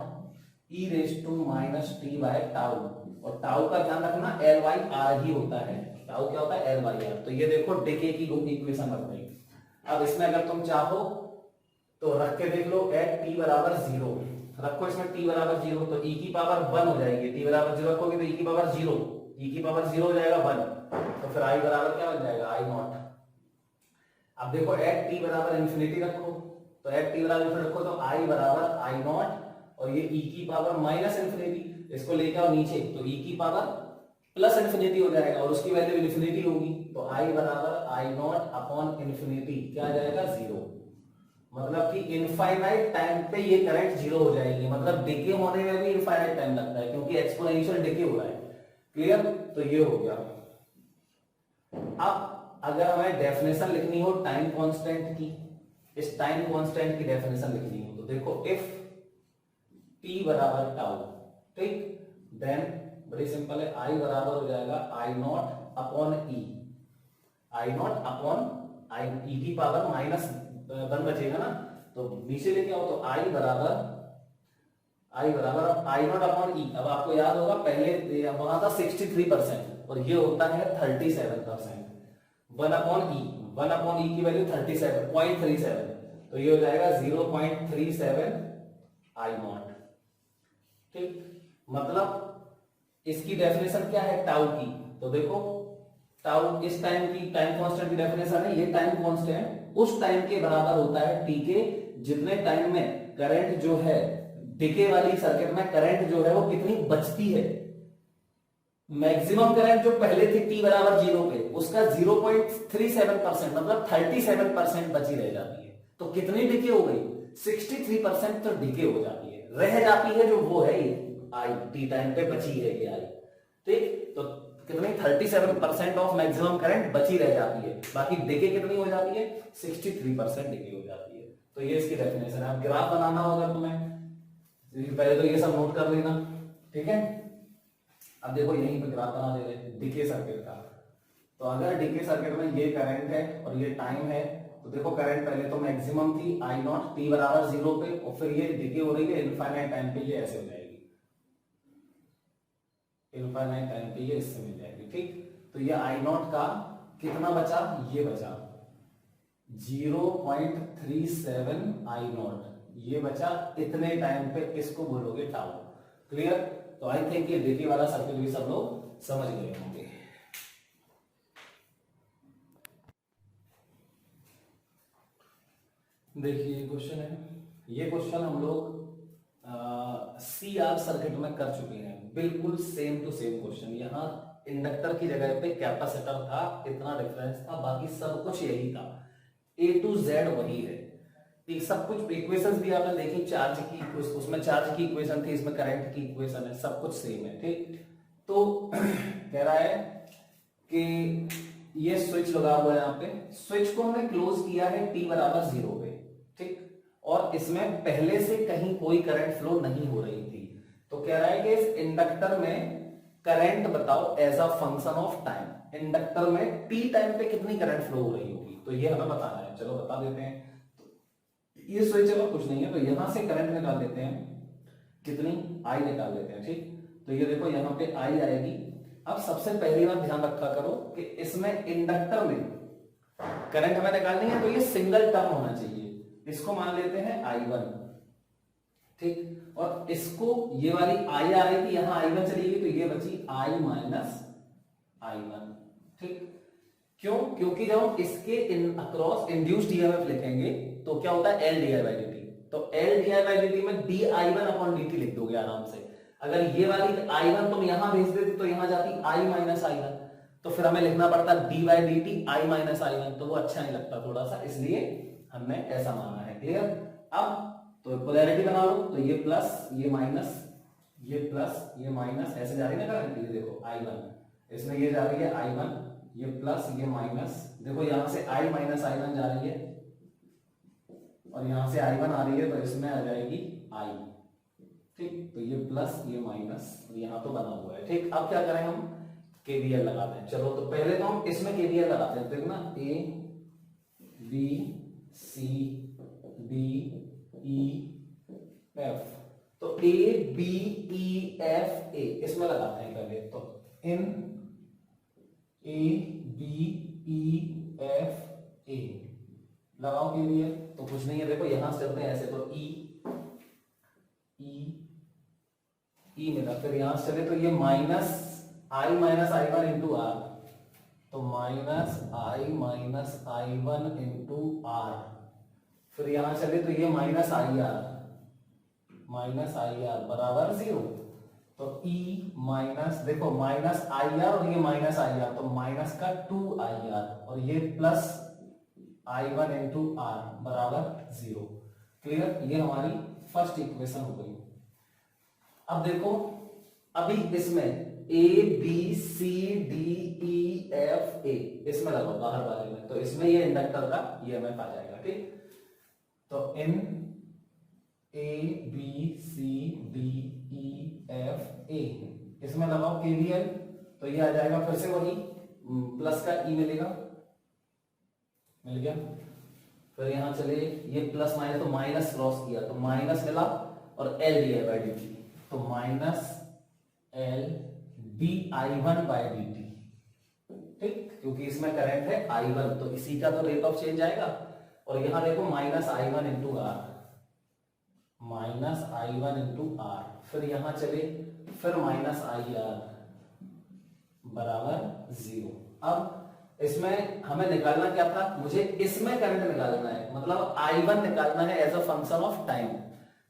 S1: E raise to minus T by tau, और टाउ का ध्यान रखना एल बाई आर ही होता है। टाउ क्या होता है? L by R. तो ये देखो डिके की इक्वेशन रख गई। अब इसमें अगर तुम चाहो तो रख के देख लो, एट टी बराबर 0 रखो, इसमें t बराबर 0 तो e की पावर 1 हो जाएगी, t बराबर 0 रखोगे तो e की पावर 0, e की पावर 0 हो जाएगा 1, तो फिर i बराबर क्या बन जाएगा? i not. अब देखो एट t बराबर इंफिनिटी रखो, तो एट t बराबर इंफिनिटी रखो तो i बराबर i नॉट और ये e की पावर माइनस इंफिनिटी, इसको लेके आओ नीचे तो e की पावर प्लस इंफिनिटी हो जाएगा और उसकी वैल्यू इंफिनिटी होगी, तो i बराबर i नॉट अपॉन इंफिनिटी क्या आ जाएगा? 0। मतलब कि इनफाइनाइट टाइम पे ये करंट 0 हो जाएगी, मतलब डिके होने में भी इनफाइनाइट टाइम लगता है क्योंकि एक्सपोनेंशियल डिके हो रहा है। क्लियर? तो ये हो गया। अब अगर हमें डेफिनेशन लिखनी हो टाइम कांस्टेंट की, इस टाइम कांस्टेंट की डेफिनेशन लिखनी हो तो देखो इफ t बराबर टाउ, ठीक, देन बड़ी सिंपल है, i बराबर हो जाएगा i not upon e, i not upon i, e की पावर माइनस 1 बचेगा ना, तो नीचे लेके आओ तो i बराबर अब i नॉट अपॉन e। अब आपको याद होगा पहले वहां था 63% और ये होता है 37%, 1 अपॉन e की वैल्यू 37.37, तो ये हो जाएगा 0.37 i नॉट। ठीक, मतलब इसकी डेफिनेशन क्या है टाउ की, तो देखो टाउ इस टाइम की टाइम कांस्टेंट की डेफिनेशन है, ये टाइम कांस्टेंट उस टाइम के बराबर होता है टी के, जितने टाइम में करंट जो है डिके वाली सर्किट में करंट जो है वो कितनी बचती है। मैक्सिमम करंट जो पहले थी टी बराबर 0 पे, उसका 0.37% मतलब 37% बची रह जाती है, तो कितनी डिके हो गई? 63% तो डिके हो जाती है, रह जाती है जो वो है आई, टी टाइम पे बची है ये आई। ठीक, तो कितनी? 37% ऑफ मैक्सिमम करंट बची रह जाती है, बाकी डिके कितनी हो जाती है? 63% डिके हो जाती है। तो ये इसकी डेफिनेशन है। अब ग्राफ बनाना होगा तुम्हें, पहले तो ये सब नोट कर लेना, ठीक है। अब देखो यहीं पे ग्राफ बना दे रहे डिके सर्किट का, तो अगर डिके सर्किट में ये करंट है और ये टाइम है, तो देखो करंट पहले तो मैक्सिमम थी आई नॉट टी बराबर 0 पे, और फिर ये डिके हो रही है इनफाइनाइट टाइम पे, ये ऐसे हो जाएगी इनफाइनाइट टाइम पे, ये इससे मिल जाएगी। ठीक, तो ये आई नॉट का कितना बचा? ये बचा 0.37 आई नॉट, ये बचा इतने टाइम पे, इसको बोलोगे टाउ। क्लियर? तो आई थिंक ये डिके वाला सर्किट भी सब लोग समझ गए होंगे। देखिए ये क्वेश्चन है, ये क्वेश्चन हम लोग CR सर्किट में कर चुके हैं, बिल्कुल सेम टू सेम क्वेश्चन। यहाँ इंडक्टर की जगह पे कैपेसिटर था, इतना डिफरेंस था, बाकी सब कुछ यही था, A to Z वही है। सब कुछ इक्वेशंस भी आपने देखी, चार्ज की, उसमें चार्ज की इक्वेशन थी, इसमें करंट की इक्वेशन है, सब कुछ सेम है। ठीक, तो कह रहा है कि ये स्विच लगा हुआ है, यहाँ पे स्विच को हमने क्लोज किया है t बराबर 0 पे, ठीक, और इसमें पहले से कहीं कोई करंट फ्लो नहीं हो रही थी। तो कह रहा है कि इस इंडक्टर में करंट बताओ as a function of time. Inductor में टी टाइम पे कितनी करंट फ्लो हो रही होगी, तो ये हमें बताना है। चलो बता देते हैं। ये स्विच अगर कुछ नहीं है तो यहां से करंट निकाल लेते हैं, कितनी आई निकाल लेते हैं। ठीक, तो ये देखो यहाँ पे आई आएगी। अब सबसे पहली बात ध्यान रखा करो कि इसमें इंडक्टर में करंट हमें निकालनी है तो ये सिंगल टर्म होना चाहिए। इसको मान लेते हैं I1, ठीक, और इसको ये वाली आई आ रही थी, यहां I1 चली गई तो ये बची I माइनस I1। ठीक, क्यों? क्योंकि जब हम इसके अक्रॉस इंड्यूस्ड ईएमएफ लिखेंगे तो क्या होता है L D I by D T. तो L D I by D T में D I one upon D T लिख दोगे आराम से। अगर ये वाली I1 तुम यहां भेज देते तो यहां जाती I माइनस I1, तो फिर हमें लिखना पड़ता D by D T I minus I1, तो वो अच्छा नहीं लगता थोड़ा सा, इसलिए हमने ऐसा माना है। क्लियर? अब तो पोलैरिटी बना लो, तो ये प्लस ये माइनस, ये प्लस ये माइनस ऐसे जा रही है ना करंट। ये देखो I1, इसमें ये जा रही है I1, ये प्लस ये माइनस, देखो यहां से I माइनस I1 जा रही है और यहां से I1 आ रही है, तो इसमें आ जाएगी I। ठीक, तो ये प्लस ये माइनस, यहां तो बना हुआ है। ठीक, अब क्या करें हम? केवीएल लगाते हैं। चलो तो पहले तो हम इसमें केवीएल लगाते हैं। देखो ना, A B C D E F, तो A B E F A इसमें लगाते हैं पहले। तो in A B E F ए लगाओ केवीएल, तो कुछ नहीं है। देखो यहां से चलते हैं ऐसे, तो ई ई मिला, फिर यहां से चले तो ये minus I minus I1 into R, तो माइनस I1 इंटू आर, फिर यहां चले तो ये माइनस आई आर बराबर 0। तो E माइनस, देखो माइनस आई आर और ये माइनस आई आर, तो माइनस का 2IR और ये प्लस I1 इंटू आर बराबर 0। क्लियर? ये हमारी फर्स्ट इक्वेशन हो गई। अब देखो, अभी इसमें A B C D E F A इसमें लगाओ बाहर वाले में, तो इसमें ये इंडक्टर का ईएमएफ आ जाएगा। ठीक, तो in A B C D E F A इसमें लगाओ केवीएल, तो ये आ जाएगा फिर से वही प्लस का ई मिलेगा, मिल गया। फिर यहां चले ये प्लस माइनस, तो माइनस क्रॉस किया तो माइनस मिला और L D I by D T, तो minus L D I1 by D T. ठीक, क्योंकि इसमें करंट है I1 तो इसी का तो रेट ऑफ चेंज आएगा। और यहां देखो minus I1 into R, minus I1 into R, फिर यहां चले फिर माइनस IR बराबर 0। अब इसमें हमें निकालना क्या था? मुझे इसमें करंट निकालना है, मतलब I1 निकालना है as a function of time.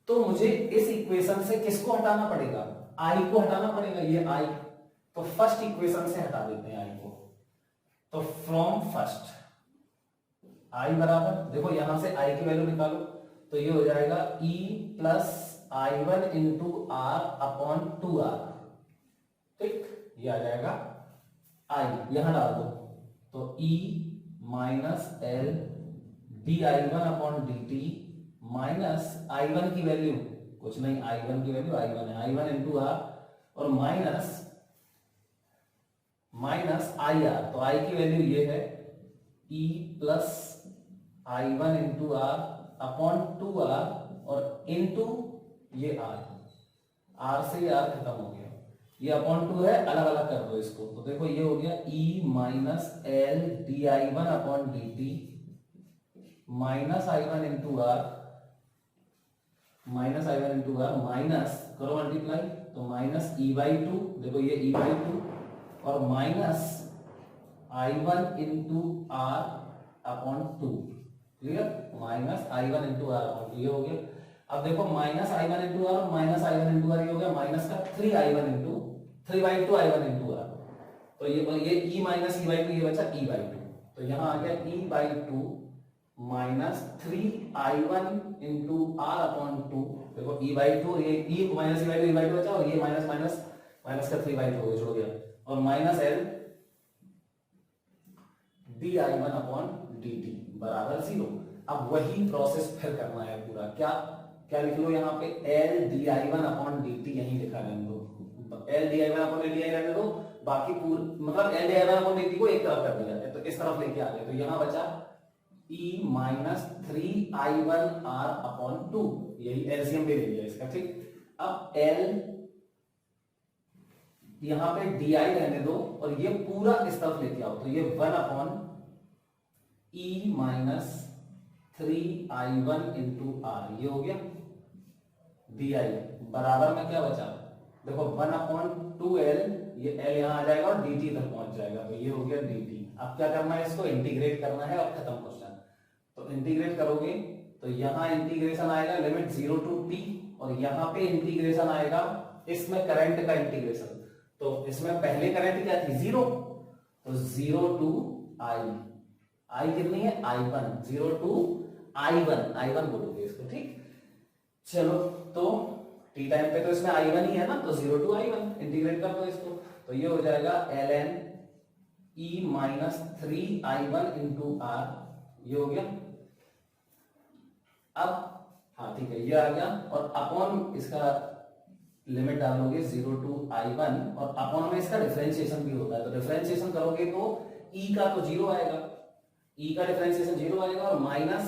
S1: तो मुझे इस इक्वेशन से किसको हटाना पड़ेगा? I को हटाना पड़ेगा, ये I। तो फर्स्ट इक्वेशन से हटा देते हैं I को। तो फ्रॉम फर्स्ट I बराबर, देखो यहां से I की वैल्यू निकालो, तो ये हो जाएगा E plus I1 into R upon 2R। ठीक, ये आ जाएगा I, यहां डाल दो, तो E minus L D I1 upon D T minus I1 की वैल्यू कुछ नहीं, I1 की वैल्यू I1 है, I1 इंटू आर और माइनस IR, तो I की वैल्यू ये है E plus I1 into R upon 2R और इंटू ये R से ये R खत्म हो गया, ये अपॉन 2 है, अलग अलग कर दो इसको। तो देखो ये हो गया E minus L D I1 upon D T minus I1 into R, minus I1 into R, minus करो मल्टीप्लाई, तो माइनस E बाई 2, देखो ये E बाई 2 और minus I1 into R upon 2। Clear? Minus I1 into R upon 2 ये हो गया। अब देखो माइनस I1 इंटू आर और माइनस I1 इंटू आर ये हो गया माइनस का 3I1 into 3/2 I1 into R, तो ये E माइनस E बाई 2, ये बचा E बाई 2, तो यहां आ गया E by 2 minus 3I1 into R upon 2। देखो E बाई 2, ये E minus E by 2, E by 2 बचा और ये माइनस माइनस माइनस का 3/2 जुड़ गया और minus L D I1 upon D T बराबर 0। अब वही प्रोसेस फिर करना है पूरा। क्या क्या लिख लो यहाँ पे, L D I one upon D T, यही लिखा रहने दो, L D I one upon D I रहने दो, बाकी पूरा मतलब L D I one upon D T को एक तरफ कर दिया है, तो इस तरफ लेके आ गए, तो यहाँ बचा ई माइनस 3i1 r अपॉन 2, यही एलसीएम ले लिया इसका, ठीक। अब एल यहां पे डी आई रहने दो और ये पूरा इस तरफ लेके आओ, तो ये 1 upon E minus 3i1 into R, ये हो गया डी आई बराबर में क्या बचा, देखो 1 अपॉन 2l, ये l यहां आ जाएगा और dt तक पहुंच जाएगा, तो ये हो गया dt। अब क्या करना है, इसको इंटीग्रेट करना है और खत्म क्वेश्चन। तो इंटीग्रेट करोगे तो यहां इंटीग्रेशन आएगा लिमिट 0 टू t, और यहां पे इंटीग्रेशन आएगा इसमें करंट का इंटीग्रेशन, तो इसमें पहले करंट क्या थी 0, तो 0 टू i कितनी है i1, 0 टू i1 बोलोगे इसको, ठीक। चलो तो t टाइम पे तो इसमें i1 ही है ना, तो 0 टू i1 इंटीग्रेट कर दो इसको, तो ये हो जाएगा ln e minus 3i1 into R, ये हो गया। अब हाँ ठीक है, ये आ गया, और अपॉन इसका लिमिट डालोगे 0 टू i1, और अपॉन में इसका डिफरेंशिएशन भी होता है, तो डिफरेंशिएशन करोगे तो e का तो 0 आएगा, e का डिफरेंशिएशन 0 आएगा, और माइनस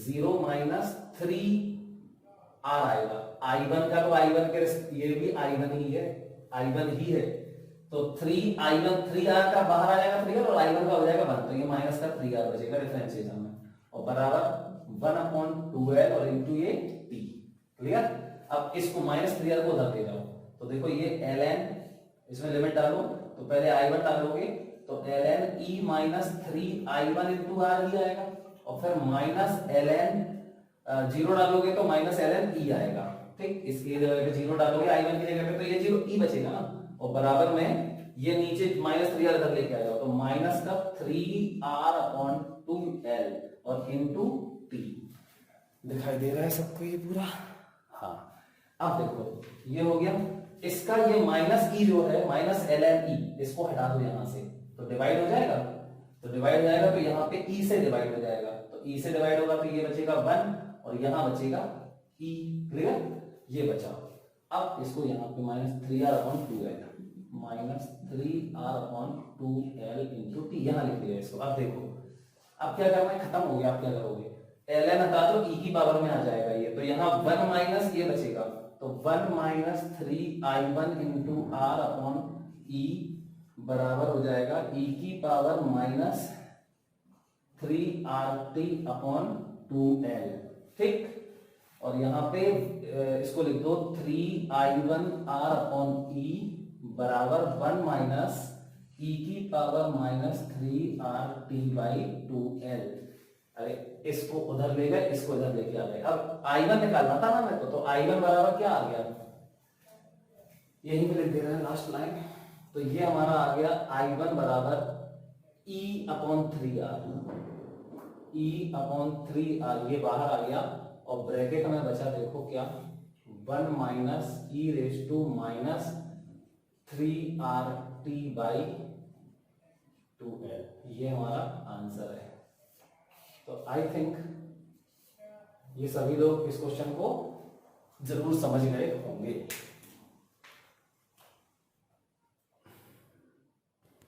S1: 0 माइनस 3r आएगा, i1 का तो i1 के ये भी i1 ही है, तो 3r का बाहर आ जाएगा 3r, और i1 का हो जाएगा 1, तो ये माइनस का 3r बचेगा डिफरेंशिएशन में, और बराबर 1 अपॉन 2l और इंटू ये t, क्लियर। अब इसको माइनस 3r को उधर ले जाओ, तो देखो ये ln, इसमें लिमिट डालो, तो पहले i1 डालोगे, तो ln e minus 3i1 into R ही आएगा, और फिर माइनस ln 0 डालोगे तो माइनस ln e आएगा, ठीक। इसकी जगह पे 0 डालोगे i1 की जगह पे, तो ये 0 e बचेगा ना, और बराबर में ये नीचे माइनस 3r इधर लेके आ जाओ, तो माइनस का 3r अपॉन 2l और इंटू t, दिखाई दे रहा है सबको ये पूरा, हाँ। अब देखो ये हो गया, इसका ये माइनस ई जो है, माइनस ln e, इसको हटा दो यहां से, तो डिवाइड हो जाएगा, तो यहाँ पे e से डिवाइड हो जाएगा, तो e से डिवाइड होगा तो ये बचेगा 1, और यहाँ बचेगा e, क्लियर, ये बचा। अब इसको यहाँ पे minus 3r upon 2l, minus 3r upon 2l into T, यहाँ लिख दिया इसको। अब देखो अब क्या करना है, खत्म हो गया, आप क्या करोगे, ln हटा दो, e की पावर में आ जाएगा ये, तो यहाँ 1 माइनस ये बचेगा, तो 1 minus 3i1 into R upon e बराबर हो जाएगा e की power minus 3RT upon 2l, ठीक। और यहाँ पे इसको लिख दो 3i1r अपॉन e बराबर 1 माइनस e की power minus 3RT by 2l। अरे इसको उधर ले गए, इसको इधर लेके आ गए। अब i1 निकालना था ना मेरे को, तो i1 बराबर क्या आ गया, यही पे लिख दे रहे हैं लास्ट लाइन, तो ये हमारा आ गया i1 बराबर e upon 3r, e upon 3r, ये बाहर आ गया, और ब्रैकेट में बचा देखो क्या, 1 minus e raise to minus 3RT by 2l, ये हमारा आंसर है। तो आई थिंक ये सभी लोग इस क्वेश्चन को जरूर समझ गए होंगे।